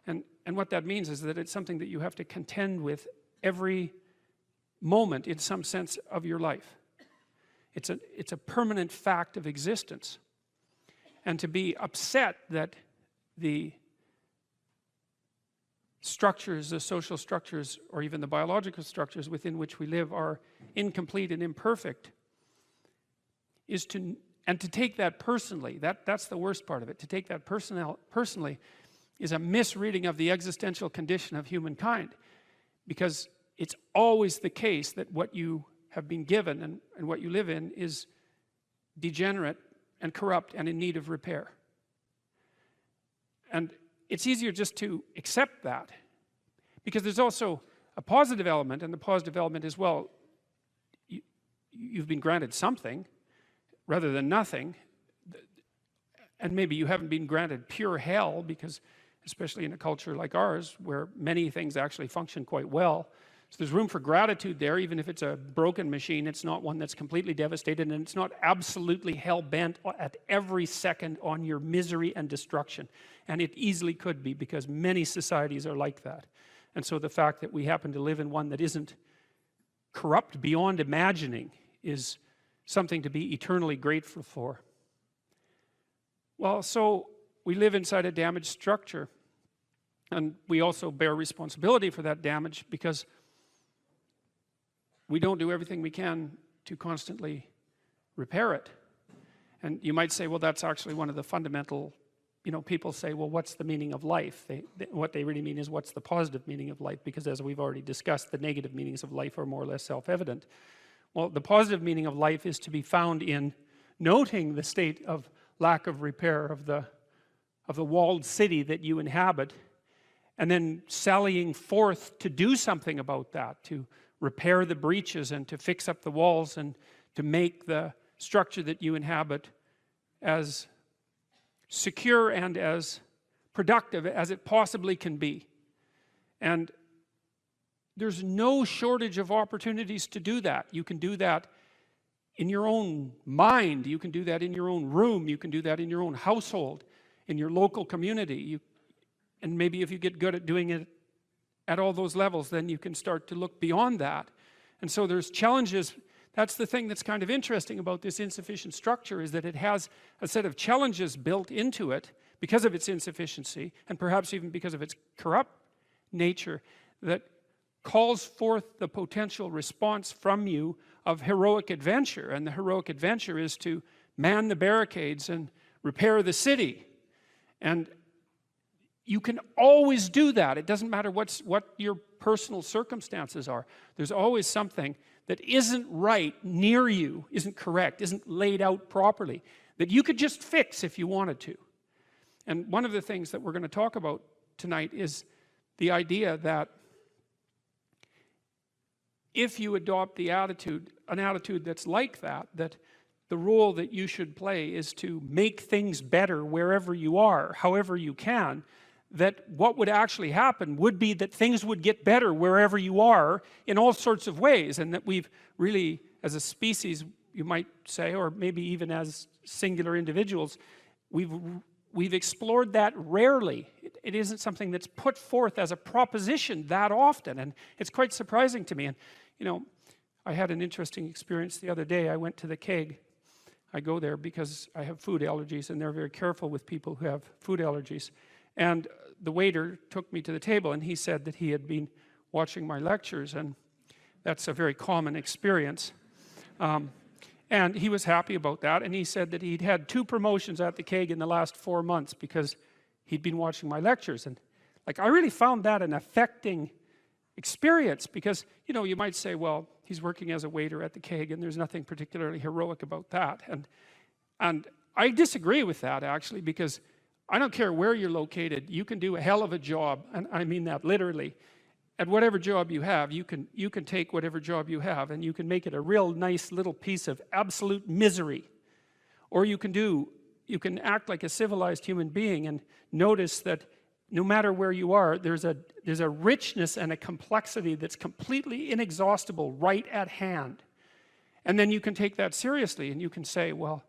And what that means is that it's something that you have to contend with every moment in some sense of your life. It's a permanent fact of existence. And to be upset that the structures, the social structures, or even the biological structures within which we live are incomplete and imperfect, and to take that personally, that's the worst part of it. To take that personally is a misreading of the existential condition of humankind, because it's always the case that what you have been given and what you live in is degenerate and corrupt and in need of repair. And it's easier just to accept that, because there's also a positive element, and the positive element is, well, you've been granted something rather than nothing, and maybe you haven't been granted pure hell, because especially in a culture like ours where many things actually function quite well, so there's room for gratitude there. Even if it's a broken machine, it's not one that's completely devastated, and it's not absolutely hell-bent at every second on your misery and destruction. And it easily could be, because many societies are like that. And so the fact that we happen to live in one that isn't corrupt beyond imagining is something to be eternally grateful for. Well, so we live inside a damaged structure, and we also bear responsibility for that damage, because we don't do everything we can to constantly repair it. And you might say, well, that's actually one of the fundamental people say, well, what's the meaning of life? What they really mean is, what's the positive meaning of life? Because as we've already discussed, the negative meanings of life are more or less self-evident. Well, the positive meaning of life is to be found in noting the state of lack of repair of the walled city that you inhabit, and then sallying forth to do something about that, to repair the breaches and to fix up the walls and to make the structure that you inhabit as secure and as productive as it possibly can be. And there's no shortage of opportunities to do that. You can do that in your own mind. You can do that in your own room. You can do that in your own household, in your local community. And maybe if you get good at doing it at all those levels, then you can start to look beyond that. And so there's challenges. That's the thing that's kind of interesting about this insufficient structure, is that it has a set of challenges built into it because of its insufficiency, and perhaps even because of its corrupt nature, that calls forth the potential response from you of heroic adventure. And the heroic adventure is to man the barricades and repair the city. And you can always do that. It doesn't matter what your personal circumstances are. There's always something that isn't right near you, isn't correct, isn't laid out properly, that you could just fix if you wanted to. And one of the things that we're going to talk about tonight is the idea that if you adopt an attitude that's like that, that the role that you should play is to make things better wherever you are, however you can, that what would actually happen would be that things would get better wherever you are in all sorts of ways, and that we've really, as a species, you might say, or maybe even as singular individuals, we've explored that rarely. It isn't something that's put forth as a proposition that often, and it's quite surprising to me. And I had an interesting experience the other day. I went to the keg. I go there because I have food allergies, and they're very careful with people who have food allergies. And the waiter took me to the table, and he said that he had been watching my lectures, and that's a very common experience. And he was happy about that, and he said that he'd had 2 promotions at the keg in the last 4 months because he'd been watching my lectures. And I really found that an affecting experience, because you might say, well, he's working as a waiter at the keg, and there's nothing particularly heroic about that. And I disagree with that, actually, because I don't care where you're located, you can do a hell of a job, and I mean that literally. At whatever job you have, you can take whatever job you have, and you can make it a real nice little piece of absolute misery. Or you can act like a civilized human being and notice that no matter where you are, there's a richness and a complexity that's completely inexhaustible right at hand. And then you can take that seriously, and you can say, well,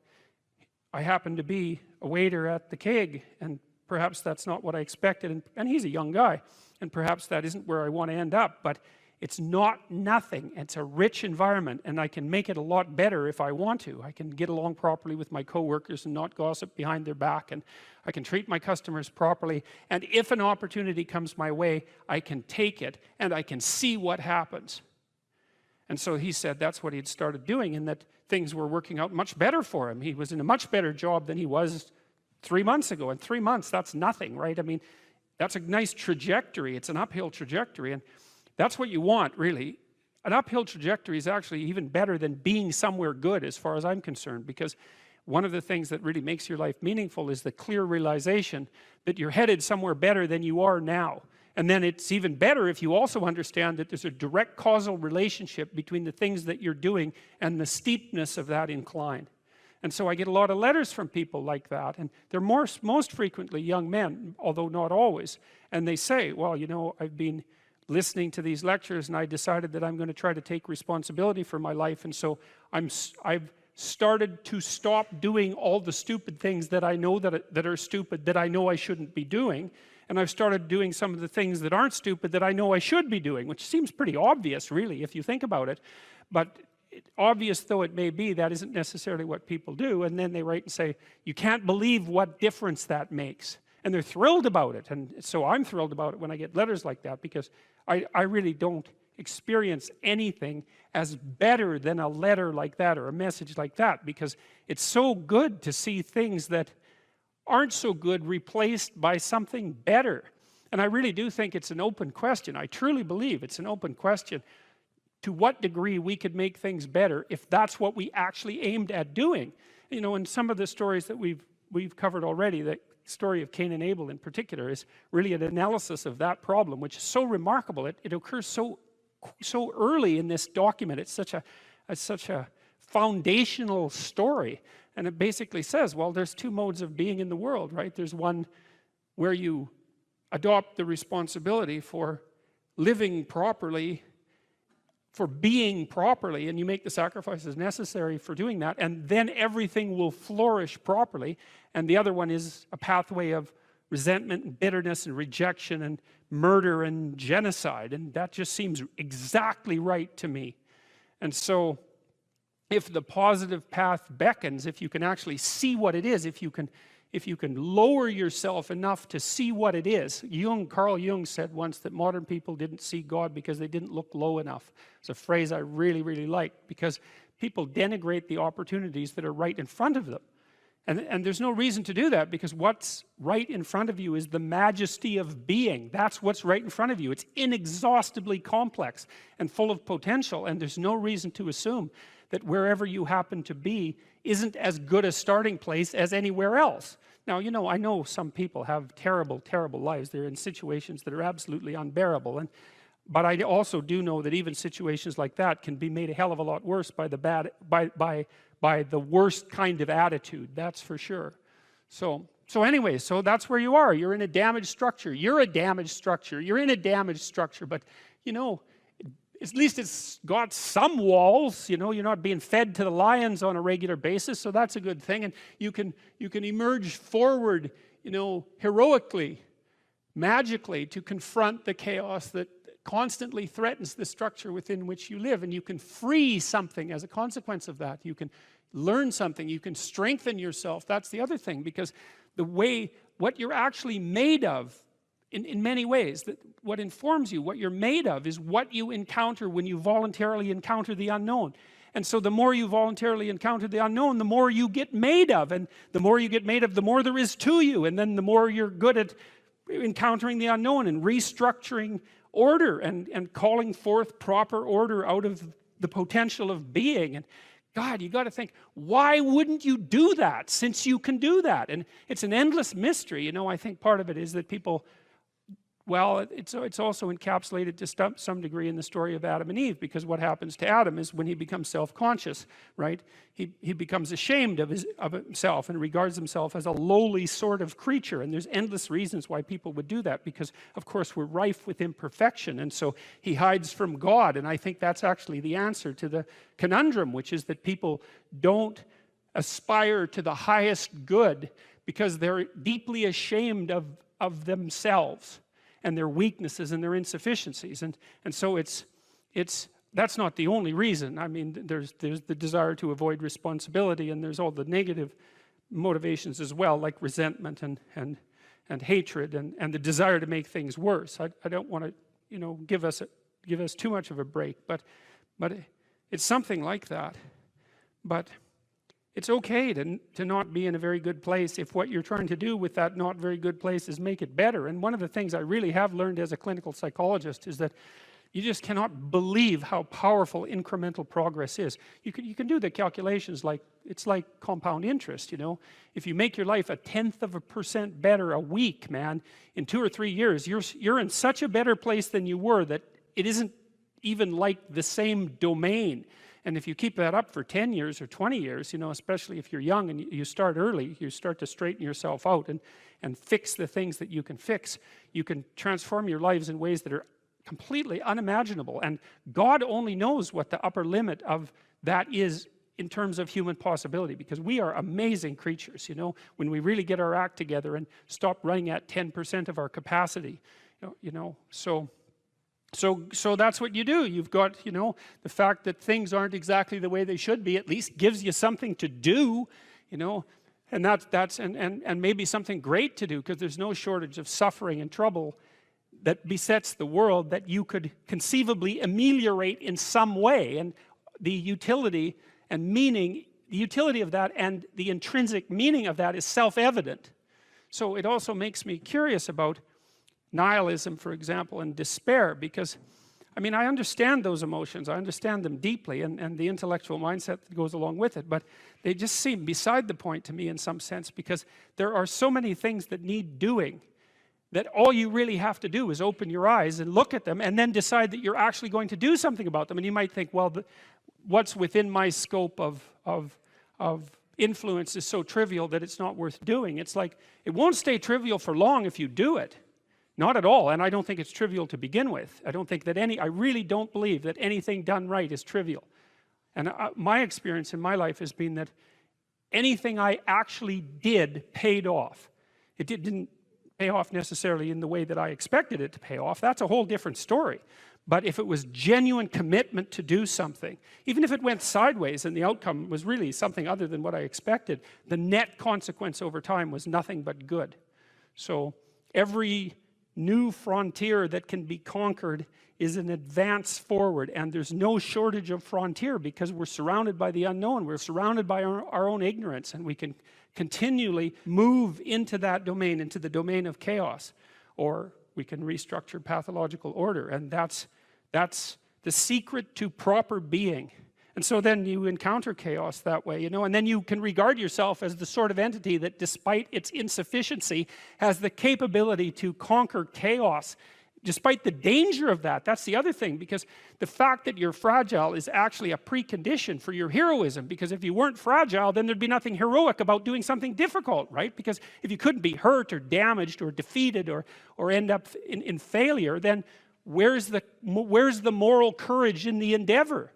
I happen to be a waiter at the keg, and perhaps that's not what I expected, and he's a young guy, and perhaps that isn't where I want to end up, but it's not nothing. It's a rich environment, and I can make it a lot better if I want to. I can get along properly with my coworkers and not gossip behind their back, and I can treat my customers properly, and if an opportunity comes my way, I can take it, and I can see what happens. And so he said that's what he'd started doing, and that things were working out much better for him. He was in a much better job than he was 3 months ago. And 3 months, that's nothing, right? I mean, that's a nice trajectory. It's an uphill trajectory, and that's what you want, really. An uphill trajectory is actually even better than being somewhere good, as far as I'm concerned, because one of the things that really makes your life meaningful is the clear realization that you're headed somewhere better than you are now. And then it's even better if you also understand that there's a direct causal relationship between the things that you're doing and the steepness of that incline. And so I get a lot of letters from people like that, and they're most frequently young men, although not always. And they say, well, I've been listening to these lectures, and I decided that I'm going to try to take responsibility for my life, and so I've started to stop doing all the stupid things that I know that are stupid, that I know I shouldn't be doing. And I've started doing some of the things that aren't stupid that I know I should be doing, which seems pretty obvious, really, if you think about it. But obvious though it may be, that isn't necessarily what people do. And then they write and say, you can't believe what difference that makes. And they're thrilled about it. And so I'm thrilled about it when I get letters like that, because I really don't experience anything as better than a letter like that or a message like that, because it's so good to see things that aren't so good replaced by something better? And I really do think it's an open question. I truly believe it's an open question to what degree we could make things better if that's what we actually aimed at doing. You know, in some of the stories that we've covered already, the story of Cain and Abel in particular is really an analysis of that problem, which is so remarkable. It occurs so early in this document. It's such a foundational story, and it basically says, well, there's two modes of being in the world, right? There's one where you adopt the responsibility for living properly, for being properly, and you make the sacrifices necessary for doing that, and then everything will flourish properly. And the other one is a pathway of resentment and bitterness and rejection and murder and genocide, and that just seems exactly right to me. And so if the positive path beckons, if you can actually see what it is, if you can lower yourself enough to see what it is. Carl Jung said once that modern people didn't see God because they didn't look low enough. It's a phrase I really, really like, because people denigrate the opportunities that are right in front of them. And there's no reason to do that, because what's right in front of you is the majesty of being. That's what's right in front of you. It's inexhaustibly complex and full of potential, and there's no reason to assume that wherever you happen to be isn't as good a starting place as anywhere else. Now, you know, I know some people have terrible, terrible lives. They're in situations that are absolutely unbearable, but I also do know that even situations like that can be made a hell of a lot worse by the worst kind of attitude, that's for sure. So anyway, so that's where you are. You're in a damaged structure. You're a damaged structure. You're in a damaged structure, but you know, at least it's got some walls. You know, you're not being fed to the lions on a regular basis, so that's a good thing. And you can emerge forward, you know, heroically, magically, to confront the chaos that constantly threatens the structure within which you live, and you can free something as a consequence of that. You can learn something, you can strengthen yourself. That's the other thing, because what you're actually made of, in many ways, that what informs you, what you're made of, is what you encounter when you voluntarily encounter the unknown. And so the more you voluntarily encounter the unknown, the more you get made of, and the more you get made of, the more there is to you, and then the more you're good at encountering the unknown and restructuring order and calling forth proper order out of the potential of being. And God, you got to think, why wouldn't you do that, since you can do that? And it's an endless mystery. You know, I think part of it is that people, well, it's also encapsulated to some degree in the story of Adam and Eve, because what happens to Adam is when he becomes self-conscious, right? He becomes ashamed of himself and regards himself as a lowly sort of creature. And there's endless reasons why people would do that, because of course we're rife with imperfection, and so he hides from God. And I think that's actually the answer to the conundrum, which is that people don't aspire to the highest good because they're deeply ashamed of themselves and their weaknesses and their insufficiencies. And so that's not the only reason. I mean, there's the desire to avoid responsibility, and there's all the negative motivations as well, like resentment and hatred and the desire to make things worse. I don't want to, you know, give us too much of a break, but it's something like that. But it's okay to not be in a very good place if what you're trying to do with that not very good place is make it better. And one of the things I really have learned as a clinical psychologist is that you just cannot believe how powerful incremental progress is. You can do the calculations like, it's like compound interest, you know. If you make your life 0.1% better a week, man, in 2 or 3 years, you're in such a better place than you were that it isn't even like the same domain. And if you keep that up for 10 years or 20 years, you know, especially if you're young and you start early, you start to straighten yourself out and fix the things that you can fix, you can transform your lives in ways that are completely unimaginable. And God only knows what the upper limit of that is in terms of human possibility, because we are amazing creatures, you know, when we really get our act together and stop running at 10% of our capacity, you know. So that's what you do. You've got, you know, the fact that things aren't exactly the way they should be at least gives you something to do, you know, and that's maybe something great to do, because there's no shortage of suffering and trouble that besets the world that you could conceivably ameliorate in some way. And the utility and meaning, the utility of that and the intrinsic meaning of that is self-evident. So it also makes me curious about nihilism, for example, and despair, because I mean, I understand those emotions, I understand them deeply, and the intellectual mindset that goes along with it, but they just seem beside the point to me in some sense, because there are so many things that need doing that all you really have to do is open your eyes and look at them and then decide that you're actually going to do something about them. And you might think, well, what's within my scope of influence is so trivial that it's not worth doing. It's like, it won't stay trivial for long if you do it. Not at all, and I don't think it's trivial to begin with. I don't think that I really don't believe that anything done right is trivial. And my experience in my life has been that anything I actually did paid off. It didn't pay off necessarily in the way that I expected it to pay off. That's a whole different story. But if it was genuine commitment to do something, even if it went sideways and the outcome was really something other than what I expected, the net consequence over time was nothing but good. So every new frontier that can be conquered is an advance forward, and there's no shortage of frontier because we're surrounded by the unknown, we're surrounded by our own ignorance, and we can continually move into that domain, into the domain of chaos, or we can restructure pathological order, and that's the secret to proper being. And so then you encounter chaos that way, you know, and then you can regard yourself as the sort of entity that, despite its insufficiency, has the capability to conquer chaos, despite the danger of that. That's the other thing, because the fact that you're fragile is actually a precondition for your heroism, because if you weren't fragile, then there'd be nothing heroic about doing something difficult, right? Because if you couldn't be hurt or damaged or defeated or end up in failure, then where's the moral courage in the endeavor?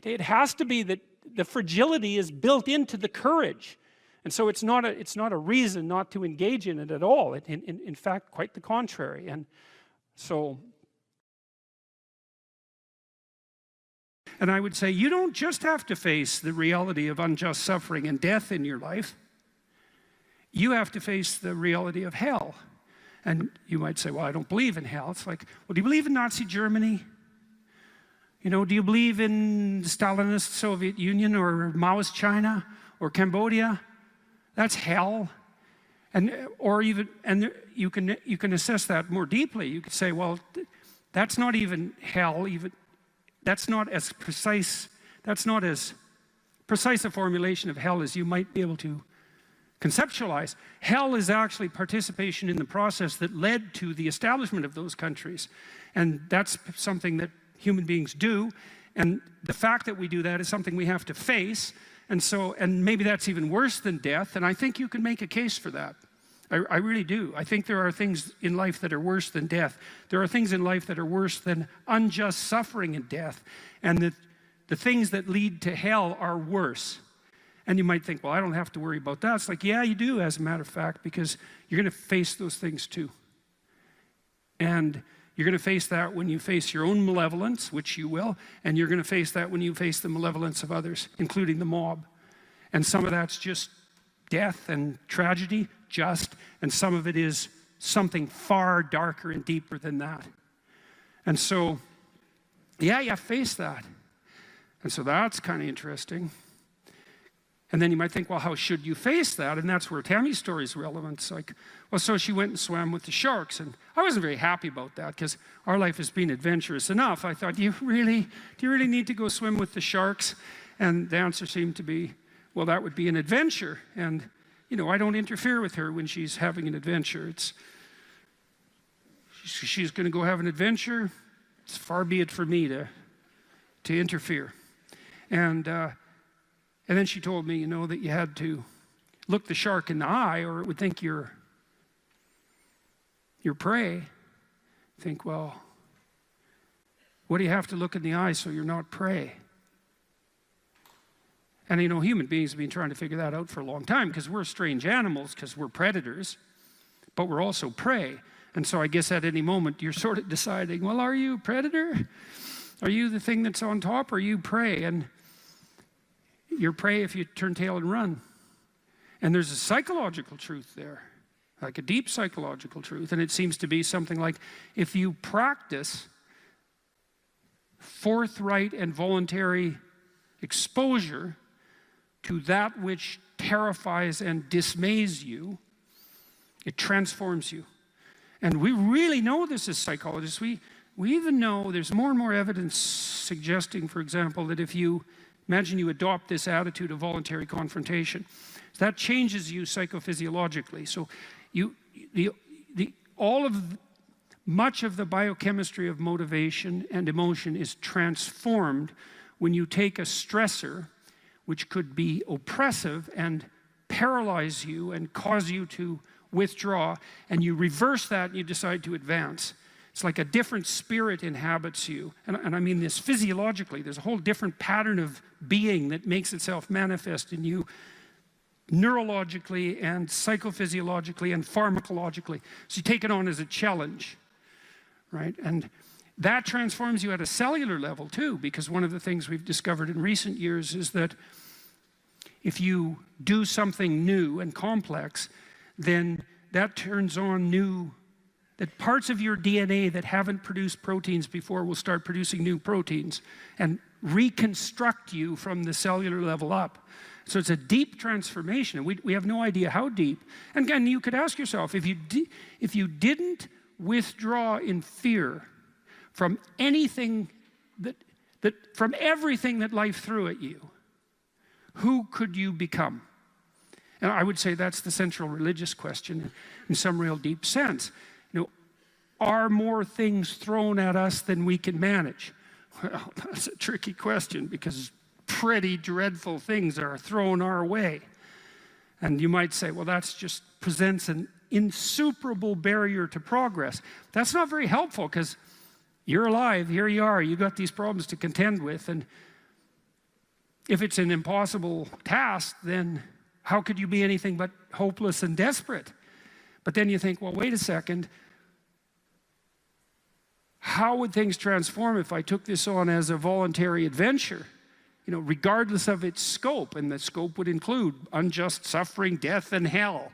It has to be that the fragility is built into the courage, and so it's not a reason not to engage in it at all. In fact, quite the contrary. And so, and I would say, you don't just have to face the reality of unjust suffering and death in your life. You have to face the reality of hell. And you might say, well, I don't believe in hell. It's like, well, do you believe in Nazi Germany? You know, do you believe in the Stalinist Soviet Union or Maoist China or Cambodia? That's hell. And you can assess that more deeply. You could say, well, that's not even hell. That's not as precise a formulation of hell as you might be able to conceptualize. Hell is actually participation in the process that led to the establishment of those countries, and that's something that human beings do, and the fact that we do that is something we have to face. And maybe that's even worse than death, and I think you can make a case for that. I really do. I think there are things in life that are worse than death. There are things in life that are worse than unjust suffering and death, and the things that lead to hell are worse. And you might think, well, I don't have to worry about that. It's like, yeah, you do, as a matter of fact, because you're going to face those things too. And you're going to face that when you face your own malevolence, which you will, and you're going to face that when you face the malevolence of others, including the mob. And some of that's just death and tragedy, and some of it is something far darker and deeper than that. And so, yeah, you face that. And so that's kind of interesting. And then you might think, well, how should you face that? And that's where Tammy's story is relevant. It's like, well, so she went and swam with the sharks. And I wasn't very happy about that, because our life has been adventurous enough. I thought, do you really need to go swim with the sharks? And the answer seemed to be, well, that would be an adventure. And, you know, I don't interfere with her when she's having an adventure. She's going to go have an adventure. It's far be it for me to interfere. And then she told me, you know, that you had to look the shark in the eye or it would think you're prey. Think, well, what do you have to look in the eye so you're not prey? And, you know, human beings have been trying to figure that out for a long time, because we're strange animals, because we're predators, but we're also prey. And so I guess at any moment you're sort of deciding, well, are you a predator? Are you the thing that's on top, or are you prey? And you're prey if you turn tail and run. And there's a psychological truth there, like a deep psychological truth. And it seems to be something like, if you practice forthright and voluntary exposure to that which terrifies and dismays you, It transforms you. And we really know this as psychologists. We even know there's more and more evidence suggesting, for example, that if you imagine you adopt this attitude of voluntary confrontation, that changes you psychophysiologically. So much of the biochemistry of motivation and emotion is transformed when you take a stressor, which could be oppressive and paralyze you and cause you to withdraw, and you reverse that and you decide to advance. It's like a different spirit inhabits you. And I mean this physiologically. There's a whole different pattern of being that makes itself manifest in you neurologically and psychophysiologically and pharmacologically. So you take it on as a challenge, right? And that transforms you at a cellular level too, because one of the things we've discovered in recent years is that if you do something new and complex, then that turns on that parts of your DNA that haven't produced proteins before will start producing new proteins and reconstruct you from the cellular level up. So it's a deep transformation, and we have no idea how deep. And again, you could ask yourself, if you didn't withdraw in fear from anything from everything that life threw at you, who could you become? And I would say that's the central religious question in some real deep sense. Are more things thrown at us than we can manage? Well, that's a tricky question, because pretty dreadful things are thrown our way. And you might say, well, that just presents an insuperable barrier to progress. That's not very helpful, because you're alive, here you are, you got these problems to contend with, and if it's an impossible task, then how could you be anything but hopeless and desperate? But then you think, well, wait a second, how would things transform if I took this on as a voluntary adventure? Regardless of its scope, and the scope would include unjust suffering, death, and hell.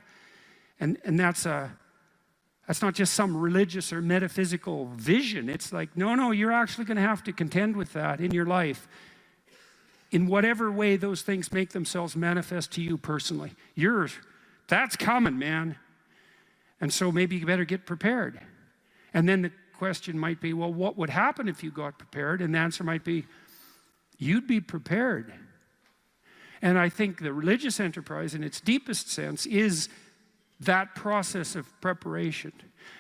And that's not just some religious or metaphysical vision. It's like, no, you're actually going to have to contend with that in your life, in whatever way those things make themselves manifest to you personally. That's coming, man. And so maybe you better get prepared. And then the question might be, well, what would happen if you got prepared? And the answer might be, you'd be prepared. And I think the religious enterprise in its deepest sense is that process of preparation.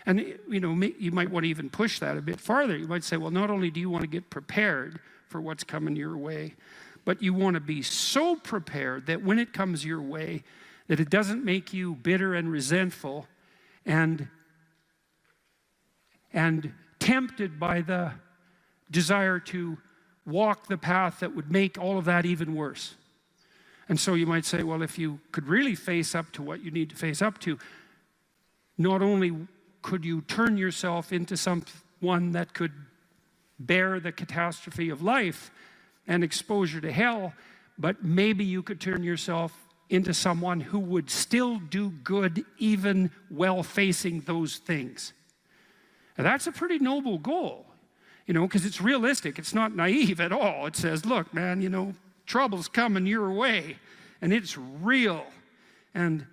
And you might want to even push that a bit farther. You might say, well, not only do you want to get prepared for what's coming your way, but you want to be so prepared that when it comes your way, that it doesn't make you bitter and resentful and tempted by the desire to walk the path that would make all of that even worse. And so you might say, well, if you could really face up to what you need to face up to, not only could you turn yourself into someone that could bear the catastrophe of life and exposure to hell, but maybe you could turn yourself into someone who would still do good even while facing those things. And that's a pretty noble goal, because it's realistic. It's not naive at all. It says, look, man, trouble's coming your way, and it's real. And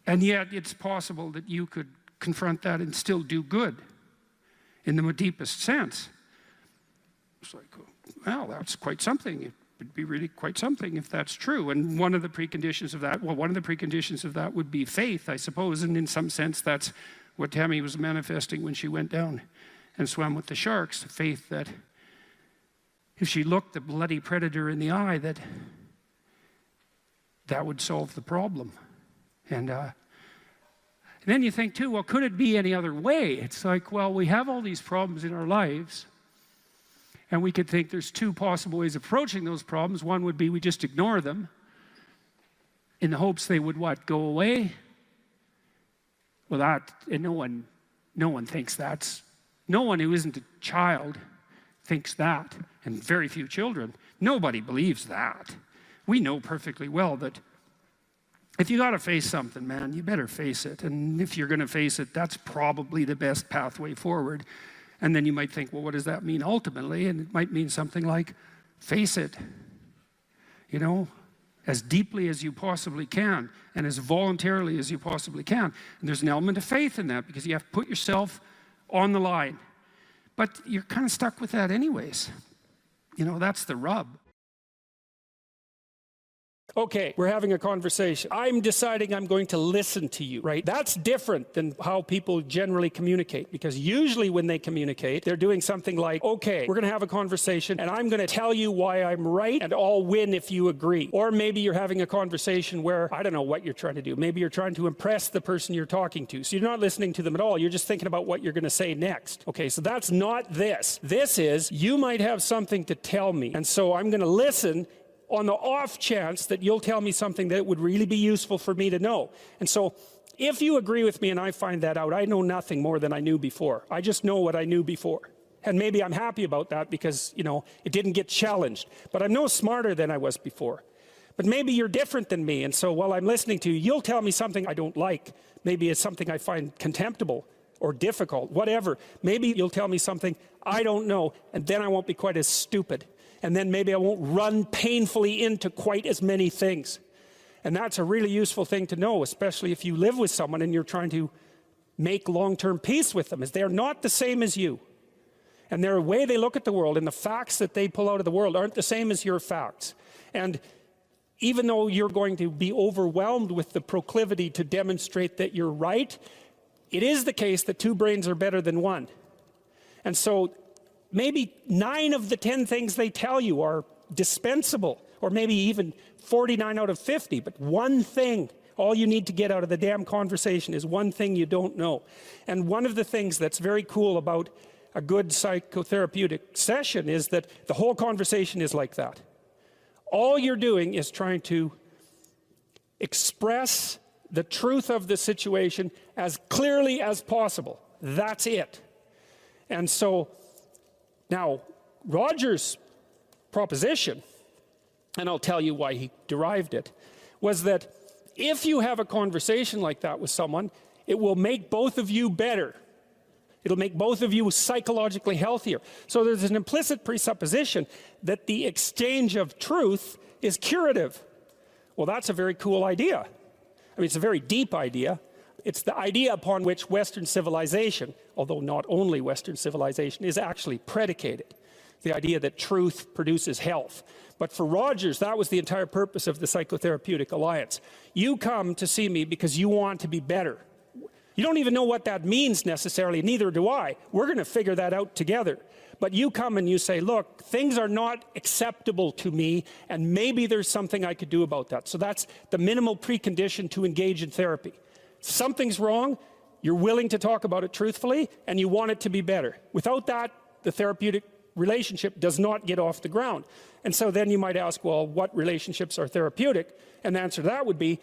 yet it's possible that you could confront that and still do good in the deepest sense. It's like, well, that's quite something. It would be really quite something if that's true. And one of the preconditions of that would be faith, I suppose. And in some sense, that's what Tammy was manifesting when she went down and swam with the sharks. Faith that if she looked the bloody predator in the eye, that would solve the problem. And then you think too, well, could it be any other way? It's like, well, we have all these problems in our lives, and we could think there's two possible ways of approaching those problems. One would be we just ignore them in the hopes they would go away? Well, no one thinks that's, no one who isn't a child thinks that, and very few children. Nobody believes that. We know perfectly well that if you got to face something, man, you better face it. And if you're going to face it, that's probably the best pathway forward. And then you might think, well, what does that mean ultimately? And it might mean something like, face it. as deeply as you possibly can and as voluntarily as you possibly can. And there's an element of faith in that because you have to put yourself on the line. But you're kind of stuck with that anyways. You know, that's the rub. Okay, we're having a conversation. I'm deciding I'm going to listen to you, right? That's different than how people generally communicate, because usually when they communicate, they're doing something like, okay, we're going to have a conversation and I'm going to tell you why I'm right and I'll win if you agree. Or maybe you're having a conversation where, I don't know what you're trying to do. Maybe you're trying to impress the person you're talking to. So you're not listening to them at all. You're just thinking about what you're going to say next. Okay, so that's not this. This is, you might have something to tell me. And so I'm going to listen on the off chance that you'll tell me something that would really be useful for me to know. And so if you agree with me and I find that out, I know nothing more than I knew before. I just know what I knew before. And maybe I'm happy about that because, you know, it didn't get challenged. But I'm no smarter than I was before. But maybe you're different than me. And so while I'm listening to you, you'll tell me something I don't like. Maybe it's something I find contemptible or difficult, whatever. Maybe you'll tell me something I don't know, and then I won't be quite as stupid. And then maybe I won't run painfully into quite as many things. And that's a really useful thing to know, especially if you live with someone and you're trying to make long-term peace with them, is they're not the same as you. And their way they look at the world and the facts that they pull out of the world aren't the same as your facts. And even though you're going to be overwhelmed with the proclivity to demonstrate that you're right, it is the case that two brains are better than one. And so maybe 9 of the 10 things they tell you are dispensable, or maybe even 49 out of 50, but one thing, all you need to get out of the damn conversation is one thing you don't know. And one of the things that's very cool about a good psychotherapeutic session is that the whole conversation is like that. All you're doing is trying to express the truth of the situation as clearly as possible. That's it. And so now, Roger's proposition, and I'll tell you why he derived it, was that if you have a conversation like that with someone, it will make both of you better. It'll make both of you psychologically healthier. So there's an implicit presupposition that the exchange of truth is curative. Well, that's a very cool idea. I mean, it's a very deep idea. It's the idea upon which Western civilization, although not only Western civilization, is actually predicated. The idea that truth produces health. But for Rogers, that was the entire purpose of the Psychotherapeutic Alliance. You come to see me because you want to be better. You don't even know what that means necessarily, neither do I. We're going to figure that out together. But you come and you say, look, things are not acceptable to me, and maybe there's something I could do about that. So that's the minimal precondition to engage in therapy. Something's wrong, you're willing to talk about it truthfully, and you want it to be better. Without that, the therapeutic relationship does not get off the ground. And so then you might ask, well, what relationships are therapeutic? And the answer to that would be,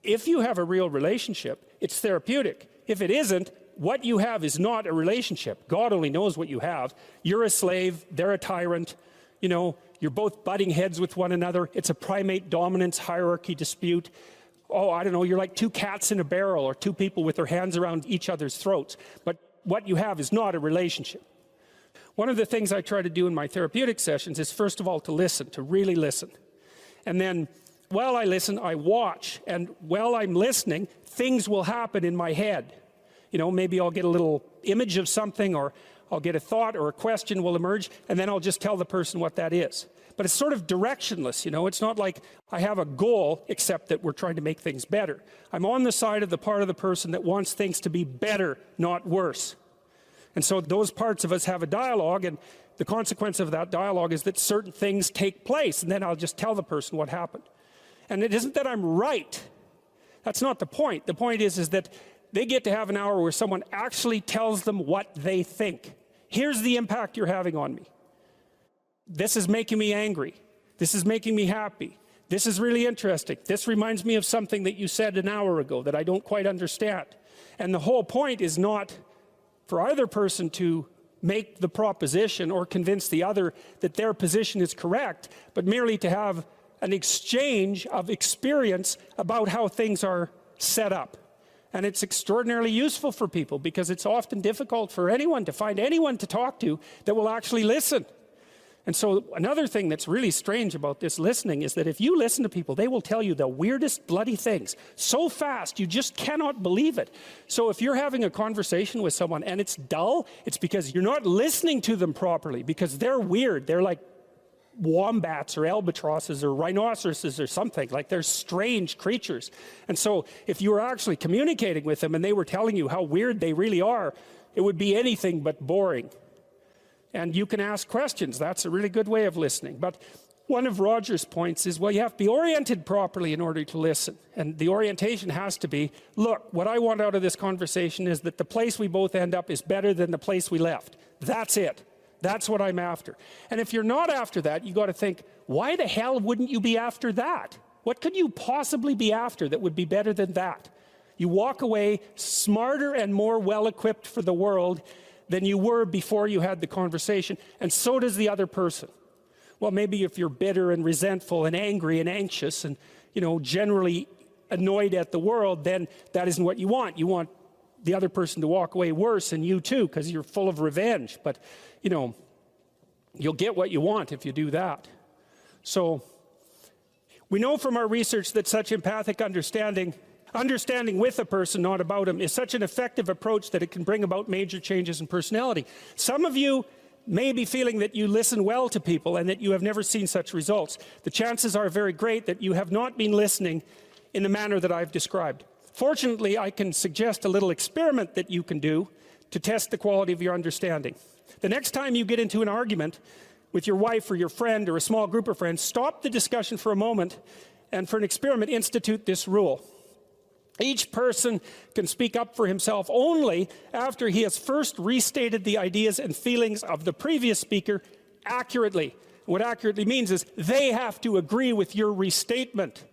if you have a real relationship, it's therapeutic. If it isn't, what you have is not a relationship. God only knows what you have. You're a slave, they're a tyrant. You know, you're both butting heads with one another. It's a primate dominance hierarchy dispute. Oh, I don't know, you're like 2 cats in a barrel, or 2 people with their hands around each other's throats. But what you have is not a relationship. One of the things I try to do in my therapeutic sessions is, first of all, to listen, to really listen. And then, while I listen, I watch. And while I'm listening, things will happen in my head. You know, maybe I'll get a little image of something, or I'll get a thought or a question will emerge, and then I'll just tell the person what that is. But it's sort of directionless, you know. It's not like I have a goal, except that we're trying to make things better. I'm on the side of the part of the person that wants things to be better, not worse. And so those parts of us have a dialogue, and the consequence of that dialogue is that certain things take place, and then I'll just tell the person what happened. And it isn't that I'm right. That's not the point. The point is that they get to have an hour where someone actually tells them what they think. Here's the impact you're having on me. This is making me angry. This is making me happy. This is really interesting. This reminds me of something that you said an hour ago that I don't quite understand. And the whole point is not for either person to make the proposition or convince the other that their position is correct, but merely to have an exchange of experience about how things are set up. And it's extraordinarily useful for people, because it's often difficult for anyone to find anyone to talk to that will actually listen. And so another thing that's really strange about this listening is that if you listen to people, they will tell you the weirdest bloody things so fast you just cannot believe it. So if you're having a conversation with someone and it's dull, it's because you're not listening to them properly, because they're weird. They're like wombats or albatrosses or rhinoceroses or something. Like, they're strange creatures. And so if you were actually communicating with them and they were telling you how weird they really are, it would be anything but boring. And you can ask questions. That's a really good way of listening. But one of Roger's points is, well, you have to be oriented properly in order to listen. And the orientation has to be, look, what I want out of this conversation is that the place we both end up is better than the place we left. That's it. That's what I'm after. And if you're not after that, you got to think, why the hell wouldn't you be after that? What could you possibly be after that would be better than that? You walk away smarter and more well-equipped for the world than you were before you had the conversation, and so does the other person. Well, maybe if you're bitter and resentful and angry and anxious and, generally annoyed at the world, then that isn't what you want. You want the other person to walk away worse, and you too, because you're full of revenge. But, you'll get what you want if you do that. So we know from our research that such empathic understanding with a person, not about him, is such an effective approach that it can bring about major changes in personality. Some of you may be feeling that you listen well to people and that you have never seen such results. The chances are very great that you have not been listening in the manner that I've described. Fortunately, I can suggest a little experiment that you can do to test the quality of your understanding. The next time you get into an argument with your wife or your friend or a small group of friends, stop the discussion for a moment and, for an experiment, institute this rule. Each person can speak up for himself only after he has first restated the ideas and feelings of the previous speaker accurately. What accurately means is they have to agree with your restatement.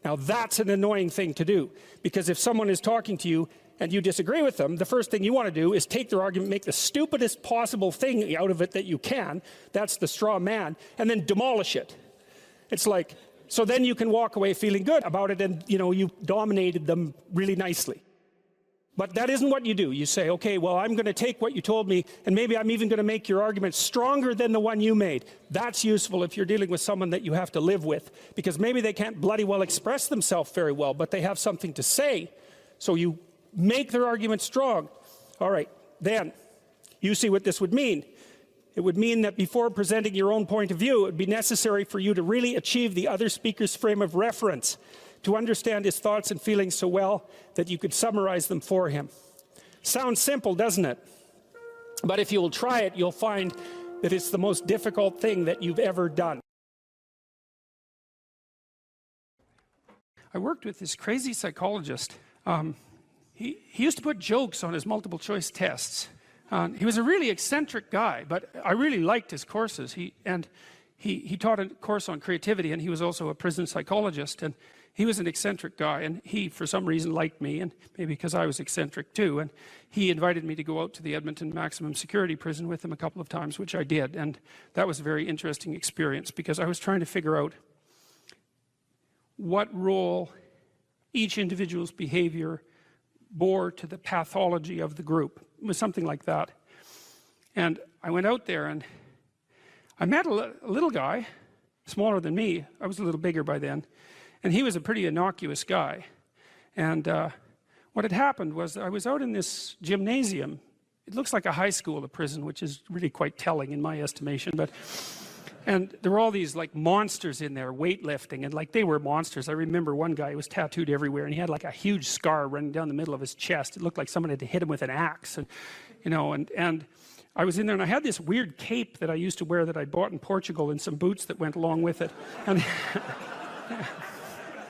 Now, that's an annoying thing to do, because if someone is talking to you and you disagree with them, the first thing you want to do is take their argument, make the stupidest possible thing out of it that you can. That's the straw man, and then demolish it. It's like, so then you can walk away feeling good about it, and you dominated them really nicely. But that isn't what you do. You say, okay, well, I'm going to take what you told me, and maybe I'm even going to make your argument stronger than the one you made. That's useful if you're dealing with someone that you have to live with, because maybe they can't bloody well express themselves very well, but they have something to say. So you make their argument strong. All right, then you see what this would mean. It would mean that before presenting your own point of view, it would be necessary for you to really achieve the other speaker's frame of reference, to understand his thoughts and feelings so well that you could summarize them for him. Sounds simple, doesn't it? But if you'll try it, you'll find that it's the most difficult thing that you've ever done. I worked with this crazy psychologist. He used to put jokes on his multiple choice tests. He was a really eccentric guy, but I really liked his courses. He taught a course on creativity, and he was also a prison psychologist. And he was an eccentric guy, and he, for some reason, liked me, and maybe because I was eccentric too. And he invited me to go out to the Edmonton maximum security prison with him a couple of times, which I did. And that was a very interesting experience, because I was trying to figure out what role each individual's behavior bore to the pathology of the group. It was something like that. And I went out there and I met a little guy, smaller than me. I was a little bigger by then. And he was a pretty innocuous guy. And what had happened was I was out in this gymnasium. It looks like a high school, the prison, which is really quite telling in my estimation. And there were all these like monsters in there, weightlifting, and like they were monsters. I remember one guy who was tattooed everywhere, and he had like a huge scar running down the middle of his chest. It looked like someone had hit him with an axe, and I was in there, and I had this weird cape that I used to wear that I bought in Portugal, and some boots that went along with it. And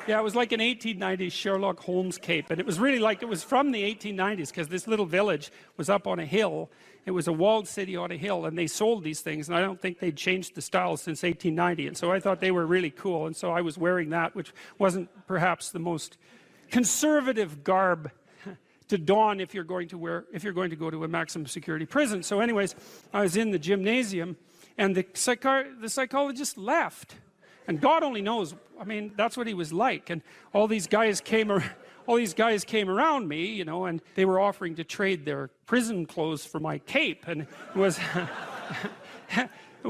yeah, it was like an 1890s Sherlock Holmes cape, and it was really like it was from the 1890s, because this little village was up on a hill. It was a walled city on a hill, and they sold these things, and I don't think they'd changed the style since 1890, and so I thought they were really cool, and so I was wearing that, which wasn't perhaps the most conservative garb to don if you're going to go to a maximum security prison. So anyways, I was in the gymnasium, and the psychologist left. And God only knows, I mean, that's what he was like. And all these guys came around me, and they were offering to trade their prison clothes for my cape. And it was, it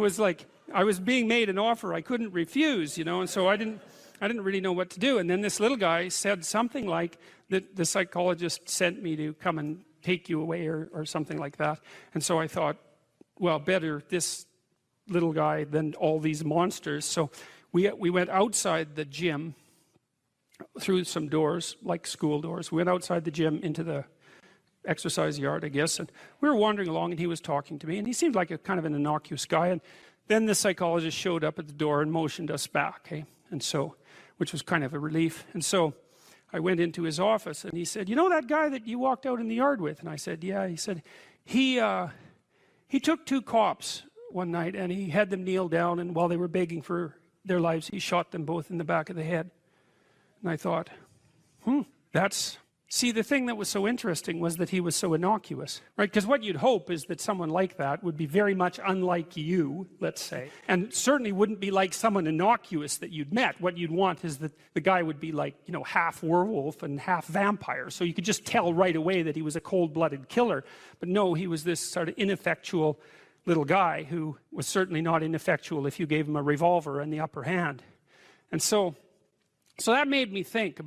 I was being made an offer I couldn't refuse, you know, and so I didn't really know what to do. And then this little guy said something like that the psychologist sent me to come and take you away or something like that. And so I thought, well, better this little guy than all these monsters. So we went outside the gym through some doors, like school doors. We went outside the gym into the exercise yard, I guess, and we were wandering along, and he was talking to me, and he seemed like a kind of an innocuous guy. And then the psychologist showed up at the door and motioned us back, eh? And so, which was kind of a relief. And so I went into his office, and he said, "You know that guy that you walked out in the yard with?" And I said, "Yeah." He said, he took 2 cops one night, and he had them kneel down, and while they were begging for their lives, he shot them both in the back of the head. And I thought, see, the thing that was so interesting was that he was so innocuous, right? Because what you'd hope is that someone like that would be very much unlike you, let's say, and certainly wouldn't be like someone innocuous that you'd met. What you'd want is that the guy would be like, you know, half werewolf and half vampire, so you could just tell right away that he was a cold-blooded killer. But no, he was this sort of ineffectual little guy who was certainly not ineffectual if you gave him a revolver and the upper hand. And so that made me think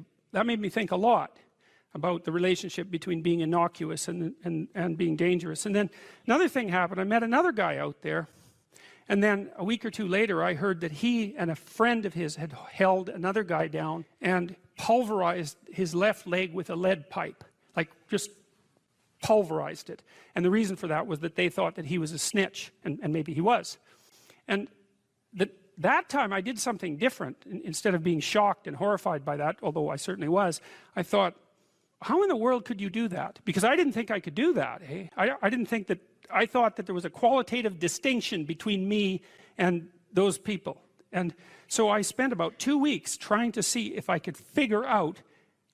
a lot about the relationship between being innocuous and being dangerous. And then another thing happened. I met another guy out there, and then a week or 2 later I heard that he and a friend of his had held another guy down and pulverized his left leg with a lead pipe, like just pulverized it. And the reason for that was that they thought that he was a snitch, and maybe he was. And that time I did something different. Instead of being shocked and horrified by that, although I certainly was, I thought, how in the world could you do that? Because I didn't think I could do that. Eh? I thought that there was a qualitative distinction between me and those people. And so I spent about 2 weeks trying to see if I could figure out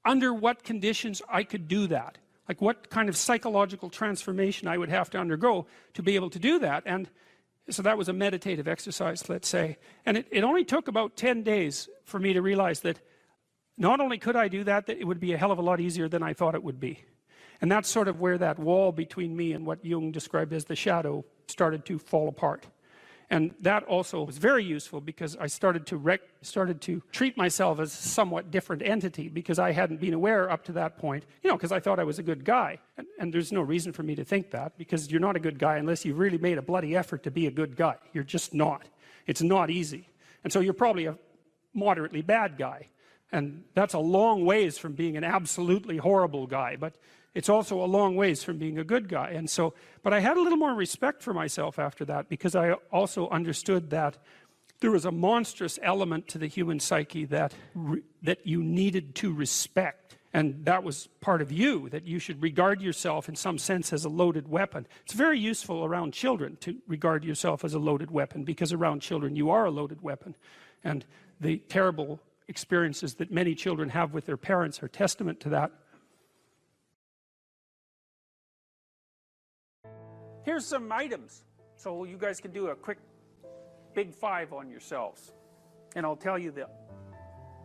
under what conditions I could do that. Like what kind of psychological transformation I would have to undergo to be able to do that. And so that was a meditative exercise, let's say. And it only took about 10 days for me to realize that not only could I do that, that it would be a hell of a lot easier than I thought it would be. And that's sort of where that wall between me and what Jung described as the shadow started to fall apart. And that also was very useful because I started to treat myself as a somewhat different entity, because I hadn't been aware up to that point, you know, because I thought I was a good guy. And there's no reason for me to think that, because you're not a good guy unless you've really made a bloody effort to be a good guy. You're just not. It's not easy. And so you're probably a moderately bad guy. And that's a long ways from being an absolutely horrible guy, but it's also a long ways from being a good guy. And so, but I had a little more respect for myself after that, because I also understood that there was a monstrous element to the human psyche that you needed to respect. And that was part of you, that you should regard yourself in some sense as a loaded weapon. It's very useful around children to regard yourself as a loaded weapon, because around children you are a loaded weapon. And the terrible experiences that many children have with their parents are testament to that. Here's some items, so you guys can do a quick big 5 on yourselves, and I'll tell you the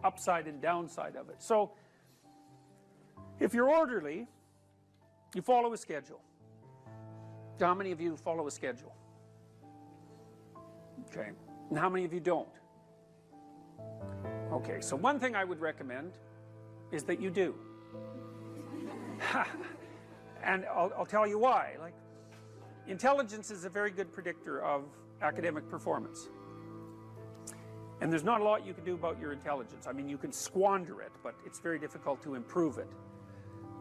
upside and downside of it. So if you're orderly, you follow a schedule. How many of you follow a schedule? Okay, and how many of you don't? Okay, so one thing I would recommend is that you do. And I'll tell you why. Like, intelligence is a very good predictor of academic performance. And there's not a lot you can do about your intelligence. I mean, you can squander it, but it's very difficult to improve it.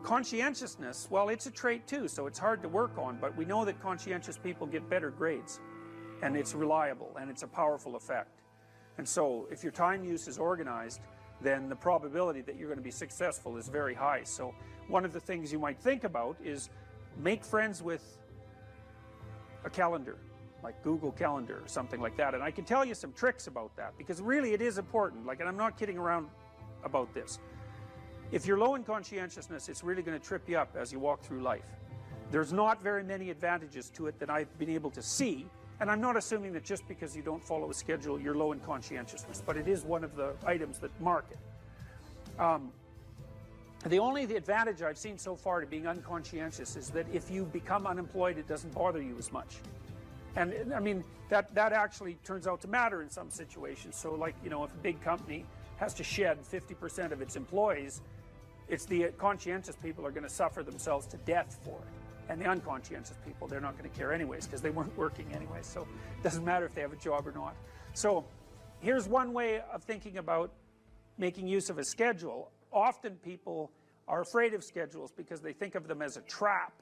Conscientiousness, well, it's a trait too, so it's hard to work on, but we know that conscientious people get better grades. And it's reliable, and it's a powerful effect. And so if your time use is organized, then the probability that you're going to be successful is very high. So one of the things you might think about is make friends with a calendar, like Google Calendar or something like that. And I can tell you some tricks about that, because really it is important. Like, and I'm not kidding around about this. If you're low in conscientiousness, it's really going to trip you up as you walk through life. There's not very many advantages to it that I've been able to see. And I'm not assuming that just because you don't follow a schedule, you're low in conscientiousness, but it is one of the items that mark it. The advantage I've seen so far to being unconscientious is that if you become unemployed, it doesn't bother you as much. And I mean, that actually turns out to matter in some situations. So like, you know, if a big company has to shed 50% of its employees, it's the conscientious people are going to suffer themselves to death for it. And the unconscientious people, they're not going to care anyways because they weren't working anyway. So it doesn't matter if they have a job or not. So here's one way of thinking about making use of a schedule. Often people are afraid of schedules because they think of them as a trap.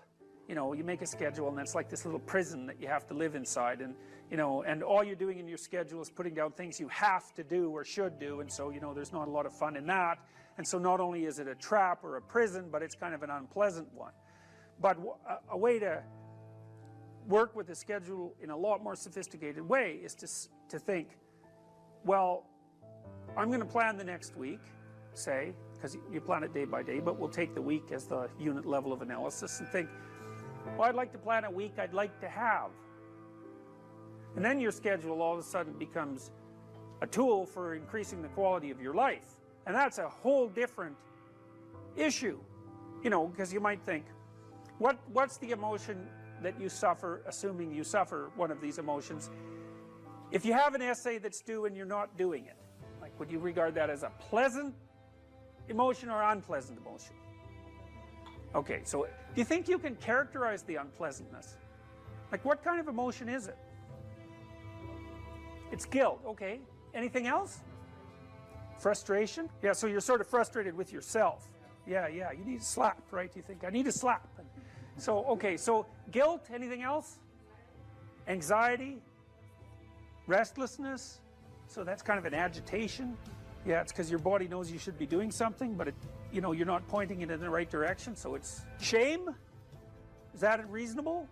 You know, you make a schedule and it's like this little prison that you have to live inside, and you know, and all you're doing in your schedule is putting down things you have to do or should do, and so, you know, there's not a lot of fun in that. And so not only is it a trap or a prison, but it's kind of an unpleasant one. But a way to work with a schedule in a lot more sophisticated way is to think, well, I'm going to plan the next week, say, because you plan it day by day, but we'll take the week as the unit level of analysis and think, well, I'd like to plan a week I'd like to have. And then your schedule all of a sudden becomes a tool for increasing the quality of your life. And that's a whole different issue, you know, because you might think, what's the emotion that you suffer, assuming you suffer one of these emotions? If you have an essay that's due and you're not doing it, like, would you regard that as a pleasant emotion or unpleasant emotion? Okay, so do you think you can characterize the unpleasantness? Like, what kind of emotion is it? It's guilt, okay. Anything else? Frustration? Yeah, so you're sort of frustrated with yourself. Yeah, you need a slap, right? You think, I need a slap. So, okay, so guilt, anything else? Anxiety? Restlessness? So that's kind of an agitation. Yeah, it's because your body knows you should be doing something, but you know, you're not pointing it in the right direction, so it's shame? Is that reasonable?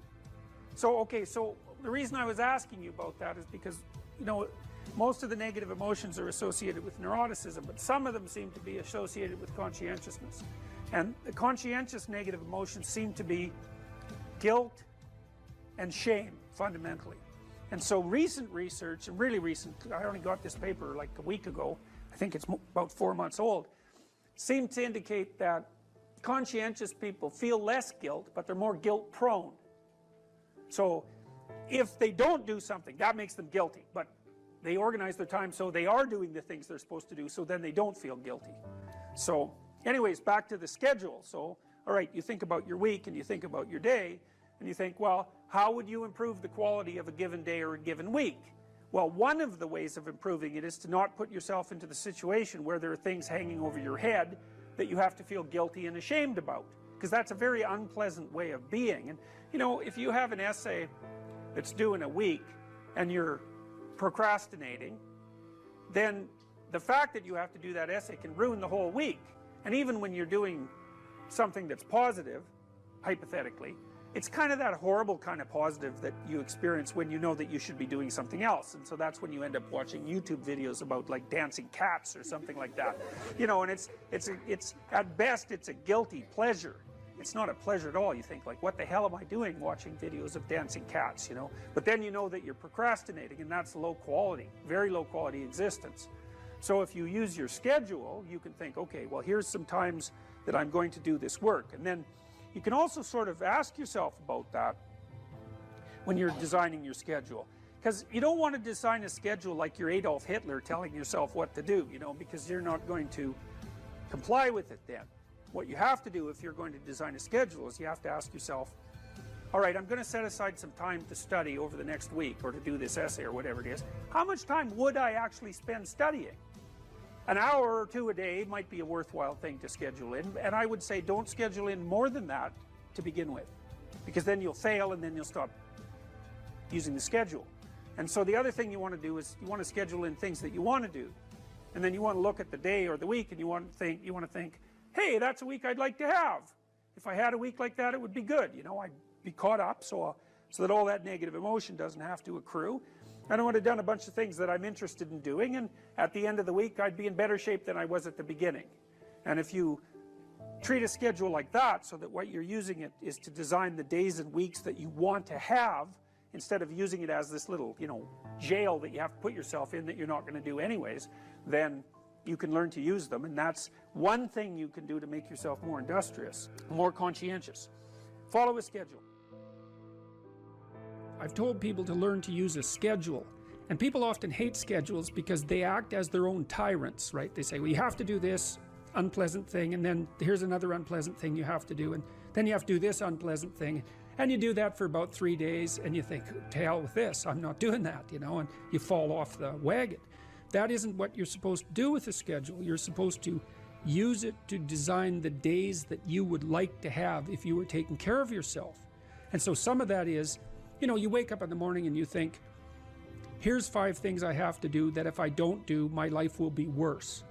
So, okay, so the reason I was asking you about that is because, you know, most of the negative emotions are associated with neuroticism, but some of them seem to be associated with conscientiousness. And the conscientious negative emotions seem to be guilt and shame, fundamentally. And so recent research, and really recent, I only got this paper like a week ago, I think it's about 4 months old, seem to indicate that conscientious people feel less guilt, but they're more guilt prone. So if they don't do something, that makes them guilty, but they organize their time so they are doing the things they're supposed to do, so then they don't feel guilty. So anyways, back to the schedule. So, all right, you think about your week and you think about your day, and you think, well, how would you improve the quality of a given day or a given week? Well, one of the ways of improving it is to not put yourself into the situation where there are things hanging over your head that you have to feel guilty and ashamed about, because that's a very unpleasant way of being. And, you know, if you have an essay that's due in a week and you're procrastinating, then the fact that you have to do that essay can ruin the whole week. And even when you're doing something that's positive, hypothetically, it's kind of that horrible kind of positive that you experience when you know that you should be doing something else. And so that's when you end up watching YouTube videos about like dancing cats or something like that. You know, and it's at best it's a guilty pleasure. It's not a pleasure at all. You think like, what the hell am I doing watching videos of dancing cats, you know? But then you know that you're procrastinating, and that's low quality, very low quality existence. So if you use your schedule, you can think, okay, well, here's some times that I'm going to do this work. And then you can also sort of ask yourself about that when you're designing your schedule. Because you don't want to design a schedule like you're Adolf Hitler telling yourself what to do, you know, because you're not going to comply with it then. What you have to do if you're going to design a schedule is you have to ask yourself, all right, I'm going to set aside some time to study over the next week or to do this essay or whatever it is. How much time would I actually spend studying? An hour or two a day might be a worthwhile thing to schedule in, and I would say don't schedule in more than that to begin with, because then you'll fail and then you'll stop using the schedule. And so the other thing you want to do is you want to schedule in things that you want to do, and then you want to look at the day or the week and you want to think, hey, that's a week I'd like to have. If I had a week like that, it would be good. You know, I'd be caught up so that all that negative emotion doesn't have to accrue. And I would have done a bunch of things that I'm interested in doing, and at the end of the week I'd be in better shape than I was at the beginning. And if you treat a schedule like that, so that what you're using it is to design the days and weeks that you want to have, instead of using it as this little, you know, jail that you have to put yourself in that you're not going to do anyways, then you can learn to use them. And that's one thing you can do to make yourself more industrious, more conscientious. Follow a schedule. I've told people to learn to use a schedule. And people often hate schedules because they act as their own tyrants, right? They say, well, you have to do this unpleasant thing, and then here's another unpleasant thing you have to do, and then you have to do this unpleasant thing. And you do that for about 3 days, and you think, to hell with this, I'm not doing that, you know, and you fall off the wagon. That isn't what you're supposed to do with a schedule. You're supposed to use it to design the days that you would like to have if you were taking care of yourself. And so some of that is, you know, you wake up in the morning and you think, here's 5 things I have to do that if I don't do, my life will be worse.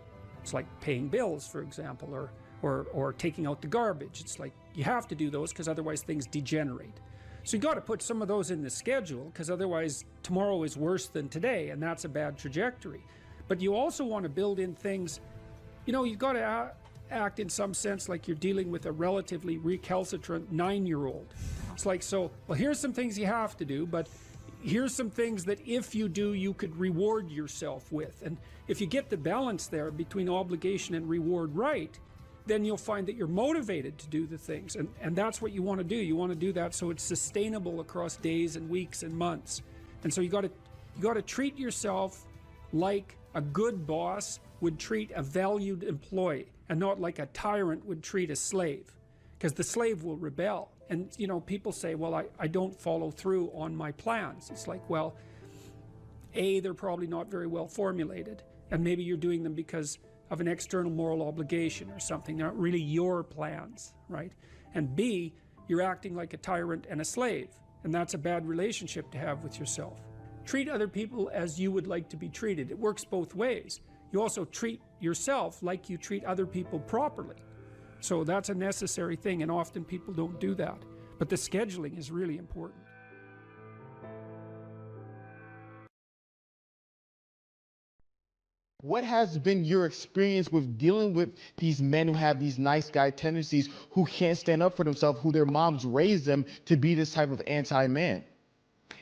It's like paying bills, for example, or taking out the garbage. It's like you have to do those because otherwise things degenerate. So you got to put some of those in the schedule because otherwise tomorrow is worse than today, and that's a bad trajectory. But you also want to build in things, you know, you've got to act in some sense like you're dealing with a relatively recalcitrant 9-year-old. It's like, so, well, here's some things you have to do, but here's some things that if you do, you could reward yourself with. And if you get the balance there between obligation and reward right, then you'll find that you're motivated to do the things. And that's what you want to do. You want to do that so it's sustainable across days and weeks and months. And so you got to treat yourself like a good boss would treat a valued employee, and not like a tyrant would treat a slave, because the slave will rebel. And, you know, people say, well, I don't follow through on my plans. It's like, well, A, they're probably not very well formulated, and maybe you're doing them because of an external moral obligation or something. They're not really your plans, right? And B, you're acting like a tyrant and a slave, and that's a bad relationship to have with yourself. Treat other people as you would like to be treated. It works both ways. You also treat yourself like you treat other people properly. So that's a necessary thing, and often people don't do that. But the scheduling is really important. What has been your experience with dealing with these men who have these nice guy tendencies, who can't stand up for themselves, who their moms raised them to be this type of anti-man?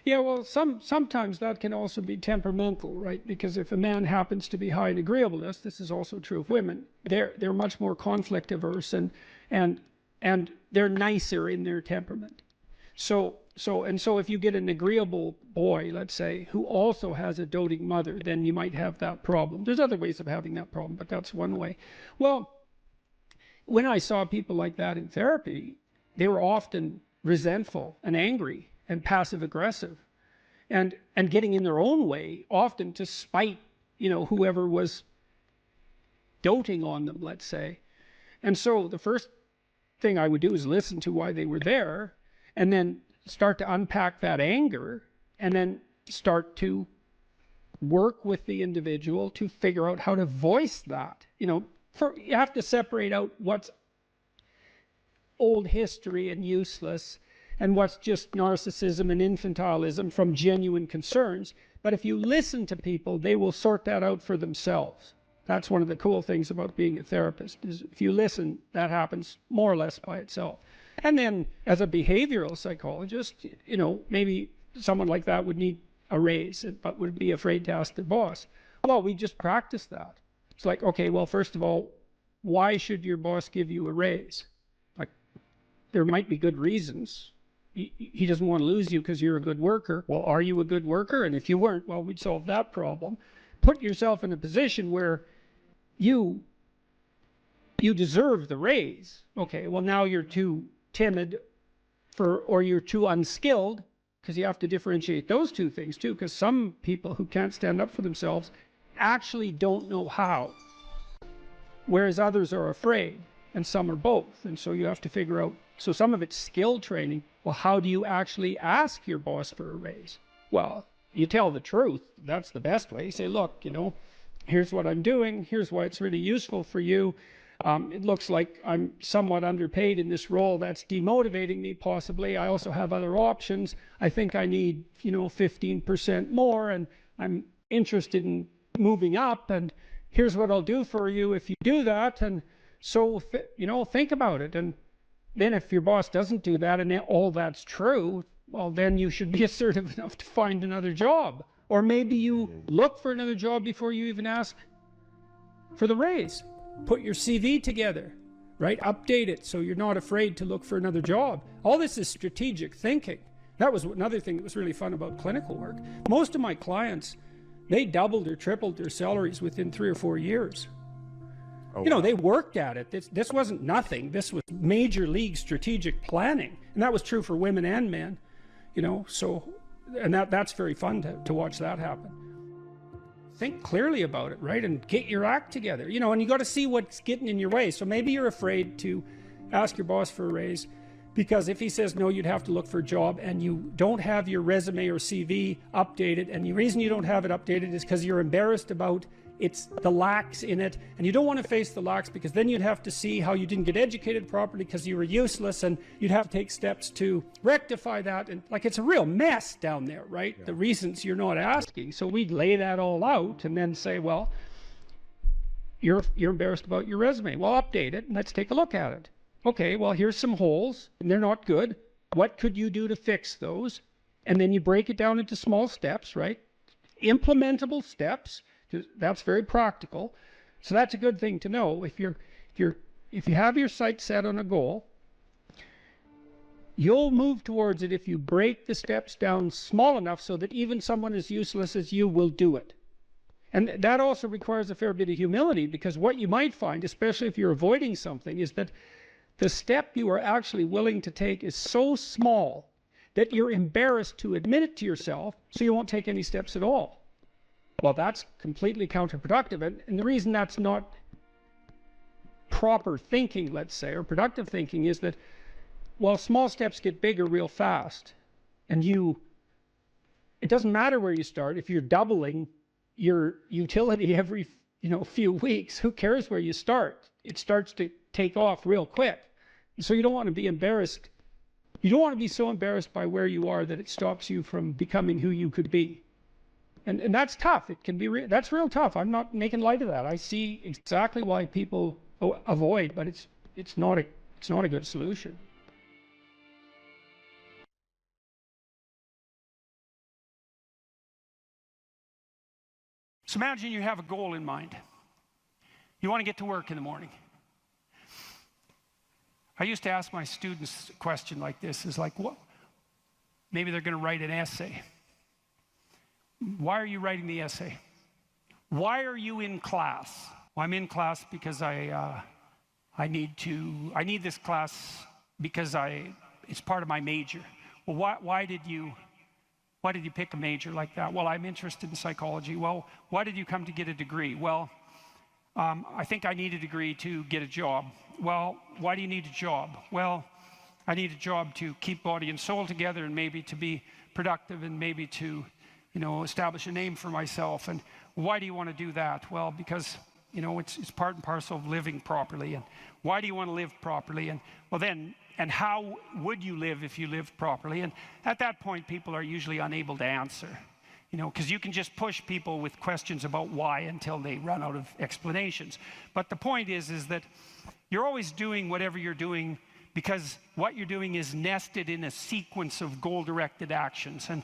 Yeah, well, sometimes that can also be temperamental, right? Because if a man happens to be high in agreeableness, this is also true of women, they're much more conflict averse and they're nicer in their temperament. So if you get an agreeable boy, let's say, who also has a doting mother, then you might have that problem. There's other ways of having that problem, but that's one way. Well, when I saw people like that in therapy, they were often resentful and angry and passive aggressive and getting in their own way, often to spite, you know, whoever was doting on them, let's say. And so the first thing I would do is listen to why they were there, and then start to unpack that anger, and then start to work with the individual to figure out how to voice that. You know, you have to separate out what's old history and useless, and what's just narcissism and infantilism from genuine concerns. But if you listen to people, they will sort that out for themselves. That's one of the cool things about being a therapist, is if you listen, that happens more or less by itself. And then as a behavioral psychologist, you know, maybe someone like that would need a raise, but would be afraid to ask their boss. Well, we just practice that. It's like, okay, well, first of all, why should your boss give you a raise? Like, there might be good reasons. He doesn't want to lose you because you're a good worker. Well, are you a good worker? And if you weren't, well, we'd solve that problem. Put yourself in a position where you deserve the raise. Okay, well, now you're too timid or you're too unskilled, because you have to differentiate those two things too, because some people who can't stand up for themselves actually don't know how, whereas others are afraid, and some are both. And so you have to figure out, so some of it's skill training. Well, how do you actually ask your boss for a raise? Well, you tell the truth. That's the best way. You say, look, you know, here's what I'm doing. Here's why it's really useful for you. It looks like I'm somewhat underpaid in this role. That's demotivating me, possibly. I also have other options. I think I need, you know, 15% more, and I'm interested in moving up, and here's what I'll do for you if you do that. And so, you know, think about it. And then if your boss doesn't do that, and all that's true, well, then you should be assertive enough to find another job. Or maybe you look for another job before you even ask for the raise. Put your CV together, right? Update it so you're not afraid to look for another job. All this is strategic thinking. That was another thing that was really fun about clinical work. Most of my clients, they doubled or tripled their salaries within 3 or 4 years. They worked at it. This wasn't nothing. This was major league strategic planning. And that was true for women and men, and that's very fun to watch that happen. Think clearly about it, right? And get your act together, and you got to see what's getting in your way. So maybe you're afraid to ask your boss for a raise because if he says no, you'd have to look for a job and you don't have your resume or CV updated. And the reason you don't have it updated is because you're embarrassed about the lacks in it, and you don't want to face the lacks because then you'd have to see how you didn't get educated properly because you were useless, and you'd have to take steps to rectify that, and it's a real mess down there, right? The reasons you're not asking. So we'd lay that all out and then say, well, you're embarrassed about your resume. Well, update it and let's take a look at it. Okay, well, here's some holes and they're not good. What could you do to fix those? And then you break it down into small steps, right? Implementable steps. That's very practical. So that's a good thing to know. If you have your sights set on a goal, you'll move towards it if you break the steps down small enough so that even someone as useless as you will do it. And that also requires a fair bit of humility, because what you might find, especially if you're avoiding something, is that the step you are actually willing to take is so small that you're embarrassed to admit it to yourself, so you won't take any steps at all. Well, that's completely counterproductive. And the reason that's not proper thinking, let's say, or productive thinking, is that while small steps get bigger real fast, and it doesn't matter where you start. If you're doubling your utility every few weeks, who cares where you start? It starts to take off real quick. So you don't want to be embarrassed. You don't want to be so embarrassed by where you are that it stops you from becoming who you could be. And that's tough. It can be that's real tough. I'm not making light of that. I see exactly why people avoid, but it's not a good solution. So imagine you have a goal in mind. You want to get to work in the morning. I used to ask my students a question like this, is like, what? Maybe they're going to write an essay. Why are you writing the essay? Why are you in class? Well, I'm in class because I need this class because it's part of my major. Well, why did you pick a major like that? Well, I'm interested in psychology. Well, why did you come to get a degree? Well, I think I need a degree to get a job. Well, why do you need a job? Well, I need a job to keep body and soul together, and maybe to be productive, and maybe to establish a name for myself. And why do you want to do that? Well, because it's part and parcel of living properly. And why do you want to live properly? And and how would you live if you lived properly? And at that point, people are usually unable to answer, because you can just push people with questions about why until they run out of explanations. But the point is that you're always doing whatever you're doing because what you're doing is nested in a sequence of goal-directed actions. And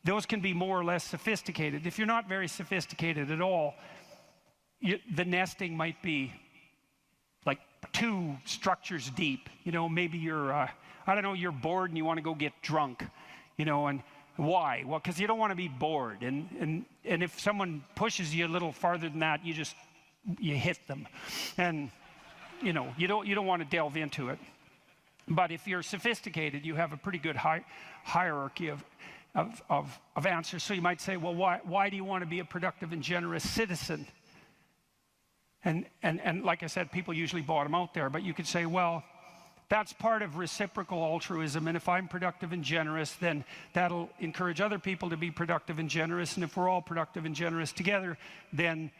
those can be more or less sophisticated. If you're not very sophisticated at all, the nesting might be like 2 structures deep. Maybe you're, you're bored and you want to go get drunk, and why? Well, because you don't want to be bored. And if someone pushes you a little farther than that, you hit them. And, you don't want to delve into it. But if you're sophisticated, you have a pretty good hierarchy of answers. So you might say, well, why do you want to be a productive and generous citizen? And like I said, people usually bottom out there, but you could say, well, that's part of reciprocal altruism, and if I'm productive and generous, then that'll encourage other people to be productive and generous, and if we're all productive and generous together, then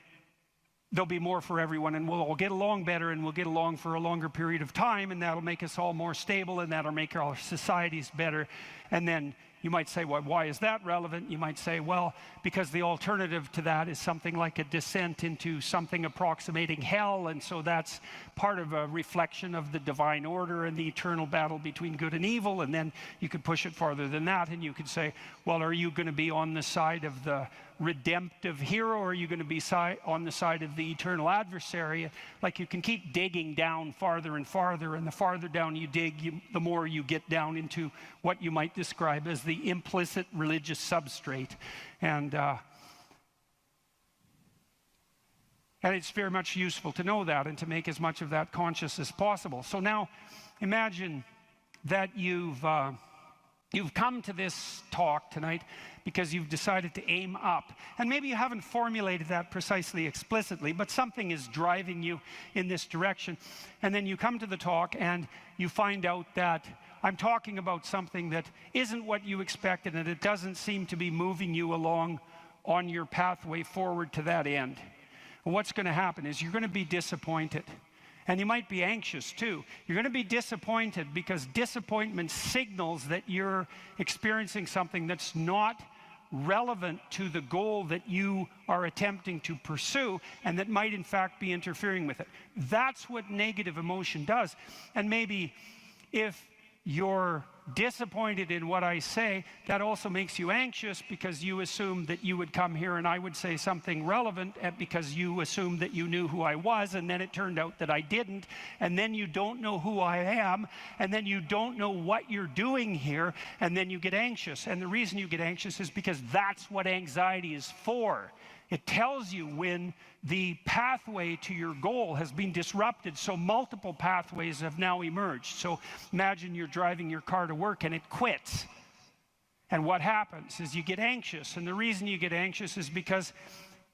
there'll be more for everyone, and we'll all get along better, and we'll get along for a longer period of time, and that'll make us all more stable, and that'll make our societies better. And then you might say, well, why is that relevant? You might say, well, because the alternative to that is something like a descent into something approximating hell, and so that's part of a reflection of the divine order and the eternal battle between good and evil. And then you could push it farther than that, and you could say, well, are you going to be on the side of the redemptive hero, or are you going to be on the side of the eternal adversary? Like, you can keep digging down farther and farther, and the farther down you dig, the more you get down into what you might describe as the the implicit religious substrate. And it's very much useful to know that and to make as much of that conscious as possible. So now imagine that you've come to this talk tonight because you've decided to aim up. And maybe you haven't formulated that precisely explicitly, but something is driving you in this direction. And then you come to the talk and you find out that I'm talking about something that isn't what you expected, and it doesn't seem to be moving you along on your pathway forward to that end. And what's going to happen is you're going to be disappointed. And you might be anxious too. You're going to be disappointed because disappointment signals that you're experiencing something that's not relevant to the goal that you are attempting to pursue, and that might in fact be interfering with it. That's what negative emotion does. And maybe if you're disappointed in what I say, that also makes you anxious because you assumed that you would come here and I would say something relevant, because you assumed that you knew who I was, and then it turned out that I didn't, and then you don't know who I am, and then you don't know what you're doing here, and then you get anxious. And the reason you get anxious is because that's what anxiety is for. It tells you when the pathway to your goal has been disrupted, so multiple pathways have now emerged. So imagine you're driving your car to work and it quits. And what happens is you get anxious. And the reason you get anxious is because,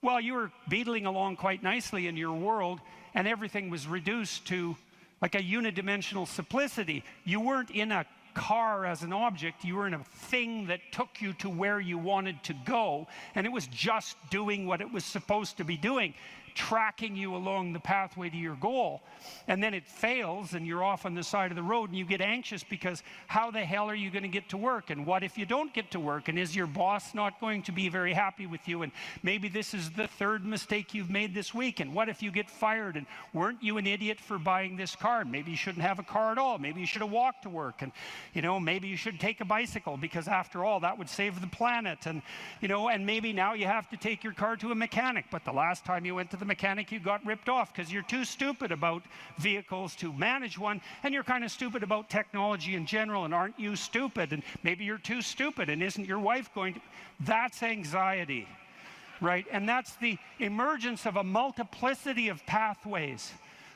well, you were beetling along quite nicely in your world and everything was reduced to like a unidimensional simplicity. You weren't in a car as an object, you were in a thing that took you to where you wanted to go, and it was just doing what it was supposed to be doing, tracking you along the pathway to your goal. And then it fails and you're off on the side of the road and you get anxious because how the hell are you going to get to work? And what if you don't get to work? And is your boss not going to be very happy with you? And maybe this is the third mistake you've made this week. And what if you get fired? And weren't you an idiot for buying this car? Maybe you shouldn't have a car at all. Maybe you should have walked to work. And, you know, maybe you should take a bicycle because after all, that would save the planet. And, you know, and maybe now you have to take your car to a mechanic. But the last time you went to the mechanic, you got ripped off because you're too stupid about vehicles to manage one, and you're kind of stupid about technology in general. And aren't you stupid? And maybe you're too stupid, and isn't your wife going to? That's anxiety, right? And that's the emergence of a multiplicity of pathways,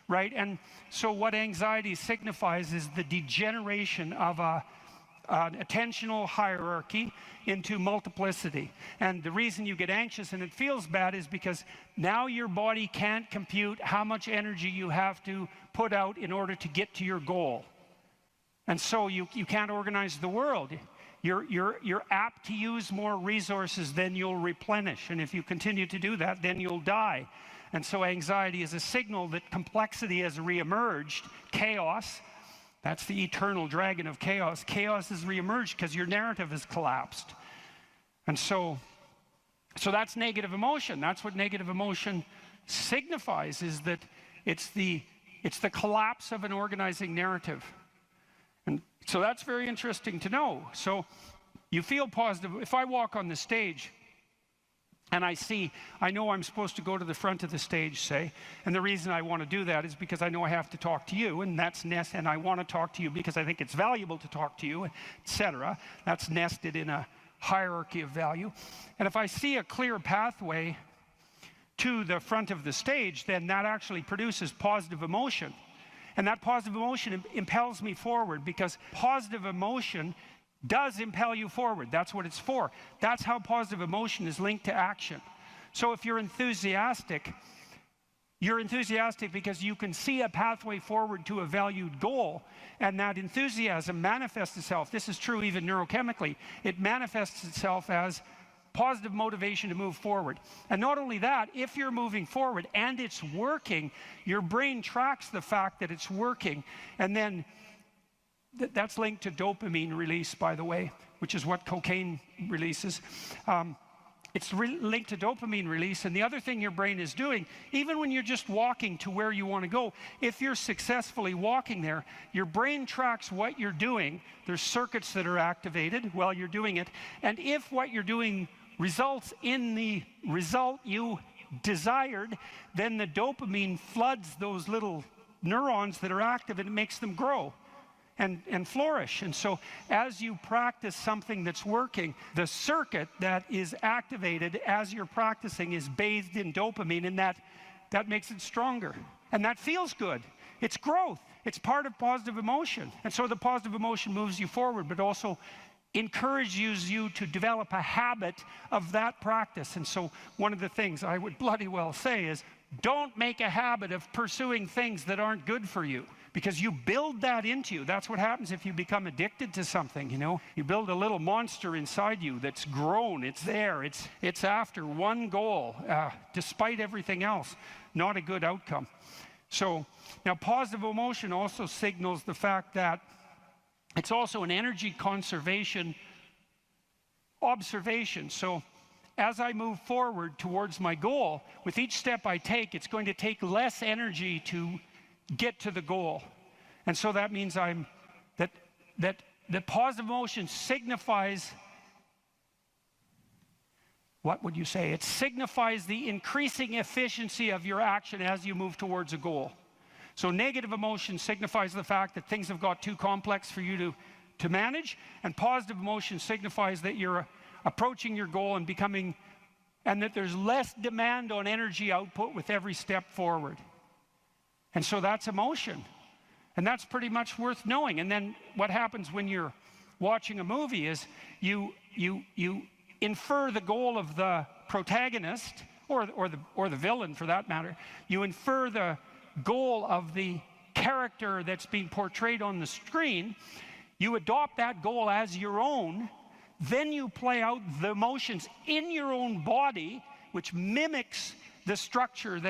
right? And so what anxiety signifies is the degeneration of an attentional hierarchy into multiplicity. And the reason you get anxious and it feels bad is because now your body can't compute how much energy you have to put out in order to get to your goal. And so you can't organize the world. You're apt to use more resources than you'll replenish. And if you continue to do that, then you'll die. And so anxiety is a signal that complexity has reemerged, chaos. That's the eternal dragon of chaos. Chaos has reemerged because your narrative has collapsed. And so that's negative emotion. That's what negative emotion signifies, is that it's the collapse of an organizing narrative. And so that's very interesting to know. So you feel positive. If I walk on the stage and I know I'm supposed to go to the front of the stage, say, and the reason I want to do that is because I know I have to talk to you, and that's and I want to talk to you because I think it's valuable to talk to you, etc. That's nested in a hierarchy of value. And if I see a clear pathway to the front of the stage, then that actually produces positive emotion. And that positive emotion impels me forward, because positive emotion does impel you forward. That's what it's for. That's how positive emotion is linked to action. So if you're enthusiastic because you can see a pathway forward to a valued goal, and that enthusiasm manifests itself. This is true even neurochemically. It manifests itself as positive motivation to move forward. And not only that, if you're moving forward and it's working, your brain tracks the fact that it's working, and then that's linked to dopamine release, by the way, which is what cocaine releases. It's linked to dopamine release. And the other thing your brain is doing, even when you're just walking to where you want to go, if you're successfully walking there, your brain tracks what you're doing. There's circuits that are activated while you're doing it. And if what you're doing results in the result you desired, then the dopamine floods those little neurons that are active and it makes them grow. and flourish. And so as you practice something that's working, the circuit that is activated as you're practicing is bathed in dopamine, and that makes it stronger. And that feels good. It's growth. It's part of positive emotion. And so the positive emotion moves you forward, but also encourages you to develop a habit of that practice. And so one of the things I would bloody well say is, don't make a habit of pursuing things that aren't good for you, because you build that into you. That's what happens if you become addicted to something, you know. You build a little monster inside you that's grown, it's there, it's after one goal, despite everything else. Not a good outcome. So now positive emotion also signals the fact that it's also an energy conservation observation. So as I move forward towards my goal, with each step I take, it's going to take less energy to get to the goal. And so that means that the positive emotion signifies, what would you say? It signifies the increasing efficiency of your action as you move towards a goal. So negative emotion signifies the fact that things have got too complex for you to manage, and positive emotion signifies that you're approaching your goal and becoming, and that there's less demand on energy output with every step forward. And so that's emotion. And that's pretty much worth knowing. And then what happens when you're watching a movie is you infer the goal of the protagonist, or the villain for that matter. You infer the goal of the character that's being portrayed on the screen. You adopt that goal as your own. Then you play out the emotions in your own body, which mimics the structure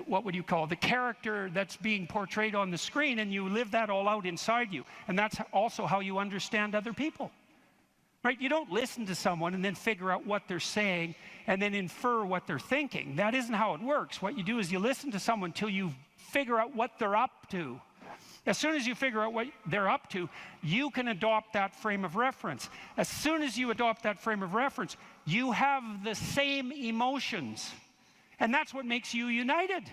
what would you call the character that's being portrayed on the screen, and you live that all out inside you. And that's also how you understand other people, right? You don't listen to someone and then figure out what they're saying and then infer what they're thinking. That isn't how it works. What you do is you listen to someone till you figure out what they're up to. As soon as you figure out what they're up to, you can adopt that frame of reference. As soon as you adopt that frame of reference, you have the same emotions. And that's what makes you united.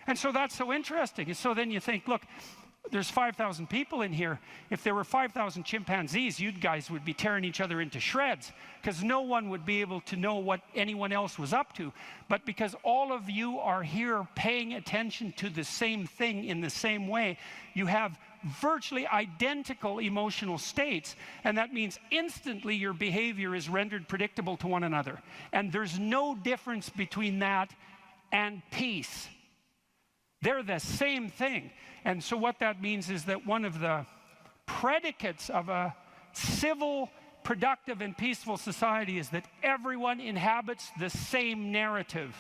And so that's so interesting. And so then you think, look, there's 5,000 people in here. If there were 5,000 chimpanzees, you guys would be tearing each other into shreds, because no one would be able to know what anyone else was up to. But because all of you are here paying attention to the same thing in the same way, you have virtually identical emotional states, and that means instantly your behavior is rendered predictable to one another. And there's no difference between that and peace. They're the same thing. And so what that means is that one of the predicates of a civil, productive, and peaceful society is that everyone inhabits the same narrative.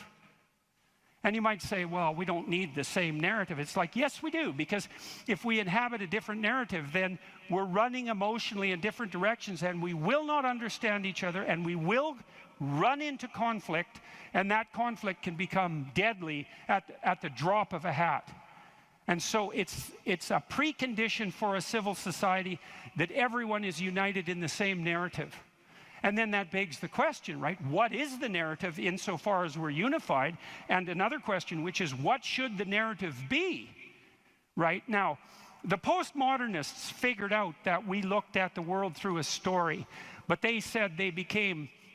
And you might say, well, we don't need the same narrative. It's like, yes, we do, because if we inhabit a different narrative, then we're running emotionally in different directions, and we will not understand each other, and we will run into conflict, and that conflict can become deadly at the drop of a hat. And so it's a precondition for a civil society that everyone is united in the same narrative. And then that begs the question, right? What is the narrative insofar as we're unified? And another question, which is, what should the narrative be? Right? Now, the postmodernists figured out that we looked at the world through a story, but they said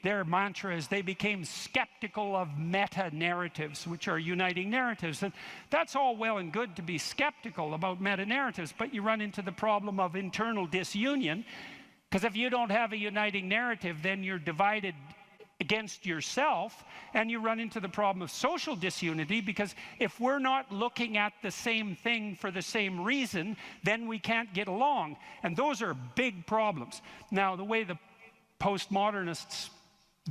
their mantra is they became skeptical of meta-narratives, which are uniting narratives. And that's all well and good to be skeptical about meta-narratives, but you run into the problem of internal disunion, because if you don't have a uniting narrative, then you're divided against yourself, and you run into the problem of social disunity, because if we're not looking at the same thing for the same reason, then we can't get along. And those are big problems. Now, the way the postmodernists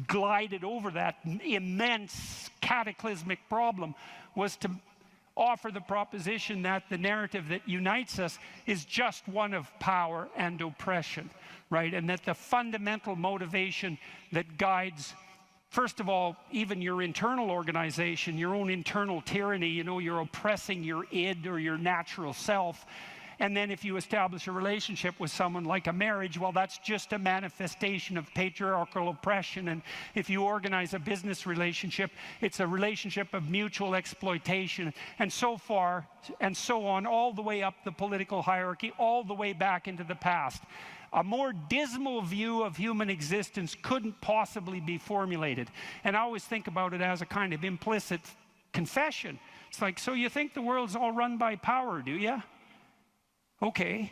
glided over that immense cataclysmic problem was to offer the proposition that the narrative that unites us is just one of power and oppression, right? And that the fundamental motivation that guides, first of all, even your internal organization, your own internal tyranny, you know, you're oppressing your id or your natural self, And then if you establish a relationship with someone like a marriage, well, that's just a manifestation of patriarchal oppression. And if you organize a business relationship, it's a relationship of mutual exploitation, and so far and so on, all the way up the political hierarchy, all the way back into the past. A more dismal view of human existence couldn't possibly be formulated. And I always think about it as a kind of implicit confession. It's like, so you think the world's all run by power, do you? Okay,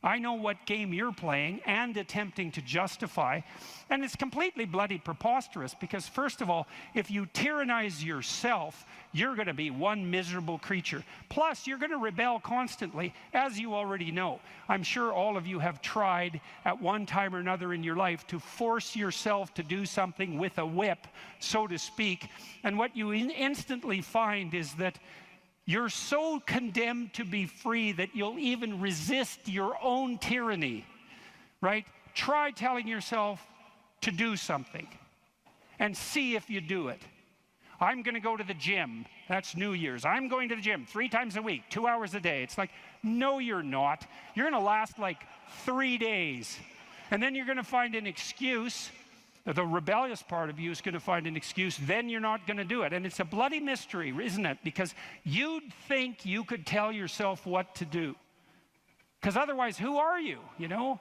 I know what game you're playing and attempting to justify, and it's completely bloody preposterous, because first of all, if you tyrannize yourself, you're going to be one miserable creature. Plus, you're going to rebel constantly, as you already know. I'm sure all of you have tried at one time or another in your life to force yourself to do something with a whip, so to speak, and what you instantly find is that you're so condemned to be free that you'll even resist your own tyranny, right? Try telling yourself to do something and see if you do it. I'm going to go to the gym. That's New Year's. I'm going to the gym 3 times a week, 2 hours a day. It's like, no, you're not. You're going to last like 3 days. And then you're going to find an excuse. The rebellious part of you is going to find an excuse, then you're not going to do it. And it's a bloody mystery, isn't it? Because you'd think you could tell yourself what to do. Because otherwise, who are you, you know?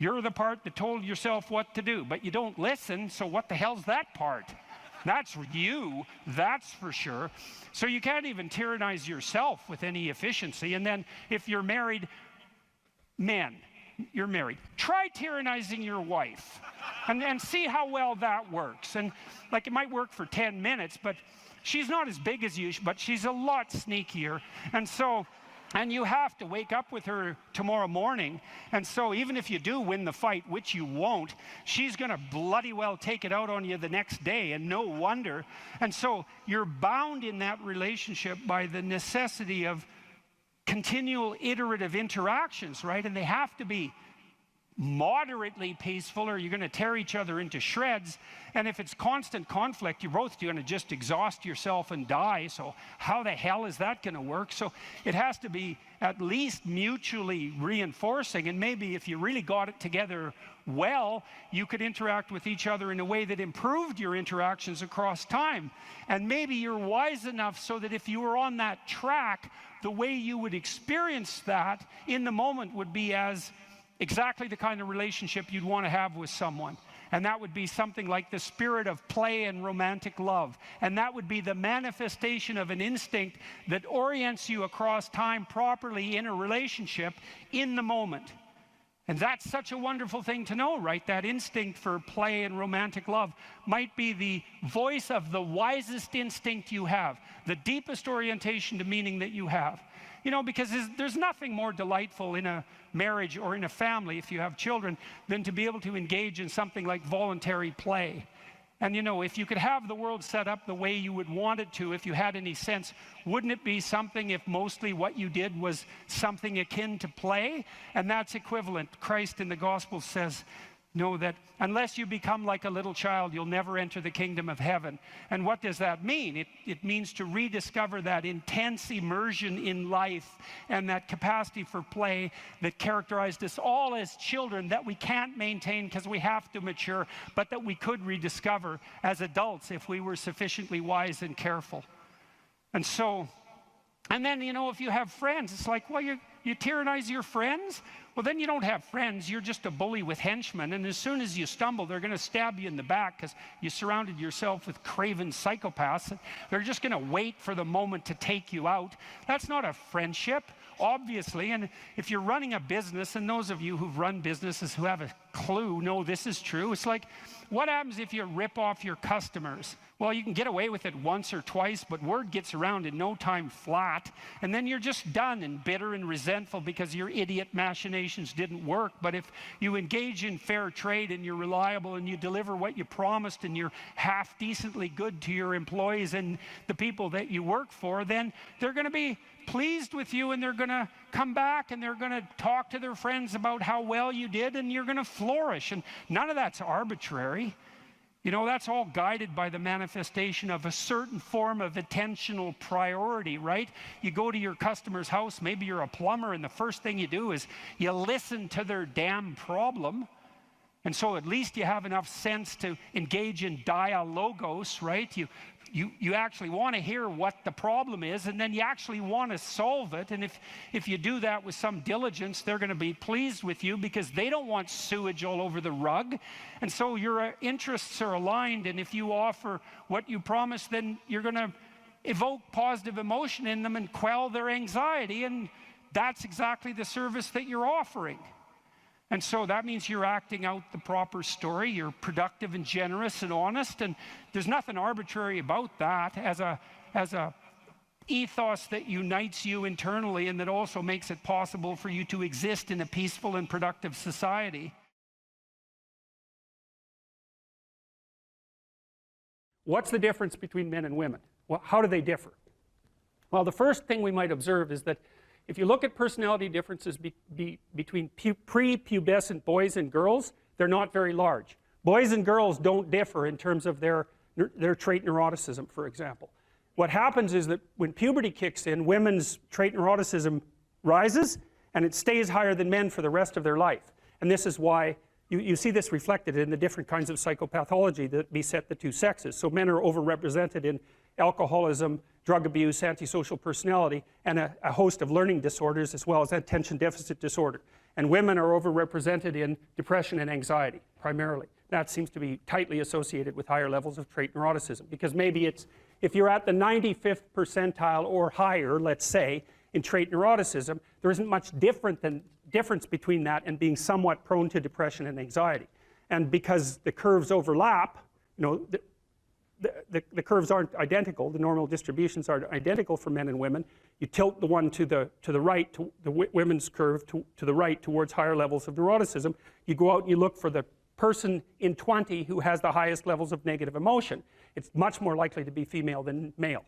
You're the part that told yourself what to do, but you don't listen, so what the hell's that part? That's you, that's for sure. So you can't even tyrannize yourself with any efficiency. And then if you're married, men, you're married, try tyrannizing your wife and see how well that works. And like, it might work for 10 minutes, but she's not as big as you, but she's a lot sneakier. And you have to wake up with her tomorrow morning. And so even if you do win the fight, which you won't, she's going to bloody well take it out on you the next day, and no wonder. And so you're bound in that relationship by the necessity of continual iterative interactions, right? And they have to be moderately peaceful, or you're going to tear each other into shreds. And if it's constant conflict, you're both going to just exhaust yourself and die. So how the hell is that going to work? So it has to be at least mutually reinforcing. And maybe if you really got it together well, you could interact with each other in a way that improved your interactions across time. And maybe you're wise enough so that if you were on that track, the way you would experience that in the moment would be as exactly the kind of relationship you'd want to have with someone. And that would be something like the spirit of play and romantic love. And that would be the manifestation of an instinct that orients you across time properly in a relationship in the moment. And that's such a wonderful thing to know, right? That instinct for play and romantic love might be the voice of the wisest instinct you have, the deepest orientation to meaning that you have. You know, because there's nothing more delightful in a marriage or in a family, if you have children, than to be able to engage in something like voluntary play. And you know, if you could have the world set up the way you would want it to, if you had any sense, wouldn't it be something if mostly what you did was something akin to play? And that's equivalent. Christ in the gospel says, know that unless you become like a little child, you'll never enter the kingdom of heaven. And what does that mean? It means to rediscover that intense immersion in life and that capacity for play that characterized us all as children, that we can't maintain because we have to mature, but that we could rediscover as adults if we were sufficiently wise and careful. And so, and then, you know, if you have friends, it's like, well, you tyrannize your friends? Well, then you don't have friends. You're just a bully with henchmen. And as soon as you stumble, they're going to stab you in the back because you surrounded yourself with craven psychopaths. They're just going to wait for the moment to take you out. That's not a friendship, obviously. And if you're running a business, and those of you who've run businesses who have a clue know this is true, it's like, what happens if you rip off your customers? Well, you can get away with it once or twice, but word gets around in no time flat, and then you're just done and bitter and resentful because your idiot machinations didn't work. But if you engage in fair trade and you're reliable and you deliver what you promised and you're half decently good to your employees and the people that you work for, then they're going to be pleased with you, and they're going to come back and they're going to talk to their friends about how well you did, and you're going to flourish. And none of that's arbitrary. You know, that's all guided by the manifestation of a certain form of attentional priority, right? You go to your customer's house, maybe you're a plumber, and the first thing you do is you listen to their damn problem. And so at least you have enough sense to engage in dialogos, right? You actually want to hear what the problem is, and then you actually want to solve it. And if you do that with some diligence, they're going to be pleased with you because they don't want sewage all over the rug. And so your interests are aligned, and if you offer what you promise, then you're going to evoke positive emotion in them and quell their anxiety, and that's exactly the service that you're offering. And so that means you're acting out the proper story, you're productive and generous and honest, and there's nothing arbitrary about that as a ethos that unites you internally and that also makes it possible for you to exist in a peaceful and productive society. What's the difference between men and women? Well, how do they differ? Well, the first thing we might observe is that if you look at personality differences between prepubescent boys and girls, they're not very large. Boys and girls don't differ in terms of their trait neuroticism, for example. What happens is that when puberty kicks in, women's trait neuroticism rises, and it stays higher than men for the rest of their life. And this is why you see this reflected in the different kinds of psychopathology that beset the two sexes. So men are overrepresented in alcoholism, drug abuse, antisocial personality, and a host of learning disorders, as well as attention deficit disorder. And women are overrepresented in depression and anxiety, primarily. That seems to be tightly associated with higher levels of trait neuroticism, because maybe it's, if you're at the 95th percentile or higher, let's say, in trait neuroticism, there isn't much difference between that and being somewhat prone to depression and anxiety. And because the curves overlap, you know, the curves aren't identical, the normal distributions are identical for men and women. You tilt the one to the right, the women's curve to the right towards higher levels of neuroticism. You go out and you look for the person in 20 who has the highest levels of negative emotion. It's much more likely to be female than male.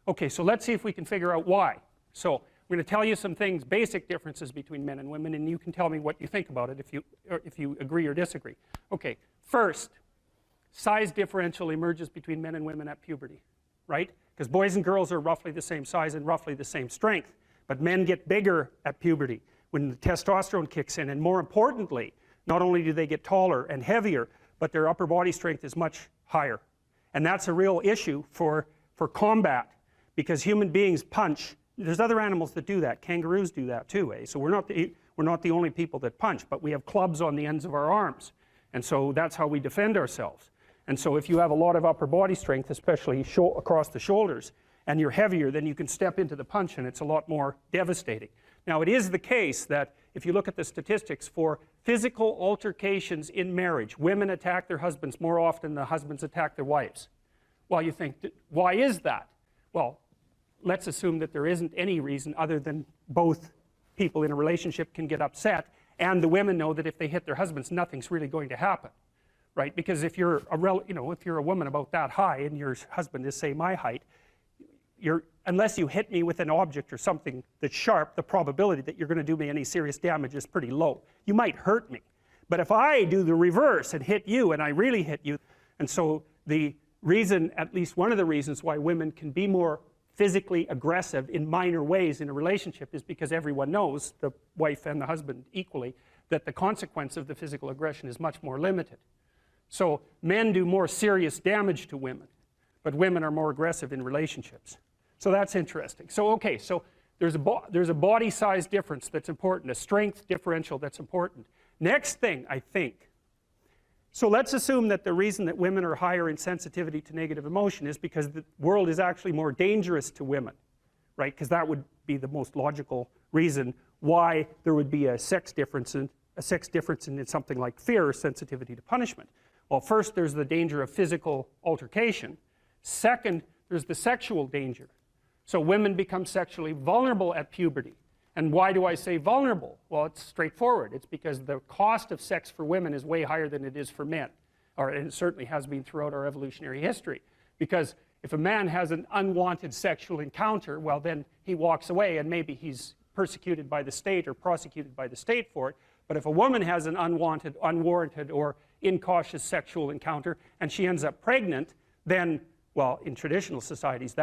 Okay, so let's see if we can figure out why. So I'm going to tell you some things, basic differences between men and women, and you can tell me what you think about it if you agree or disagree. Okay, first, size differential emerges between men and women at puberty, right? Because boys and girls are roughly the same size and roughly the same strength, but men get bigger at puberty when the testosterone kicks in, and more importantly, not only do they get taller and heavier, but their upper body strength is much higher. And that's a real issue for combat, because human beings punch. There's other animals that do that. Kangaroos do that too, eh? So we're not the only people that punch, but we have clubs on the ends of our arms. And so that's how we defend ourselves. And so if you have a lot of upper body strength, especially across the shoulders, and you're heavier, then you can step into the punch and it's a lot more devastating. Now, it is the case that if you look at the statistics for physical altercations in marriage, women attack their husbands more often than the husbands attack their wives. Well, you think, why is that? Well, let's assume that there isn't any reason other than both people in a relationship can get upset, and the women know that if they hit their husbands, nothing's really going to happen. Right? Because if you're a woman about that high and your husband is, say, my height, unless you hit me with an object or something that's sharp, the probability that you're going to do me any serious damage is pretty low. You might hurt me. But if I do the reverse and hit you, and I really hit you, and so the reason, at least one of the reasons why women can be more physically aggressive in minor ways in a relationship is because everyone knows, the wife and the husband equally, that the consequence of the physical aggression is much more limited. So men do more serious damage to women, but women are more aggressive in relationships. So that's interesting. So okay, so there's a body size difference that's important, a strength differential that's important. Next thing, I think, so let's assume that the reason that women are higher in sensitivity to negative emotion is because the world is actually more dangerous to women, right? Because that would be the most logical reason why there would be a sex difference in something like fear or sensitivity to punishment. Well, first, there's the danger of physical altercation. Second, there's the sexual danger. So women become sexually vulnerable at puberty. And why do I say vulnerable? Well, it's straightforward. It's because the cost of sex for women is way higher than it is for men. And it certainly has been throughout our evolutionary history. Because if a man has an unwanted sexual encounter, well, then he walks away and maybe he's persecuted by the state or prosecuted by the state for it. But if a woman has an unwanted, unwarranted, or incautious sexual encounter and she ends up pregnant, then, well, in traditional societies,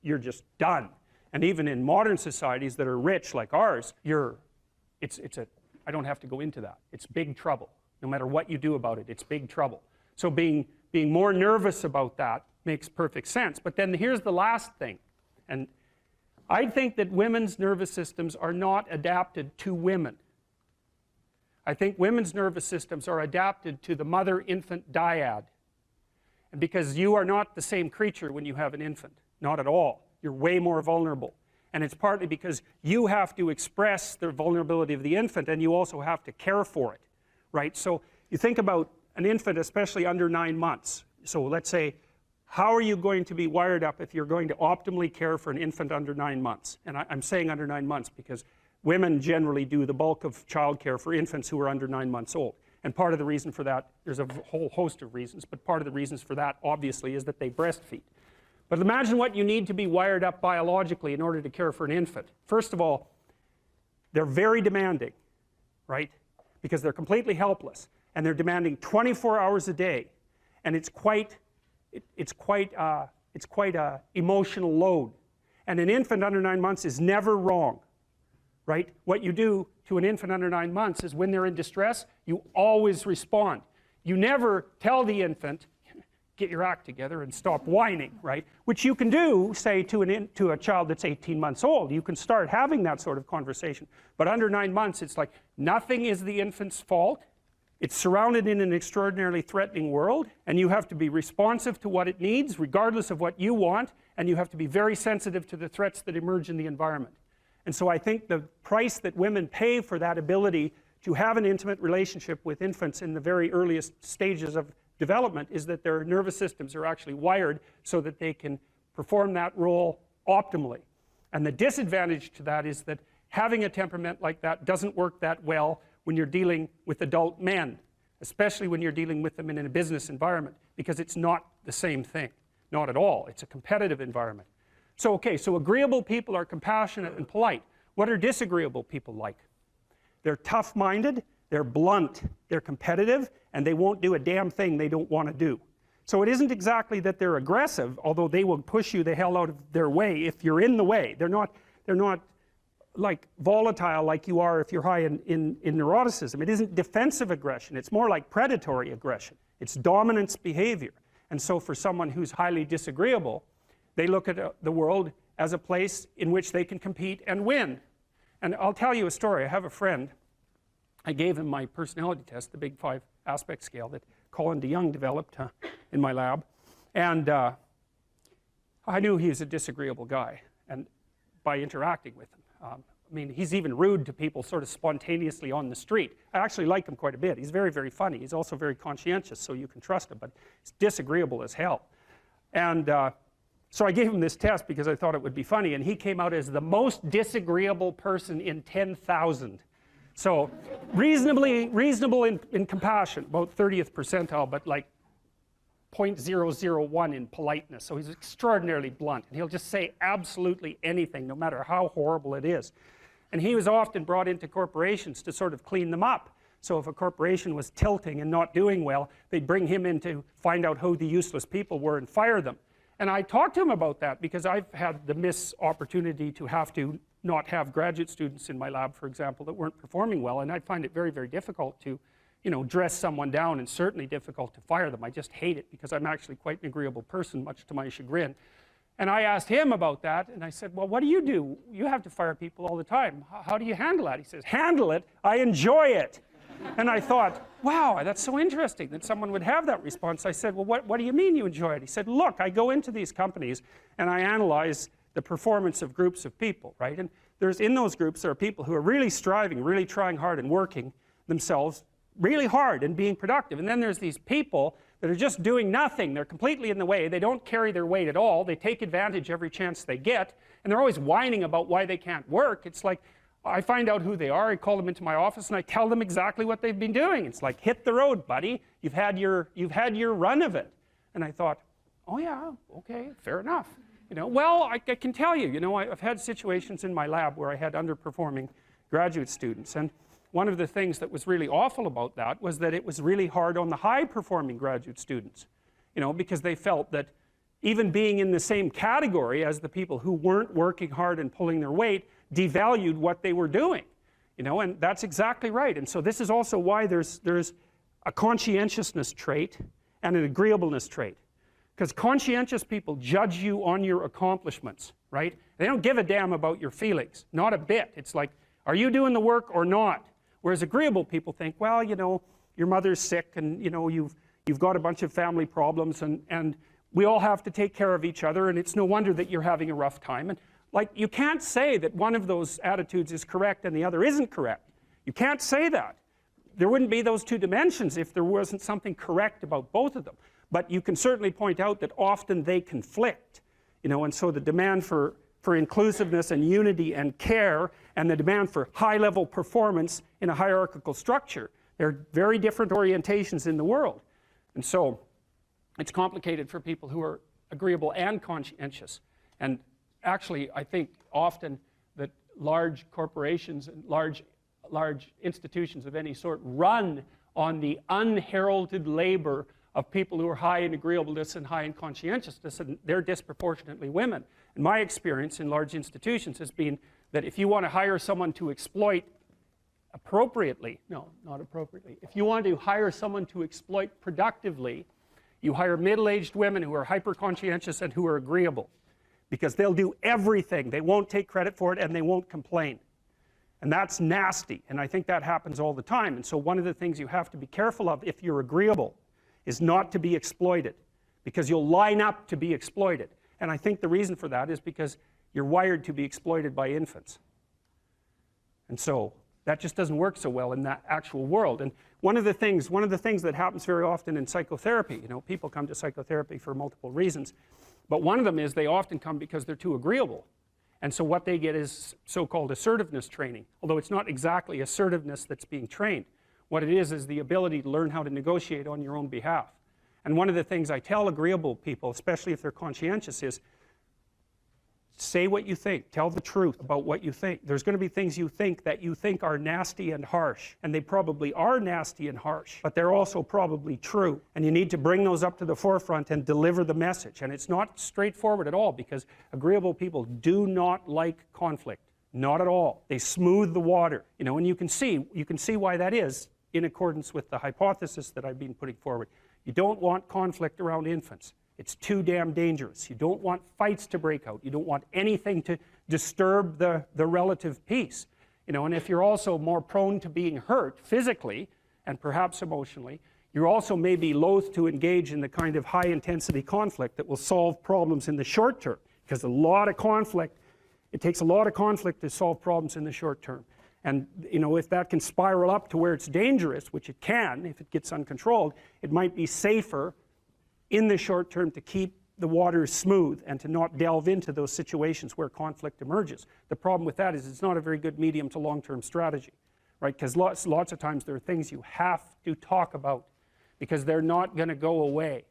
you're just done. And even in modern societies that are rich like ours, I don't have to go into that. It's big trouble. No matter what you do about it, it's big trouble. So being more nervous about that makes perfect sense. But then here's the last thing. And I think that women's nervous systems are not adapted to women. I think women's nervous systems are adapted to the mother-infant dyad. And because you are not the same creature when you have an infant. Not at all. You're way more vulnerable. And it's partly because you have to express the vulnerability of the infant and you also have to care for it, right? So you think about an infant, especially under 9 months. So let's say, how are you going to be wired up if you're going to optimally care for an infant under 9 months? And I'm saying under 9 months because women generally do the bulk of childcare for infants who are under 9 months old. And part of the reason for that, there's a whole host of reasons, but part of the reasons for that, obviously, is that they breastfeed. But imagine what you need to be wired up biologically in order to care for an infant. First of all, they're very demanding, right? Because they're completely helpless, and they're demanding 24 hours a day, and it's quite a emotional load. And an infant under 9 months is never wrong, right? What you do to an infant under 9 months is when they're in distress, you always respond. You never tell the infant, get your act together and stop whining, right? Which you can do, say, to a child that's 18 months old. You can start having that sort of conversation. But under 9 months, it's like nothing is the infant's fault. It's surrounded in an extraordinarily threatening world, and you have to be responsive to what it needs, regardless of what you want, and you have to be very sensitive to the threats that emerge in the environment. And so I think the price that women pay for that ability to have an intimate relationship with infants in the very earliest stages of development is that their nervous systems are actually wired so that they can perform that role optimally. And the disadvantage to that is that having a temperament like that doesn't work that well when you're dealing with adult men, especially when you're dealing with them in a business environment, because it's not the same thing. Not at all. It's a competitive environment. So, okay, so agreeable people are compassionate and polite. What are disagreeable people like? They're tough-minded, they're blunt, they're competitive, and they won't do a damn thing they don't want to do. So it isn't exactly that they're aggressive, although they will push you the hell out of their way if you're in the way. They're not like volatile like you are if you're high in neuroticism. It isn't defensive aggression. It's more like predatory aggression. It's dominance behavior. And so for someone who's highly disagreeable, they look at the world as a place in which they can compete and win. And I'll tell you a story. I have a friend. I gave him my personality test, the Big 5 aspect scale that Colin DeYoung developed in my lab. And I knew he was a disagreeable guy, and by interacting with him. I mean, he's even rude to people sort of spontaneously on the street. I actually like him quite a bit. He's very, very funny. He's also very conscientious, so you can trust him, but he's disagreeable as hell. And so I gave him this test because I thought it would be funny, and he came out as the most disagreeable person in 10,000. So reasonable in compassion, about 30th percentile, but like 0.001 in politeness. So he's extraordinarily blunt, and he'll just say absolutely anything, no matter how horrible it is. And he was often brought into corporations to sort of clean them up. So if a corporation was tilting and not doing well, they'd bring him in to find out who the useless people were and fire them. And I talked to him about that because I've had the miss opportunity to have to not have graduate students in my lab, for example, that weren't performing well, and I find it very, very difficult to, you know, dress someone down, and certainly difficult to fire them. I just hate it because I'm actually quite an agreeable person, much to my chagrin. And I asked him about that, and I said, well, what do? You have to fire people all the time. How do you handle that? He says, handle it? I enjoy it. And I thought, wow, that's so interesting that someone would have that response. I said, well, what do you mean you enjoy it? He said, look, I go into these companies and I analyze the performance of groups of people, right? And in those groups, there are people who are really striving, really trying hard and working themselves really hard and being productive. And then there's these people that are just doing nothing. They're completely in the way. They don't carry their weight at all. They take advantage every chance they get. And they're always whining about why they can't work. It's like, I find out who they are, I call them into my office, and I tell them exactly what they've been doing. It's like, hit the road, buddy. You've had your run of it. And I thought, oh yeah, okay, fair enough. You know, well, I can tell you, you know, I've had situations in my lab where I had underperforming graduate students, and one of the things that was really awful about that was that it was really hard on the high-performing graduate students, you know, because they felt that even being in the same category as the people who weren't working hard and pulling their weight devalued what they were doing, you know, and that's exactly right. And so this is also why there's a conscientiousness trait and an agreeableness trait. Because conscientious people judge you on your accomplishments, right? They don't give a damn about your feelings, not a bit. It's like, are you doing the work or not? Whereas agreeable people think, well, you know, your mother's sick and, you know, you've got a bunch of family problems and we all have to take care of each other and it's no wonder that you're having a rough time. And like, you can't say that one of those attitudes is correct and the other isn't correct. You can't say that. There wouldn't be those two dimensions if there wasn't something correct about both of them. But you can certainly point out that often they conflict, you know, and so the demand for inclusiveness and unity and care and the demand for high-level performance in a hierarchical structure, they're very different orientations in the world. And so it's complicated for people who are agreeable and conscientious. And actually, I think often that large corporations and large institutions of any sort run on the unheralded labor of people who are high in agreeableness and high in conscientiousness, and they're disproportionately women. And my experience in large institutions has been that if you want to hire someone to exploit appropriately, no, not appropriately, if you want to hire someone to exploit productively, you hire middle-aged women who are hyper-conscientious and who are agreeable, because they'll do everything. They won't take credit for it and they won't complain. And that's nasty, and I think that happens all the time. And so one of the things you have to be careful of if you're agreeable is not to be exploited, because you'll line up to be exploited. And I think the reason for that is because you're wired to be exploited by infants. And so that just doesn't work so well in that actual world. And one of the things that happens very often in psychotherapy, you know, people come to psychotherapy for multiple reasons, but one of them is they often come because they're too agreeable. And so what they get is so-called assertiveness training, although it's not exactly assertiveness that's being trained. What it is the ability to learn how to negotiate on your own behalf. And one of the things I tell agreeable people, especially if they're conscientious, is say what you think. Tell the truth about what you think. There's going to be things you think that you think are nasty and harsh. And they probably are nasty and harsh, but they're also probably true. And you need to bring those up to the forefront and deliver the message. And it's not straightforward at all, because agreeable people do not like conflict. Not at all. They smooth the water. You know, and you can see why that is in accordance with the hypothesis that I've been putting forward. You don't want conflict around infants. It's too damn dangerous. You don't want fights to break out. You don't want anything to disturb the relative peace. You know, and if you're also more prone to being hurt physically and perhaps emotionally, you're also maybe loath to engage in the kind of high-intensity conflict that will solve problems in the short term, because it takes a lot of conflict to solve problems in the short term. And, you know, if that can spiral up to where it's dangerous, which it can if it gets uncontrolled, it might be safer in the short term to keep the waters smooth and to not delve into those situations where conflict emerges. The problem with that is it's not a very good medium to long-term strategy, right? Because lots of times there are things you have to talk about because they're not going to go away.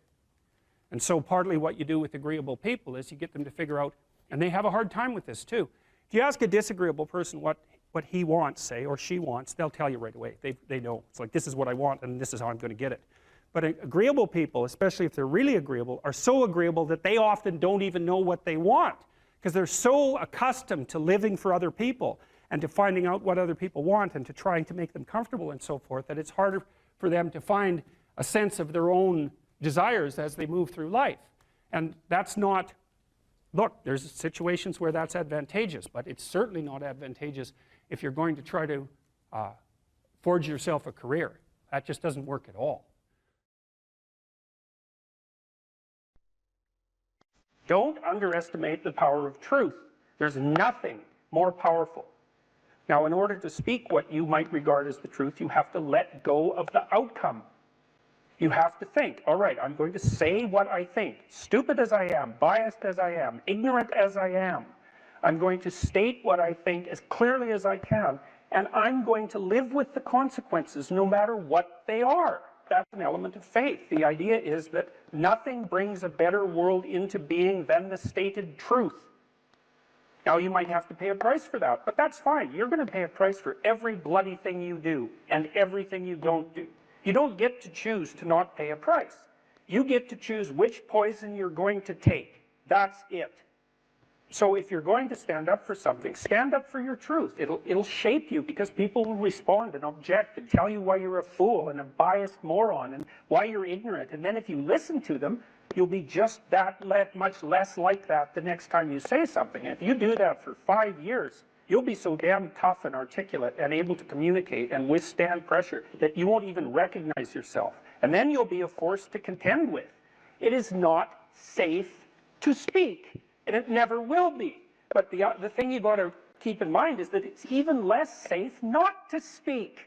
And so partly what you do with agreeable people is you get them to figure out, and they have a hard time with this too. If you ask a disagreeable person what he wants, say, or she wants, they'll tell you right away. They know. It's like, this is what I want and this is how I'm going to get it. But agreeable people, especially if they're really agreeable, are so agreeable that they often don't even know what they want, because they're so accustomed to living for other people and to finding out what other people want and to trying to make them comfortable and so forth, that it's harder for them to find a sense of their own desires as they move through life. And that's not, look, there's situations where that's advantageous, but it's certainly not advantageous if you're going to try to forge yourself a career. That just doesn't work at all. Don't underestimate the power of truth. There's nothing more powerful. Now, in order to speak what you might regard as the truth, you have to let go of the outcome. You have to think, all right, I'm going to say what I think. Stupid as I am, biased as I am, ignorant as I am, I'm going to state what I think as clearly as I can, and I'm going to live with the consequences no matter what they are. That's an element of faith. The idea is that nothing brings a better world into being than the stated truth. Now, you might have to pay a price for that, but that's fine. You're going to pay a price for every bloody thing you do and everything you don't do. You don't get to choose to not pay a price. You get to choose which poison you're going to take. That's it. So if you're going to stand up for something, stand up for your truth. It'll shape you, because people will respond and object and tell you why you're a fool and a biased moron and why you're ignorant. And then if you listen to them, you'll be just that much less like that the next time you say something. And if you do that for 5 years, you'll be so damn tough and articulate and able to communicate and withstand pressure that you won't even recognize yourself. And then you'll be a force to contend with. It is not safe to speak, and it never will be. But the thing you got to keep in mind is that it's even less safe not to speak,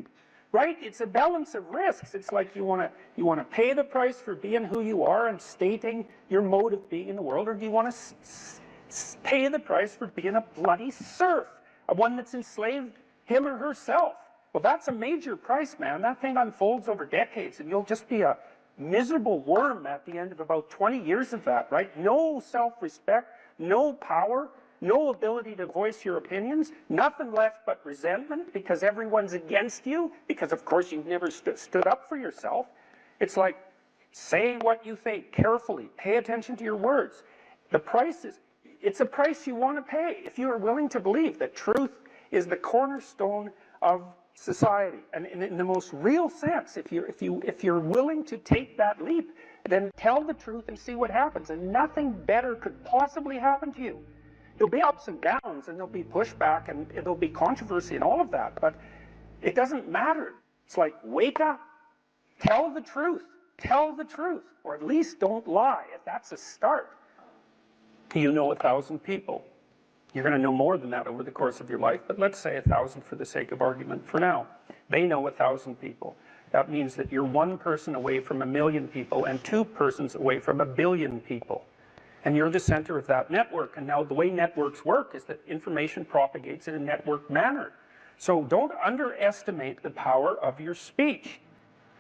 right? It's a balance of risks. It's like you want to pay the price for being who you are and stating your mode of being in the world, or do you want to pay the price for being a bloody serf, one that's enslaved him or herself? Well, that's a major price, man. That thing unfolds over decades, and you'll just be a miserable worm at the end of about 20 years of that, right? No self-respect, no power, no ability to voice your opinions, nothing left but resentment because everyone's against you, because of course you've never stood up for yourself. It's like, say what you think carefully, pay attention to your words. The price it's a price you want to pay if you are willing to believe that truth is the cornerstone of society. And in the most real sense, if you're willing to take that leap, then tell the truth and see what happens. And nothing better could possibly happen to you. There'll be ups and downs, and there'll be pushback, and there'll be controversy and all of that, but it doesn't matter. It's like, wake up, tell the truth, or at least don't lie. If that's a start, you know 1,000 people. You're going to know more than that over the course of your life, but let's say 1,000 for the sake of argument for now. They know 1,000 people. That means that you're one person away from 1,000,000 people and 2 persons away from 1,000,000,000 people. And you're the center of that network. And now the way networks work is that information propagates in a network manner. So don't underestimate the power of your speech.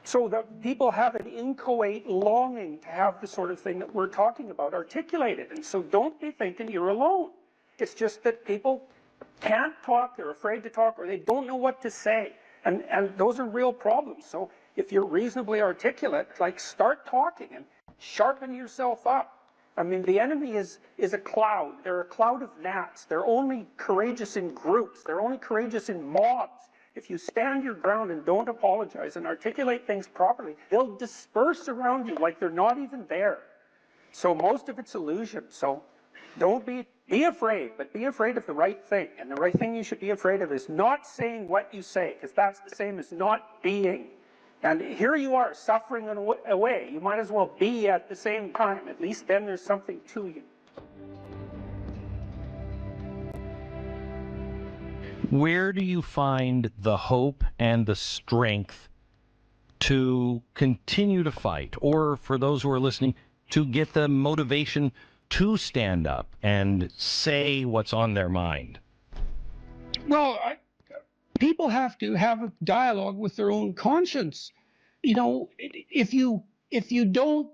So that people have an inchoate longing to have the sort of thing that we're talking about articulated. And so don't be thinking you're alone. It's just that people can't talk, they're afraid to talk, or they don't know what to say. And those are real problems. So if you're reasonably articulate, like, start talking and sharpen yourself up. I mean, the enemy is a cloud. They're a cloud of gnats. They're only courageous in groups. They're only courageous in mobs. If you stand your ground and don't apologize and articulate things properly, they'll disperse around you like they're not even there. So most of it's illusion. So don't be afraid, but be afraid of the right thing. And the right thing you should be afraid of is not saying what you say, because that's the same as not being. And here you are, suffering away. You might as well be at the same time. At least then there's something to you. Where do you find the hope and the strength to continue to fight? Or for those who are listening, to get the motivation to stand up and say what's on their mind? Well, people have to have a dialogue with their own conscience. You know, if you don't,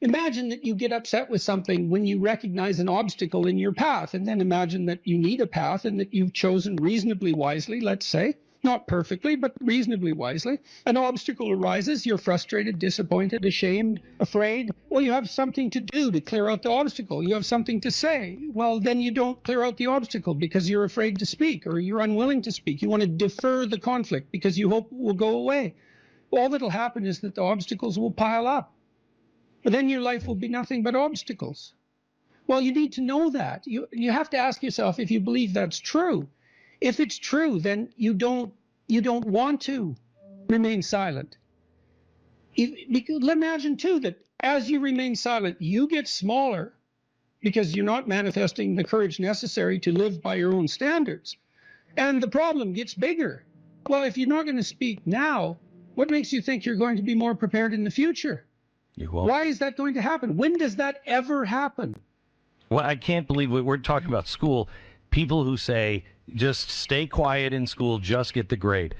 imagine that you get upset with something when you recognize an obstacle in your path, and then imagine that you need a path and that you've chosen reasonably wisely, let's say, not perfectly, but reasonably wisely. An obstacle arises, you're frustrated, disappointed, ashamed, afraid. Well, you have something to do to clear out the obstacle. You have something to say. Well, then you don't clear out the obstacle because you're afraid to speak, or you're unwilling to speak. You want to defer the conflict because you hope it will go away. All that'll happen is that the obstacles will pile up. But then your life will be nothing but obstacles. Well, you need to know that. You have to ask yourself if you believe that's true. If it's true, then you don't want to remain silent. Imagine too that as you remain silent, you get smaller because you're not manifesting the courage necessary to live by your own standards. And the problem gets bigger. Well, if you're not going to speak now, what makes you think you're going to be more prepared in the future? You won't. Why is that going to happen? When does that ever happen? Well, I can't believe we're talking about school. People who say, just stay quiet in school, just get the grade.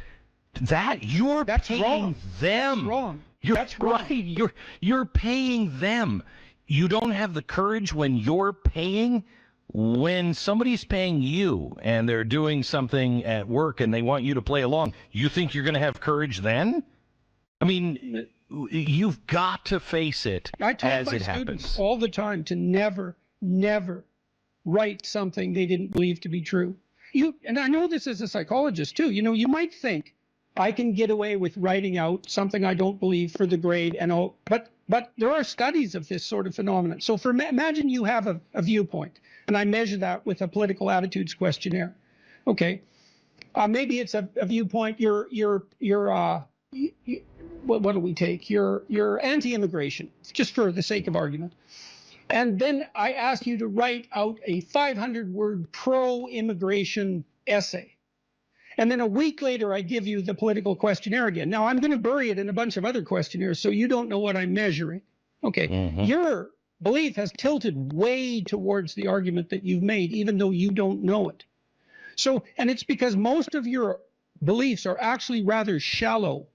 That's paying wrong. them. That's wrong. That's right. You're paying them. You don't have the courage when you're paying when somebody's paying you and they're doing something at work and they want you to play along, you think you're going to have courage then? I mean, you've got to face it I tell as my it students happens. all the time to never, never write something they didn't believe to be true. And I know this as a psychologist too. You know, you might think I can get away with writing out something I don't believe for the grade and all, but there are studies of this sort of phenomenon. So imagine you have a viewpoint, and I measure that with a political attitudes questionnaire. Okay, maybe it's a viewpoint. What do we take? You're anti-immigration, just for the sake of argument. And then I ask you to write out a 500-word pro-immigration essay. And then a week later, I give you the political questionnaire again. Now, I'm going to bury it in a bunch of other questionnaires, so you don't know what I'm measuring. Okay, your belief has tilted way towards the argument that you've made, even though you don't know it. So, and it's because most of your beliefs are actually rather shallow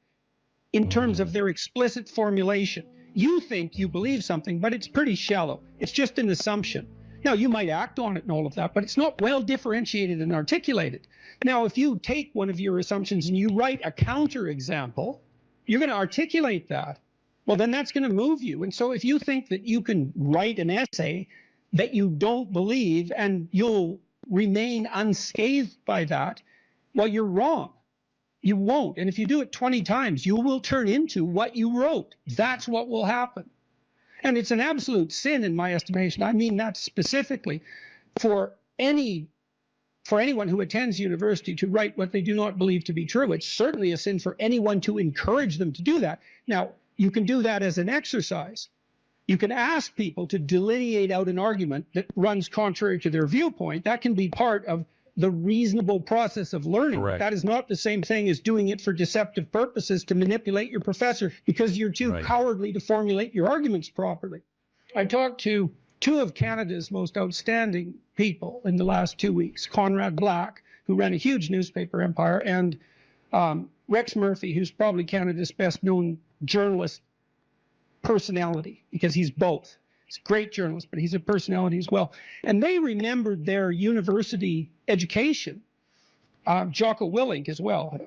in terms of their explicit formulation. You think you believe something, but it's pretty shallow. It's just an assumption. Now, you might act on it and all of that, but it's not well differentiated and articulated. Now, if you take one of your assumptions and you write a counterexample, you're going to articulate that. Well, then that's going to move you. And so if you think that you can write an essay that you don't believe and you'll remain unscathed by that, well, you're wrong. You won't. And if you do it 20 times, you will turn into what you wrote. That's what will happen. And it's an absolute sin in my estimation. I mean that specifically for anyone who attends university to write what they do not believe to be true. It's certainly a sin for anyone to encourage them to do that. Now, you can do that as an exercise. You can ask people to delineate out an argument that runs contrary to their viewpoint. That can be part of the reasonable process of learning. Correct. That is not the same thing as doing it for deceptive purposes to manipulate your professor because you're too cowardly to formulate your arguments properly. I talked to two of Canada's most outstanding people in the last 2 weeks, Conrad Black, who ran a huge newspaper empire, and Rex Murphy, who's probably Canada's best known journalist personality, because he's both. He's a great journalist, but he's a personality as well. And they remembered their university education. Jocko Willink as well.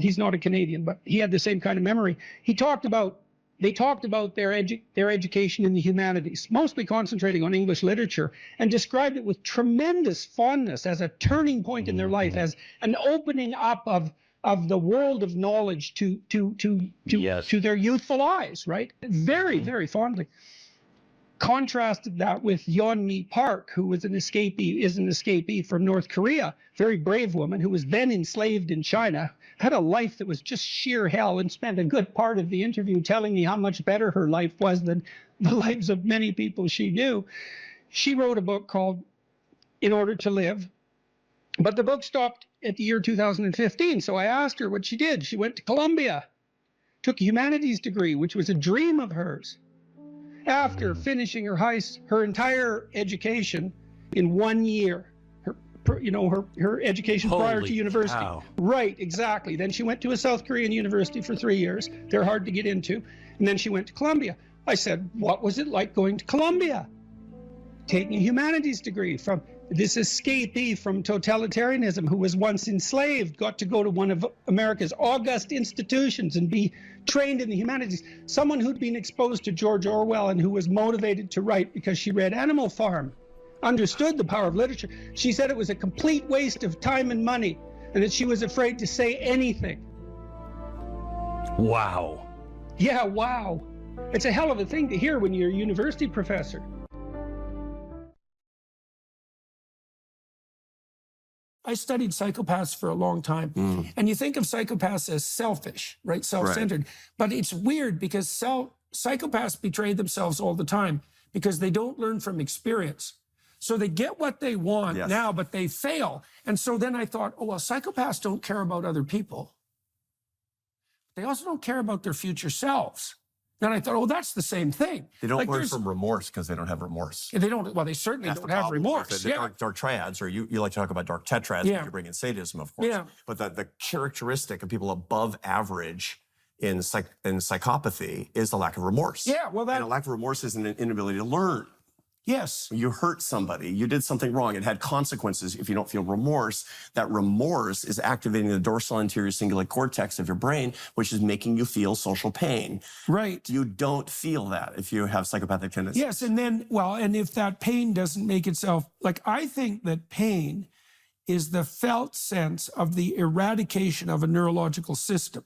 He's not a Canadian, but he had the same kind of memory. They talked about their education in the humanities, mostly concentrating on English literature, and described it with tremendous fondness as a turning point in their life, as an opening up of the world of knowledge to their youthful eyes, right? Very, very fondly. Contrasted that with Yeonmi Park, who is an escapee from North Korea, very brave woman who was then enslaved in China, had a life that was just sheer hell, and spent a good part of the interview telling me how much better her life was than the lives of many people she knew. She wrote a book called In Order to Live, but the book stopped at the year 2015. So I asked her what she did. She went to Columbia, took a humanities degree, which was a dream of hers. After finishing her entire education in 1 year, her education prior to university. Cow. Right, exactly. Then she went to a South Korean university for 3 years. They're hard to get into. And then she went to Columbia. I said, what was it like going to Columbia? Taking a humanities degree from this escapee from totalitarianism who was once enslaved, got to go to one of America's august institutions and be trained in the humanities. Someone who'd been exposed to George Orwell and who was motivated to write because she read Animal Farm, understood the power of literature. She said it was a complete waste of time and money and that she was afraid to say anything. Wow. Yeah, wow. It's a hell of a thing to hear when you're a university professor. I studied psychopaths for a long time. And you think of psychopaths as selfish, right? Self-centered. Right. But it's weird because psychopaths betray themselves all the time because they don't learn from experience. So they get what they want now, but they fail. And so then I thought, oh, well, psychopaths don't care about other people. They also don't care about their future selves. Then I thought, oh, that's the same thing. They don't learn from remorse because they don't have remorse. They don't. Well, they certainly don't have remorse. The dark triads, or you like to talk about dark tetrads when you bring in sadism, of course. Yeah. But the characteristic of people above average in psychopathy is the lack of remorse. Yeah, well, and a lack of remorse is an inability to learn. Yes. You hurt somebody, you did something wrong, it had consequences. If you don't feel remorse, that remorse is activating the dorsal anterior cingulate cortex of your brain, which is making you feel social pain. Right. You don't feel that if you have psychopathic tendencies. Yes, and then, well, and if that pain doesn't make itself, like, I think that pain is the felt sense of the eradication of a neurological system.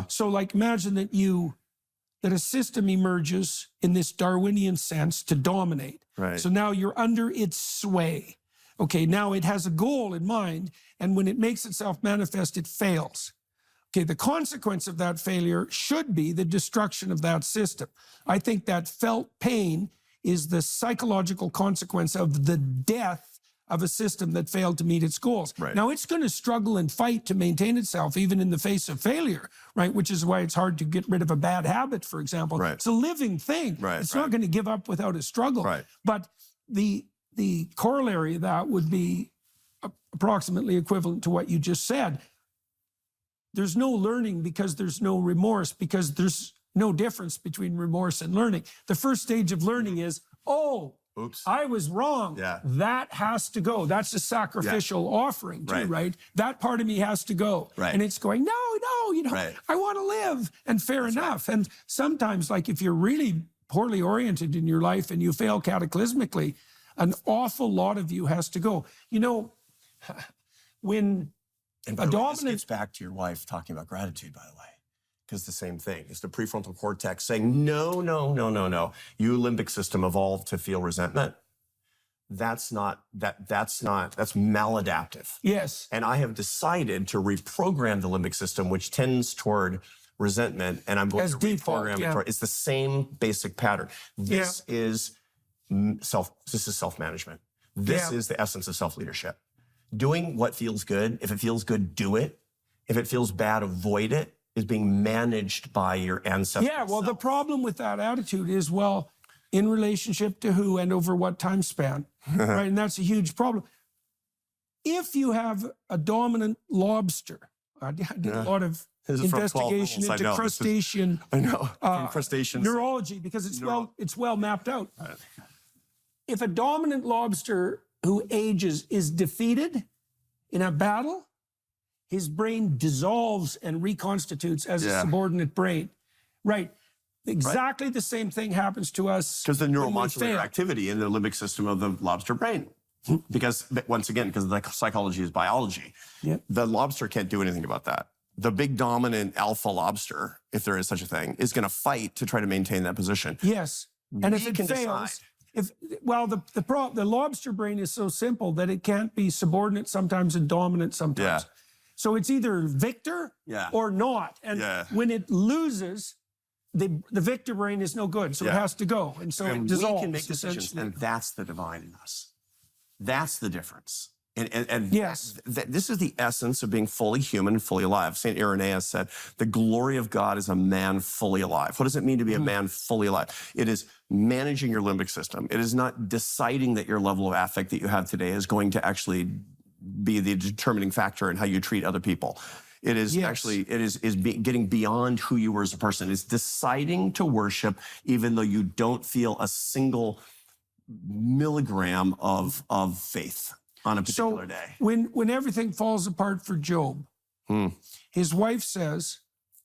So, like, imagine that a system emerges in this Darwinian sense to dominate. Right. So now you're under its sway. Okay, now it has a goal in mind, and when it makes itself manifest, it fails. Okay, the consequence of that failure should be the destruction of that system. I think that felt pain is the psychological consequence of the death of a system that failed to meet its goals. Right. Now, it's going to struggle and fight to maintain itself, even in the face of failure, right? Which is why it's hard to get rid of a bad habit, for example. Right. It's a living thing. Right, It's right. not going to give up without a struggle. Right. But the corollary of that would be approximately equivalent to what you just said. There's no learning because there's no remorse, because there's no difference between remorse and learning. The first stage of learning is, oh, Oops. I was wrong. Yeah. That has to go. That's a sacrificial offering too, Right. right? That part of me has to go. Right. And it's going, no, Right. I want to live. And fair enough. And sometimes, like, if you're really poorly oriented in your life and you fail cataclysmically, an awful lot of you has to go. You know, when And by the way, this gets back to your wife talking about gratitude, by the way, because the same thing. It's the prefrontal cortex saying, no, no, no, no, no. You limbic system evolved to feel resentment. That's maladaptive. Yes. And I have decided to reprogram the limbic system, which tends toward resentment, and I'm going As to default, reprogram yeah. it toward. It's the same basic pattern. This is self-management. This Yeah. is the essence of self-leadership. Doing what feels good. If it feels good, do it. If it feels bad, avoid it. Is being managed by your ancestors. Yeah, well, the problem with that attitude is, well, in relationship to who and over what time span, right? And that's a huge problem. If you have a dominant lobster, I did a lot of This is from 12 investigation novels, I into know. crustacean I know. From crustaceans. neurology, because it's well mapped out. If a dominant lobster who ages is defeated in a battle, his brain dissolves and reconstitutes as a subordinate brain. Right. Exactly the same thing happens to us. Because the when we neuromodulator fail. activity in the limbic system of the lobster brain. Because, once again, because the psychology is biology. Yep. The lobster can't do anything about that. The big dominant alpha lobster, if there is such a thing, is going to fight to try to maintain that position. Yes. And if We it can fails, decide. the lobster brain is so simple that it can't be subordinate sometimes and dominant sometimes. Yeah. So it's either victor Yeah. or not. And Yeah. when it loses, the victor brain is no good. So it Yeah. has to go. And so it And dissolves. we can make decisions, essentially. and that's the divine in us. That's the difference. And Yes. this is the essence of being fully human, fully alive. St. Irenaeus said, the glory of God is a man fully alive. What does it mean to be a man fully alive? It is managing your limbic system. It is not deciding that your level of affect that you have today is going to actually be the determining factor in how you treat other people. It is actually, getting beyond who you were as a person. It's deciding to worship even though you don't feel a single milligram of faith on a particular day. When everything falls apart for Job, his wife says,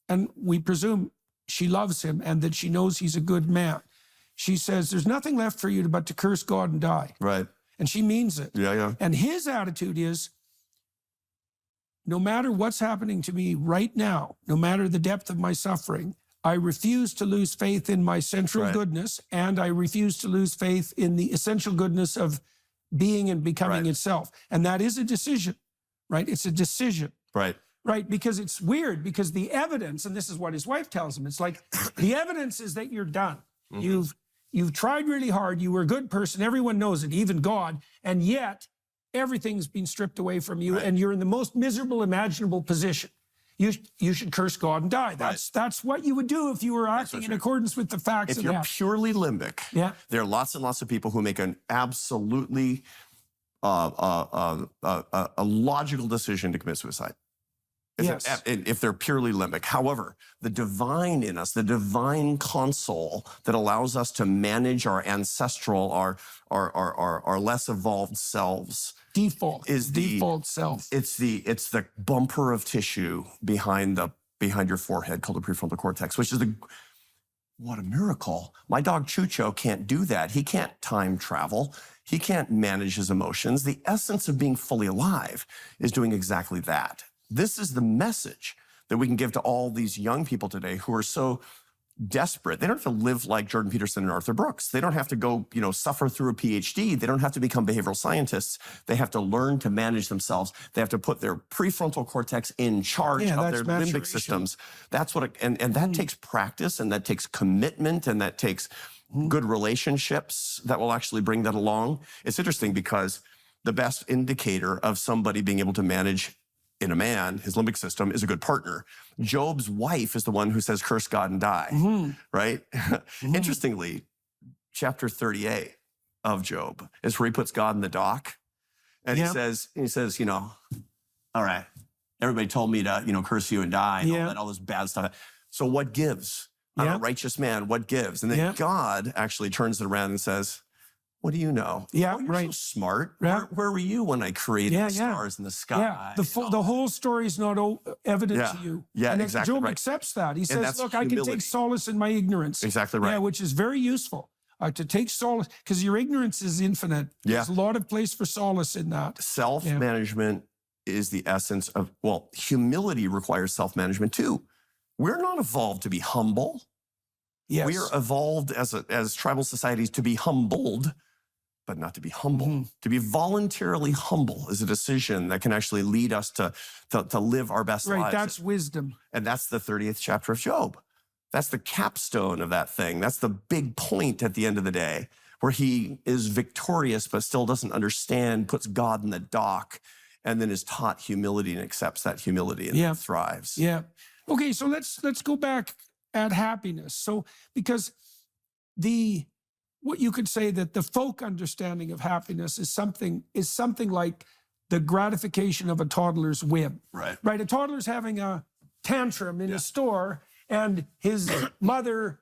and we presume she loves him and that she knows he's a good man. She says, there's nothing left for you but to curse God and die. Right. And she means it. Yeah, yeah. And his attitude is, no matter what's happening to me right now, no matter the depth of my suffering, I refuse to lose faith in my central goodness, and I refuse to lose faith in the essential goodness of being and becoming itself. And that is a decision, right? It's a decision. Right. Right, because it's weird, because the evidence, and this is what his wife tells him, it's like, the evidence is that you're done. You've tried really hard, you were a good person, everyone knows it, even God, and yet everything's been stripped away from you, and you're in the most miserable imaginable position. You should curse God and die. That's what you would do if you were acting in accordance with the facts. If you're purely limbic, there are lots and lots of people who make an absolutely a logical decision to commit suicide. Yes. If they're purely limbic. However, the divine in us, the divine console that allows us to manage our ancestral, our less evolved selves, Default. is the default self. It's the bumper of tissue behind your forehead called the prefrontal cortex, which is what a miracle. My dog Chucho can't do that. He can't time travel. He can't manage his emotions. The essence of being fully alive is doing exactly that. This is the message that we can give to all these young people today who are so desperate. They don't have to live like Jordan Peterson and Arthur Brooks. They don't have to go, suffer through a PhD. They don't have to become behavioral scientists. They have to learn to manage themselves. They have to put their prefrontal cortex in charge of their limbic systems. That's what, and that takes practice, and that takes commitment, and that takes good relationships that will actually bring that along. It's interesting because the best indicator of somebody being able to manage in a man, his limbic system, is a good partner. Job's wife is the one who says, curse God and die, right? Interestingly, chapter 38 of Job is where he puts God in the dock. And he says, all right, everybody told me to, curse you and die and all this bad stuff. So what gives? I'm a righteous man, what gives? And then God actually turns it around and says, what do you know? Yeah, you're so smart. Where were you when I created the stars in the sky? Yeah, the whole story is not evident to you. Yeah, and exactly. Job accepts that. He says, look, humility. I can take solace in my ignorance. Exactly right. Yeah, which is very useful. To take solace, because your ignorance is infinite. There's a lot of place for solace in that. Self-management is the essence of, humility requires self-management too. We're not evolved to be humble. Yes. We are evolved as tribal societies to be humbled, but not to be humble. To be voluntarily humble is a decision that can actually lead us to live our best lives. Right, that's wisdom. And that's the 30th chapter of Job. That's the capstone of that thing. That's the big point at the end of the day, where he is victorious but still doesn't understand, puts God in the dock, and then is taught humility and accepts that humility and thrives. Yeah. Okay, so let's go back at happiness. So because what you could say that the folk understanding of happiness is something like the gratification of a toddler's whim. Right. Right. A toddler's having a tantrum in a store, and his mother,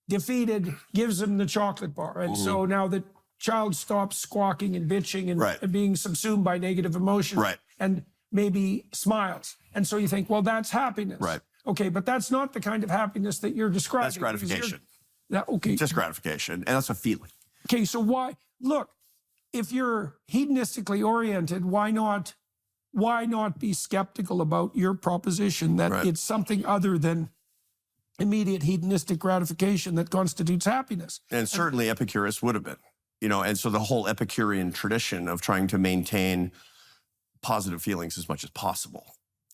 defeated, gives him the chocolate bar. And so now the child stops squawking and bitching and being subsumed by negative emotions and maybe smiles. And so you think, well, that's happiness. Right. Okay, but that's not the kind of happiness that you're describing. That's gratification. Okay. Just gratification, and that's a feeling. Okay, so look, if you're hedonistically oriented, why not be skeptical about your proposition that it's something other than immediate hedonistic gratification that constitutes happiness? And certainly Epicurus would have been, and so the whole Epicurean tradition of trying to maintain positive feelings as much as possible.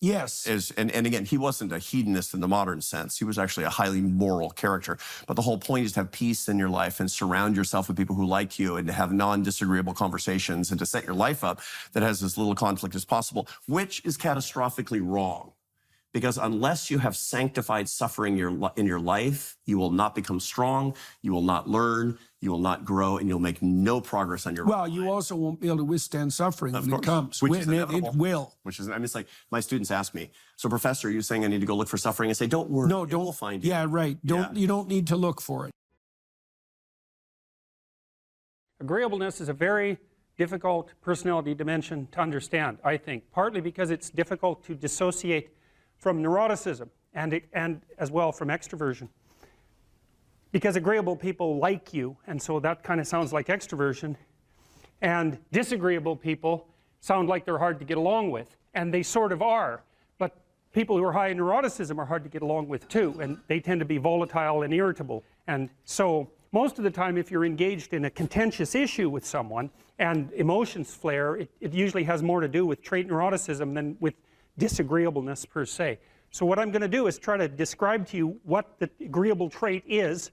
Yes. And again, he wasn't a hedonist in the modern sense. He was actually a highly moral character. But the whole point is to have peace in your life and surround yourself with people who like you, and to have non-disagreeable conversations, and to set your life up that has as little conflict as possible, which is catastrophically wrong. Because unless you have sanctified suffering in your life, you will not become strong, you will not learn, you will not grow, and you'll make no progress on your Well, you also won't be able to withstand suffering when it comes. Which is inevitable. It will. It's like my students ask me, so professor, are you saying I need to go look for suffering? I say, don't worry. No, it will find you. Yeah, right. You don't need to look for it. Agreeableness is a very difficult personality dimension to understand, I think, partly because it's difficult to dissociate from neuroticism and as well from extroversion. Because agreeable people like you, and so that kind of sounds like extroversion, and disagreeable people sound like they're hard to get along with, and they sort of are, but people who are high in neuroticism are hard to get along with too, and they tend to be volatile and irritable. And so most of the time, if you're engaged in a contentious issue with someone and emotions flare, it usually has more to do with trait neuroticism than with disagreeableness per se. So what I'm going to do is try to describe to you what the agreeable trait is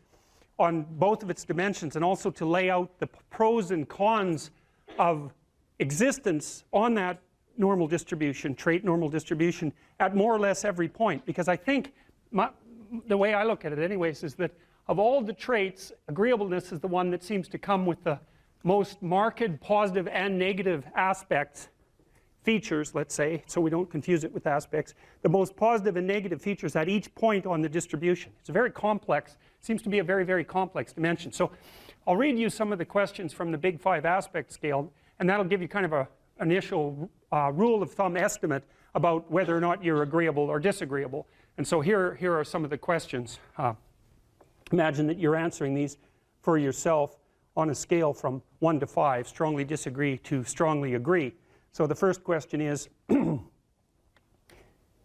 on both of its dimensions, and also to lay out the pros and cons of existence on that normal distribution, trait normal distribution, at more or less every point. Because I think, the way I look at it anyways, is that of all the traits, agreeableness is the one that seems to come with the most marked positive and negative aspects features, let's say, so we don't confuse it with aspects, the most positive and negative features at each point on the distribution. It's a very complex, seems to be a very, very complex dimension. So I'll read you some of the questions from the Big Five aspect scale, and that'll give you kind of an initial rule of thumb estimate about whether or not you're agreeable or disagreeable. And so here are some of the questions. Imagine that you're answering these for yourself on a scale from 1 to 5, strongly disagree to strongly agree. So the first question is, am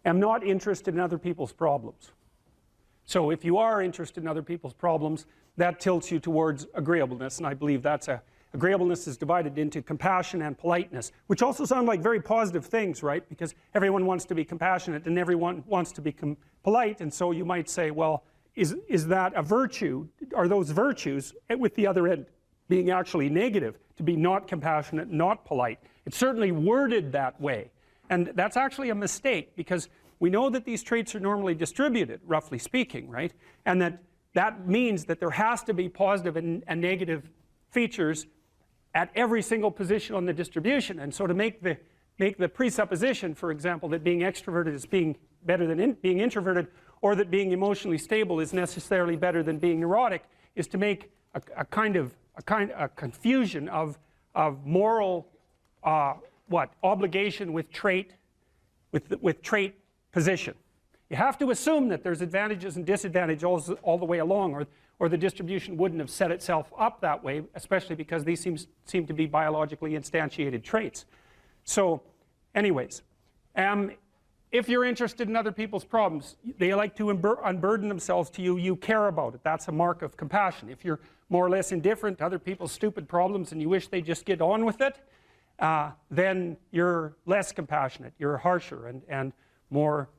not interested in other people's problems. So if you are interested in other people's problems, that tilts you towards agreeableness, and I believe that's agreeableness is divided into compassion and politeness, which also sound like very positive things, right? Because everyone wants to be compassionate and everyone wants to be polite, and so you might say, well, is that a virtue? Are those virtues, with the other end being actually negative, to be not compassionate, not polite? It's certainly worded that way, and that's actually a mistake, because we know that these traits are normally distributed, roughly speaking, right? And that means that there has to be positive and negative features at every single position on the distribution. And so to make the presupposition, for example, that being extroverted is being better than being introverted, or that being emotionally stable is necessarily better than being neurotic, is to make a confusion of moral obligation with trait position. You have to assume that there's advantages and disadvantages all the way along, or the distribution wouldn't have set itself up that way, especially because these seem to be biologically instantiated traits. So anyways, if you're interested in other people's problems, they like to unburden themselves to you, you care about it. That's a mark of compassion. If you're more or less indifferent to other people's stupid problems and you wish they just get on with it, then you're less compassionate, you're harsher and more,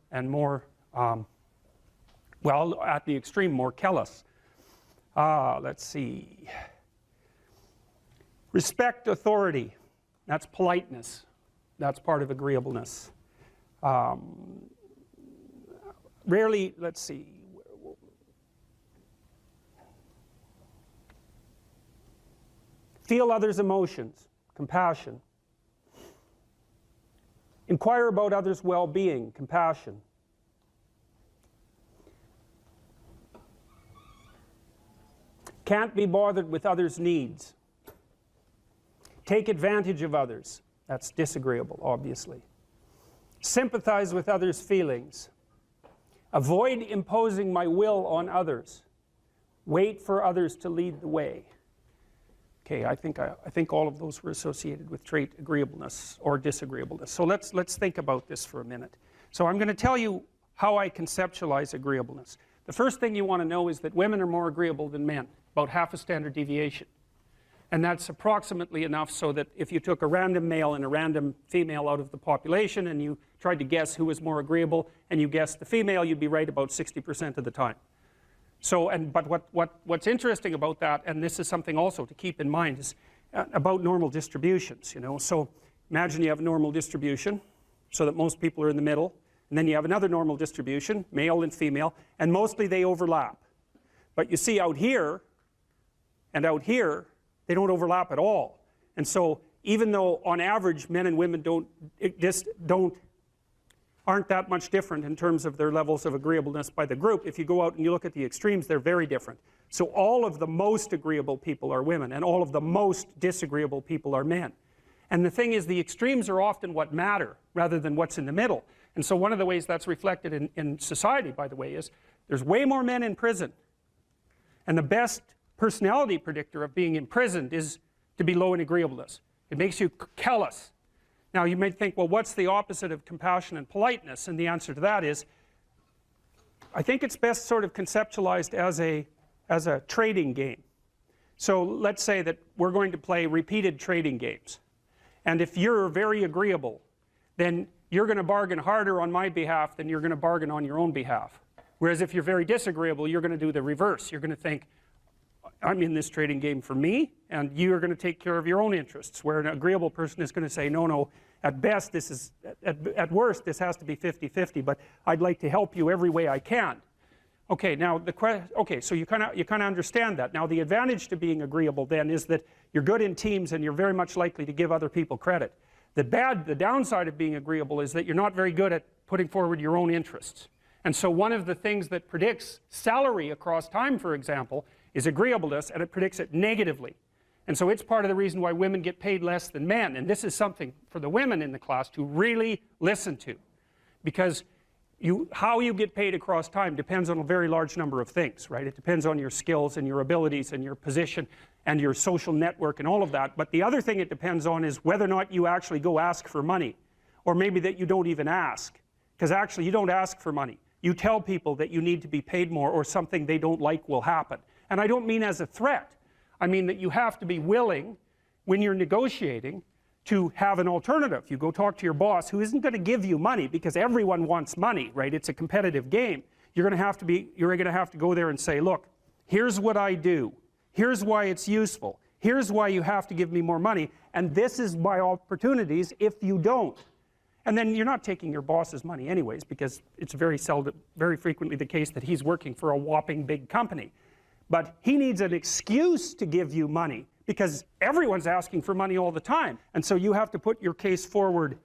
well, at the extreme, more callous. Let's see. Respect authority. That's politeness. That's part of agreeableness. Rarely, let's see. Feel others' emotions. Compassion. Inquire about others' well-being. Compassion. Can't be bothered with others' needs. Take advantage of others. That's disagreeable, obviously. Sympathize with others' feelings. Avoid imposing my will on others. Wait for others to lead the way. Okay, I think all of those were associated with trait agreeableness or disagreeableness. So let's think about this for a minute. So I'm going to tell you how I conceptualize agreeableness. The first thing you want to know is that women are more agreeable than men, about half a standard deviation. And that's approximately enough so that if you took a random male and a random female out of the population and you tried to guess who was more agreeable and you guessed the female, you'd be right about 60% of the time. So, but what's interesting about that, and this is something also to keep in mind, is about normal distributions, you know. So imagine you have a normal distribution so that most people are in the middle, and then you have another normal distribution, male and female, and mostly they overlap. But you see out here and out here, they don't overlap at all. And so even though on average men and women aren't that much different in terms of their levels of agreeableness by the group, if you go out and you look at the extremes, they're very different. So all of the most agreeable people are women, and all of the most disagreeable people are men. And the thing is, the extremes are often what matter rather than what's in the middle. And so one of the ways that's reflected in society, by the way, is there's way more men in prison. And the best personality predictor of being imprisoned is to be low in agreeableness. It makes you callous. Now you might think, well, what's the opposite of compassion and politeness? And the answer to that is, I think it's best sort of conceptualized as a trading game. So let's say that we're going to play repeated trading games. And if you're very agreeable, then you're going to bargain harder on my behalf than you're going to bargain on your own behalf. Whereas if you're very disagreeable, you're going to do the reverse. You're going to think, I'm in this trading game for me, and you're going to take care of your own interests. Where an agreeable person is going to say, no, at best, this is, at worst, this has to be 50-50, but I'd like to help you every way I can. Okay, now so you kind of understand that. Now the advantage to being agreeable then is that you're good in teams and you're very much likely to give other people credit. The downside of being agreeable is that you're not very good at putting forward your own interests. And so one of the things that predicts salary across time, for example, is agreeableness, and it predicts it negatively. And so it's part of the reason why women get paid less than men. And this is something for the women in the class to really listen to. Because how you get paid across time depends on a very large number of things, right? It depends on your skills and your abilities and your position and your social network and all of that. But the other thing it depends on is whether or not you actually go ask for money. Or maybe that you don't even ask. Because actually you don't ask for money. You tell people that you need to be paid more or something they don't like will happen. And I don't mean as a threat. I mean that you have to be willing, when you're negotiating, to have an alternative. You go talk to your boss who isn't going to give you money because everyone wants money, right? It's a competitive game. You're going to have to go there and say, look, here's what I do. Here's why it's useful. Here's why you have to give me more money. And this is my opportunities if you don't. And then you're not taking your boss's money anyways, because it's very frequently the case that he's working for a whopping big company. But he needs an excuse to give you money because everyone's asking for money all the time. And so you have to put your case forward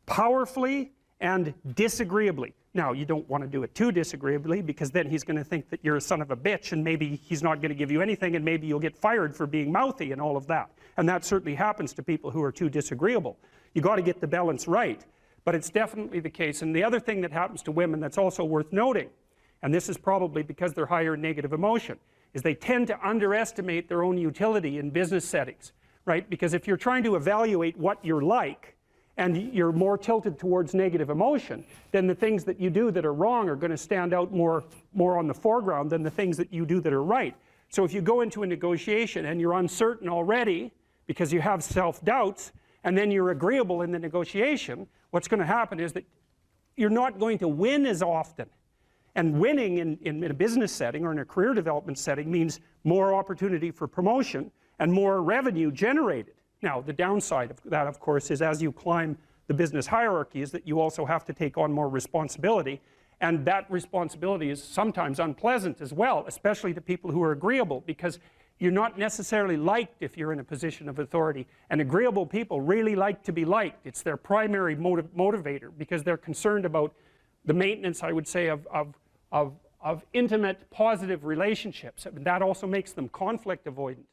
powerfully and disagreeably. Now, you don't want to do it too disagreeably because then he's going to think that you're a son of a bitch and maybe he's not going to give you anything and maybe you'll get fired for being mouthy and all of that. And that certainly happens to people who are too disagreeable. You got to get the balance right. But it's definitely the case. And the other thing that happens to women that's also worth noting, and this is probably because they're higher in negative emotion, is they tend to underestimate their own utility in business settings, right? Because if you're trying to evaluate what you're like, and you're more tilted towards negative emotion, then the things that you do that are wrong are going to stand out more on the foreground than the things that you do that are right. So if you go into a negotiation and you're uncertain already because you have self-doubts, and then you're agreeable in the negotiation, what's going to happen is that you're not going to win as often. And winning in a business setting or in a career development setting means more opportunity for promotion and more revenue generated. Now, the downside of that, of course, is as you climb the business hierarchy is that you also have to take on more responsibility. And that responsibility is sometimes unpleasant as well, especially to people who are agreeable, because you're not necessarily liked if you're in a position of authority. And agreeable people really like to be liked. It's their primary motivator because they're concerned about the maintenance, I would say, of intimate, positive relationships. That also makes them conflict avoidant.